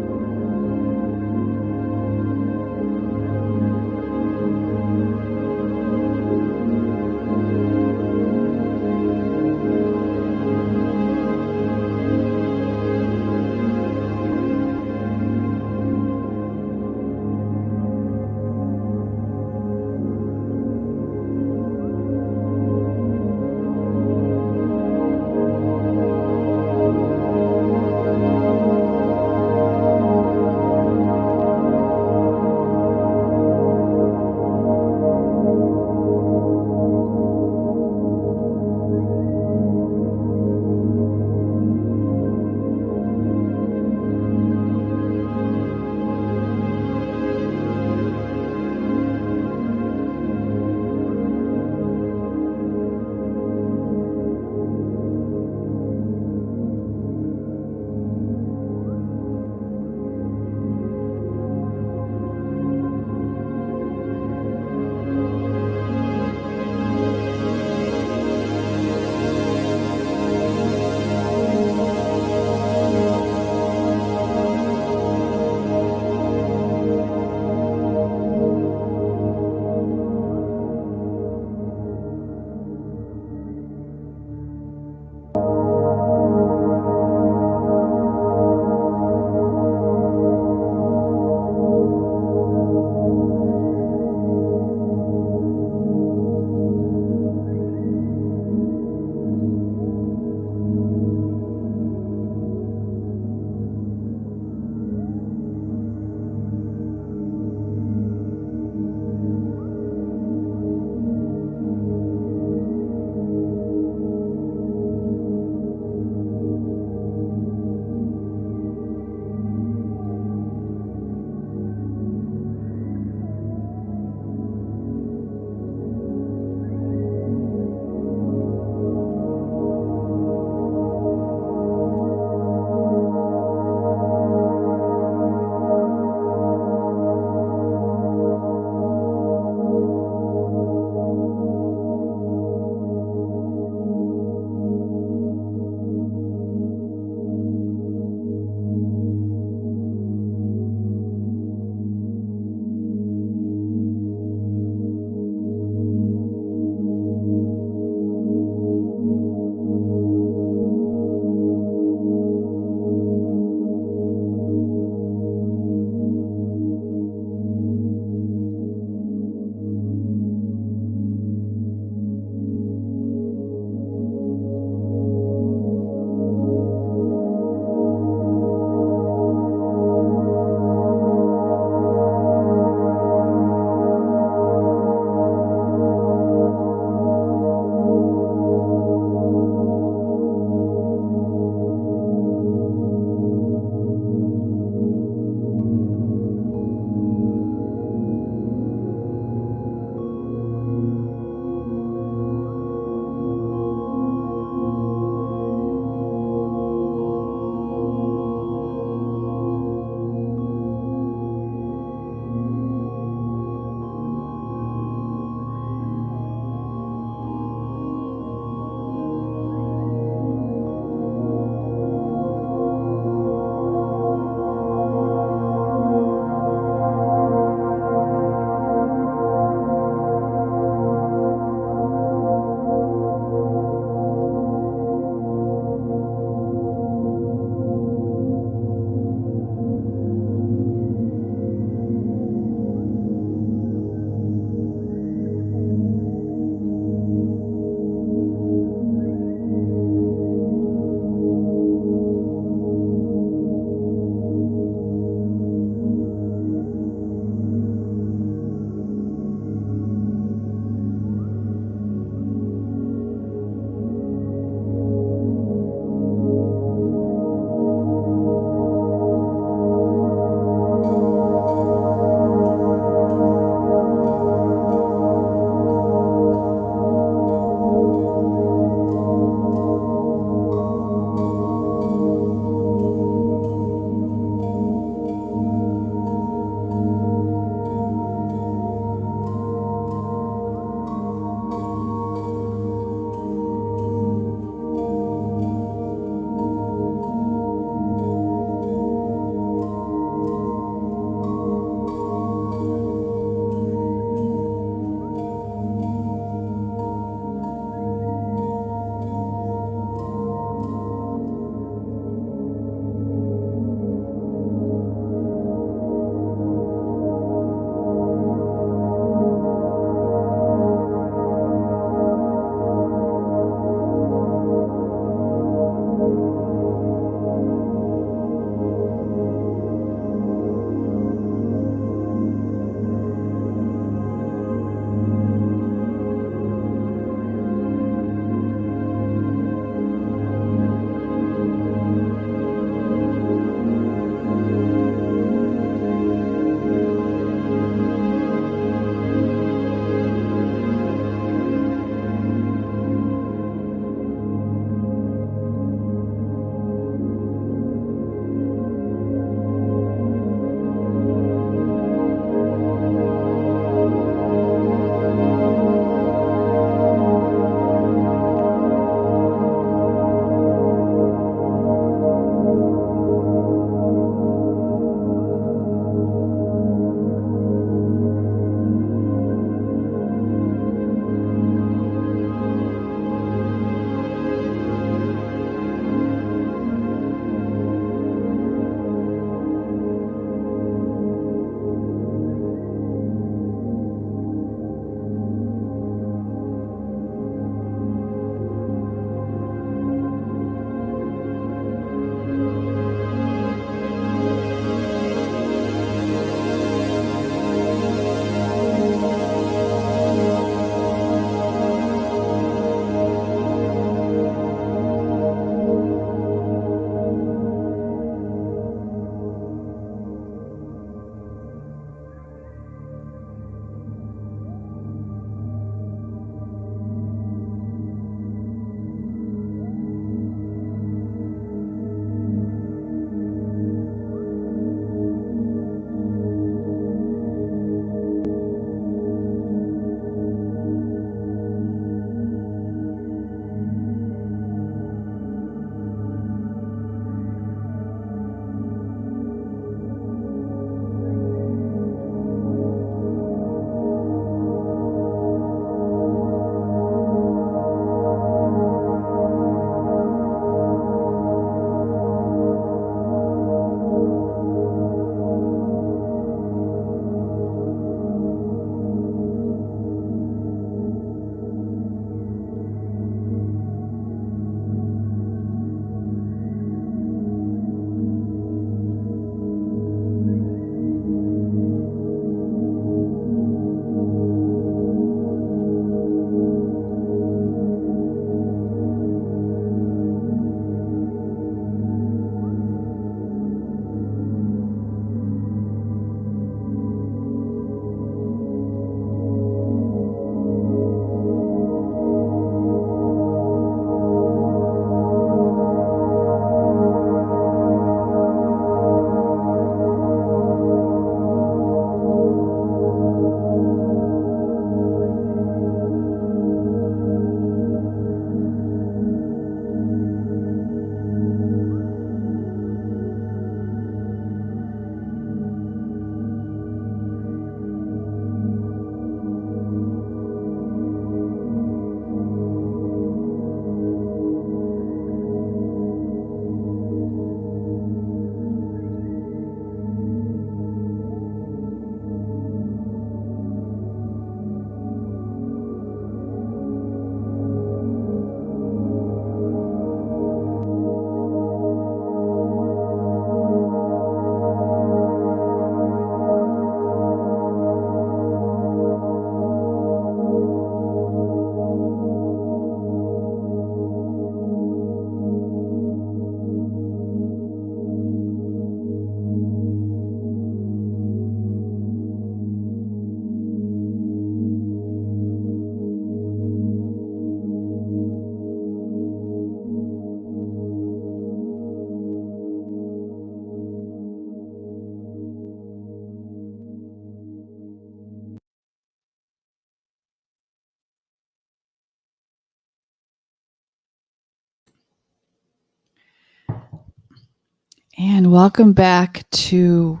And welcome back to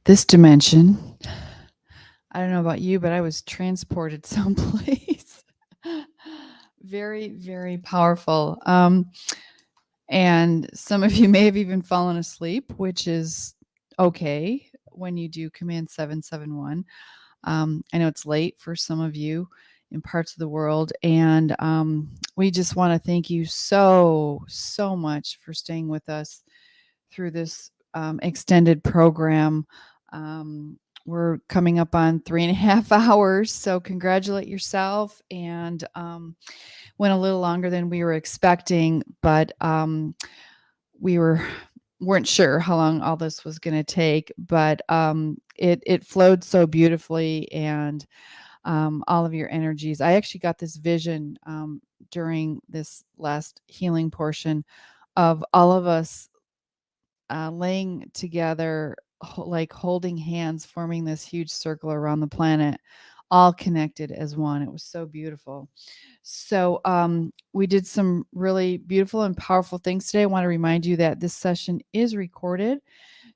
this dimension. I don't know about you, but I was transported someplace. Very, very powerful. And some of you may have even fallen asleep, which is okay when you do Command 771. I know it's late for some of you in parts of the world, and we just want to thank you so, so much for staying with us through this extended program. We're coming up on 3.5 hours, so congratulate yourself. And went a little longer than we were expecting, but we weren't sure how long all this was going to take. But it flowed so beautifully, and all of your energies. I actually got this vision during this last healing portion of all of us laying together, like holding hands, forming this huge circle around the planet, all connected as one. It was so beautiful. So we did some really beautiful and powerful things today. I want to remind you that this session is recorded.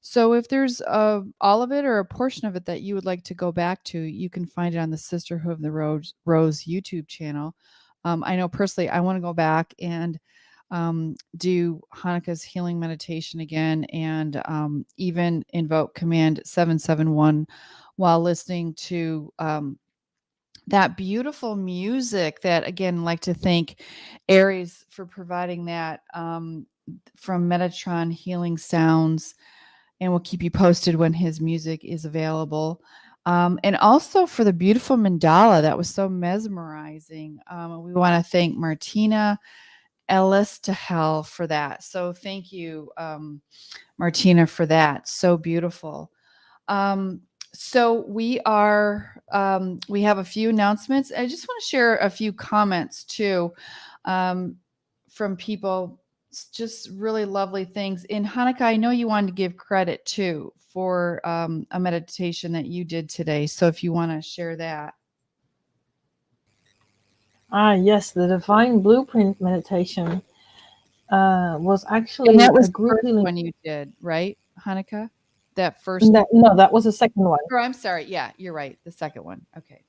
So if there's all of it or a portion of it that you would like to go back to, you can find it on the Sisterhood of the Rose YouTube channel. I know personally, I want to go back and do Hanukkah's healing meditation again, and even invoke Command 771 while listening to that beautiful music that, again, I'd like to thank Aries for providing that from Metatron Healing Sounds, and we'll keep you posted when his music is available. And also for the beautiful mandala that was so mesmerizing. We want to thank Martina Ellis to hell for that. So thank you, Martina, for that. So beautiful. So we have a few announcements. I just want to share a few comments too, from people. It's just really lovely things. In Hanukkah, I know you wanted to give credit too for a meditation that you did today. So if you want to share that. Yes, the Divine Blueprint meditation was And actually that was a the group first healing. one you did, right, Hanukkah? That first. No, that was the second one. Oh, I'm sorry. Yeah, you're right. The second one. Okay.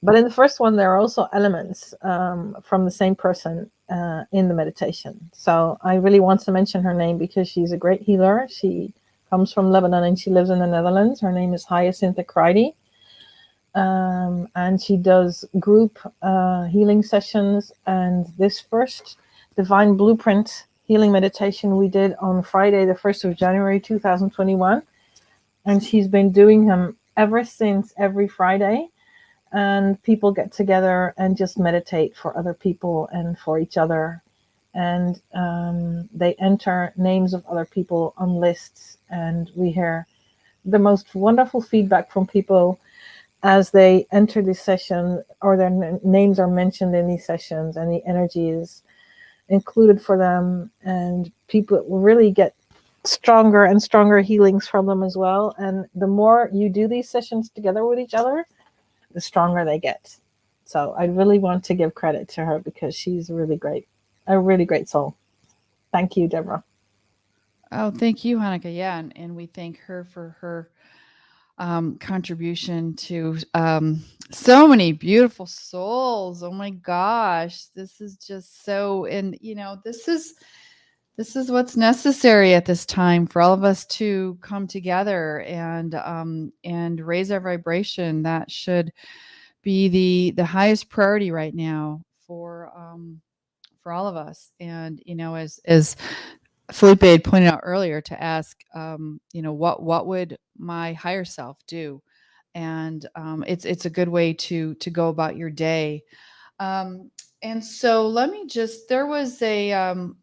But in the first one, there are also elements from the same person in the meditation. So I really want to mention her name because she's a great healer. She comes from Lebanon and she lives in the Netherlands. Her name is Hyacinth Akridi. And she does group healing sessions. And this first Divine Blueprint healing meditation we did on Friday, the 1st of January, 2021. And she's been doing them ever since, every Friday. And people get together and just meditate for other people and for each other. And they enter names of other people on lists. And we hear the most wonderful feedback from people as they enter this session, or their names are mentioned in these sessions, and the energy is included for them. And people really get stronger and stronger healings from them as well. And the more you do these sessions together with each other, the stronger they get. So I really want to give credit to her because she's really great, a really great soul. Thank you, Deborah. Oh, thank you, Hanukkah. Yeah, and we thank her for her contribution to so many beautiful souls. Oh my gosh, this is just so, and this is what's necessary at this time for all of us to come together and raise our vibration. That should be the highest priority right now for all of us. And as Felipe had pointed out earlier, to ask, what would my higher self do? And it's a good way to go about your day. And so let me just, there was some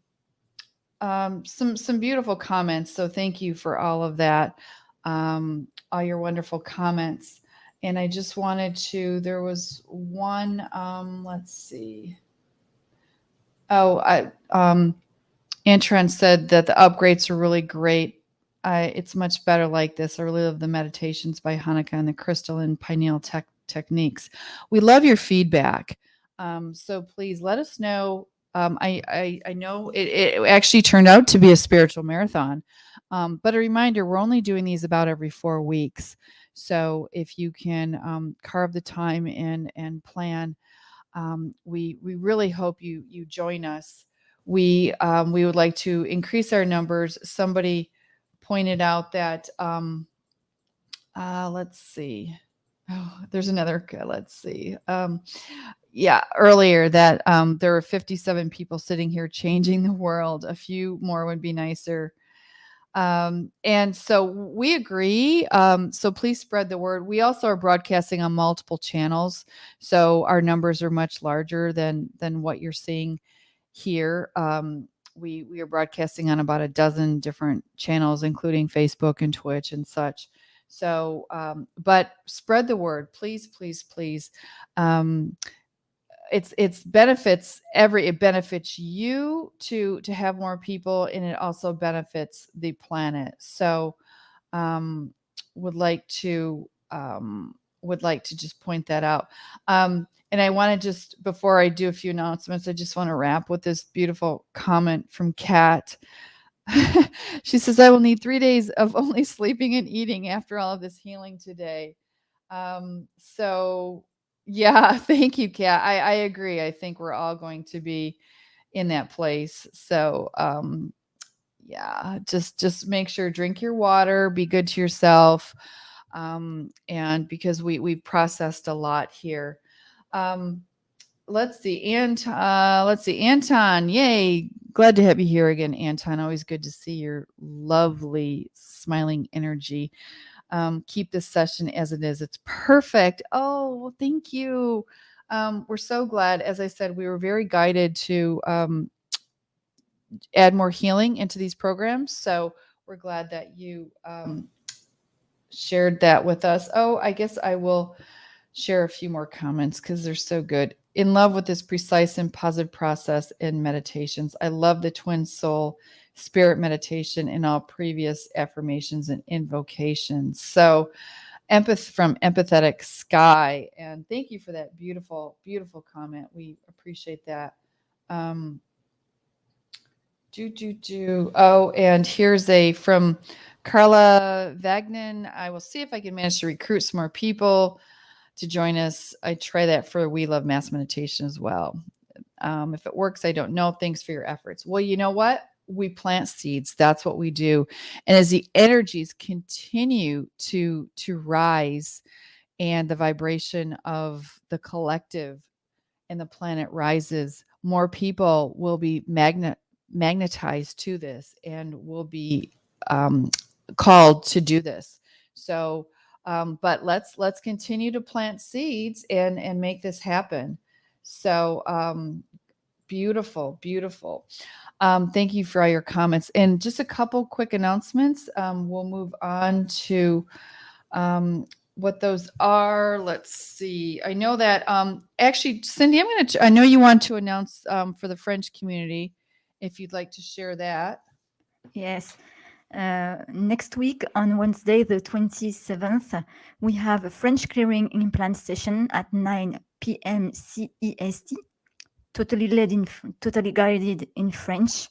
beautiful comments. So thank you for all of that, all your wonderful comments. And I just wanted to, there was one, let's see. Oh, Antron said that the upgrades are really great. It's much better like this. I really love the meditations by Hanukkah and the crystal and pineal techniques. We love your feedback. So please let us know I know it actually turned out to be a spiritual marathon. But a reminder, we're only doing these about every 4 weeks. So if you can carve the time in and plan, we really hope you join us. We would like to increase our numbers. Somebody pointed out that let's see. Oh, there's another. Let's see. Yeah, earlier that there were 57 people sitting here changing the world. A few more would be nicer. And so we agree. So please spread the word. We also are broadcasting on multiple channels, so our numbers are much larger than what you're seeing here. We are broadcasting on about a dozen different channels, including Facebook and Twitch and such. So, but spread the word, please, please, please. It benefits you to have more people, and it also benefits the planet. So um would like to just point that out. And I want to just, before I do a few announcements, I just want to wrap with this beautiful comment from Kat. She says, I will need 3 days of only sleeping and eating after all of this healing today. So yeah, thank you, Kat. I agree. I think we're all going to be in that place. So yeah, just make sure, drink your water, be good to yourself. And because we've processed a lot here. Let's see, Anton. Yay. Glad to have you here again, Anton. Always good to see your lovely smiling energy. Keep this session as it is. It's perfect. Oh, well, thank you. We're so glad. As I said, we were very guided to add more healing into these programs. So we're glad that you shared that with us. Oh, I guess I will share a few more comments because they're so good. In love with this precise and positive process in meditations. I love the twin soul spirit meditation in all previous affirmations and invocations. So from Empathetic Sky. And thank you for that beautiful, beautiful comment. We appreciate that. Oh, and here's a from Carla Vagnin. I will see if I can manage to recruit some more people to join us. I try that for We Love Mass Meditation as well. If it works, I don't know. Thanks for your efforts. Well, you know what? We plant seeds. That's what we do. And as the energies continue to rise and the vibration of the collective and the planet rises, more people will be magnetized to this and will be called to do this. So, but let's continue to plant seeds and make this happen. So, beautiful, beautiful. Thank you for all your comments. And just a couple quick announcements. We'll move on to what those are. Let's see. I know that actually, Cindy, I know you want to announce for the French community, if you'd like to share that. Yes. Next week on Wednesday, the 27th, we have a French clearing implant session at 9 p.m. CEST, totally guided in French.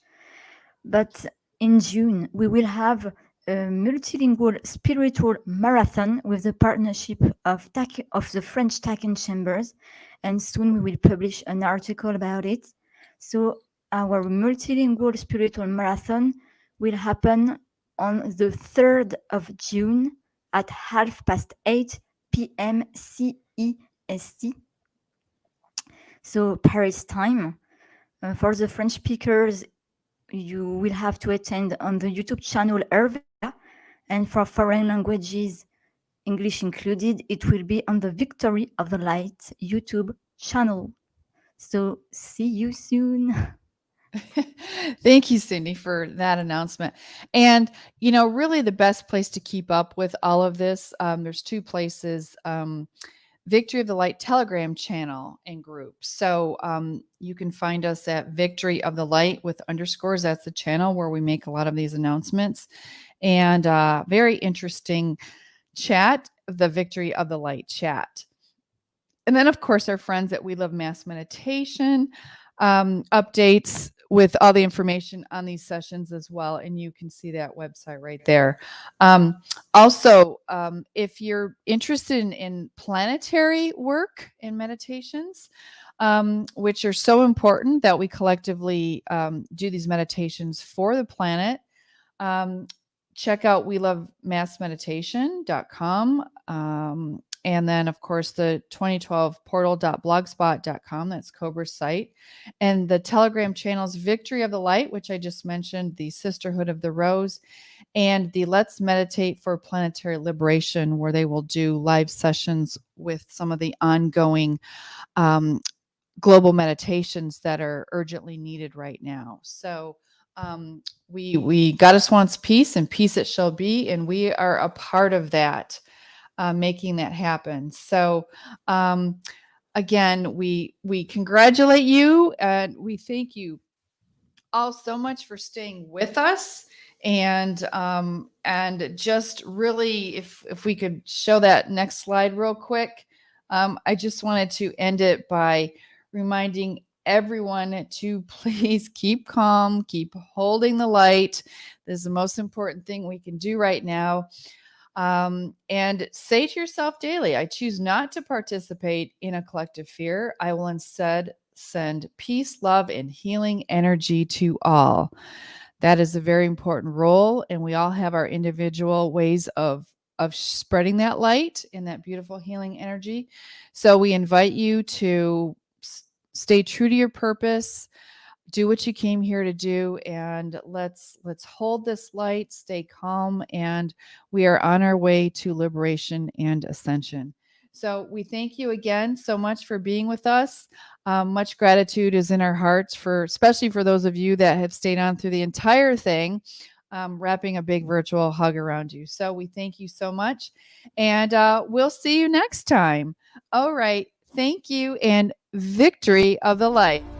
But in June, we will have a multilingual spiritual marathon with the partnership of the French Taken Chambers, and soon we will publish an article about it. So our multilingual spiritual marathon will happen on the 3rd of June at 8:30 p.m. CEST, so Paris time. For the French speakers, you will have to attend on the YouTube channel Hervea, and for foreign languages, English included, it will be on the Victory of the Light YouTube channel. So see you soon. Thank you, Cindy, for that announcement. And, really the best place to keep up with all of this, there's 2 places, Victory of the Light Telegram channel and group. So you can find us at Victory of the Light with underscores. That's the channel where we make a lot of these announcements. And very interesting chat, the Victory of the Light chat. And then, of course, our friends at We Love Mass Meditation. updates with all the information on these sessions as well. And you can see that website right there. Also, if you're interested in planetary work and meditations, which are so important that we collectively do these meditations for the planet, check out welovemassmeditation.com. And then, of course, the 2012 portal.blogspot.com, that's Cobra's site. And the Telegram channels Victory of the Light, which I just mentioned, the Sisterhood of the Rose, and the Let's Meditate for Planetary Liberation, where they will do live sessions with some of the ongoing global meditations that are urgently needed right now. So we Goddess wants peace, and peace it shall be, and we are a part of that, making that happen. So again, we congratulate you, and we thank you all so much for staying with us. And just really, if we could show that next slide real quick, I just wanted to end it by reminding everyone to please keep calm, keep holding the light. This is the most important thing we can do right now. And say to yourself daily, I choose not to participate in a collective fear. I will instead send peace, love, and healing energy to all. That is a very important role, and we all have our individual ways of spreading that light and that beautiful healing energy. So we invite you to stay true to your purpose, do what you came here to do, and let's hold this light, stay calm, and we are on our way to liberation and ascension. So we thank you again so much for being with us. Much gratitude is in our hearts, especially for those of you that have stayed on through the entire thing, wrapping a big virtual hug around you. So we thank you so much, and we'll see you next time. All right. Thank you, and victory of the light.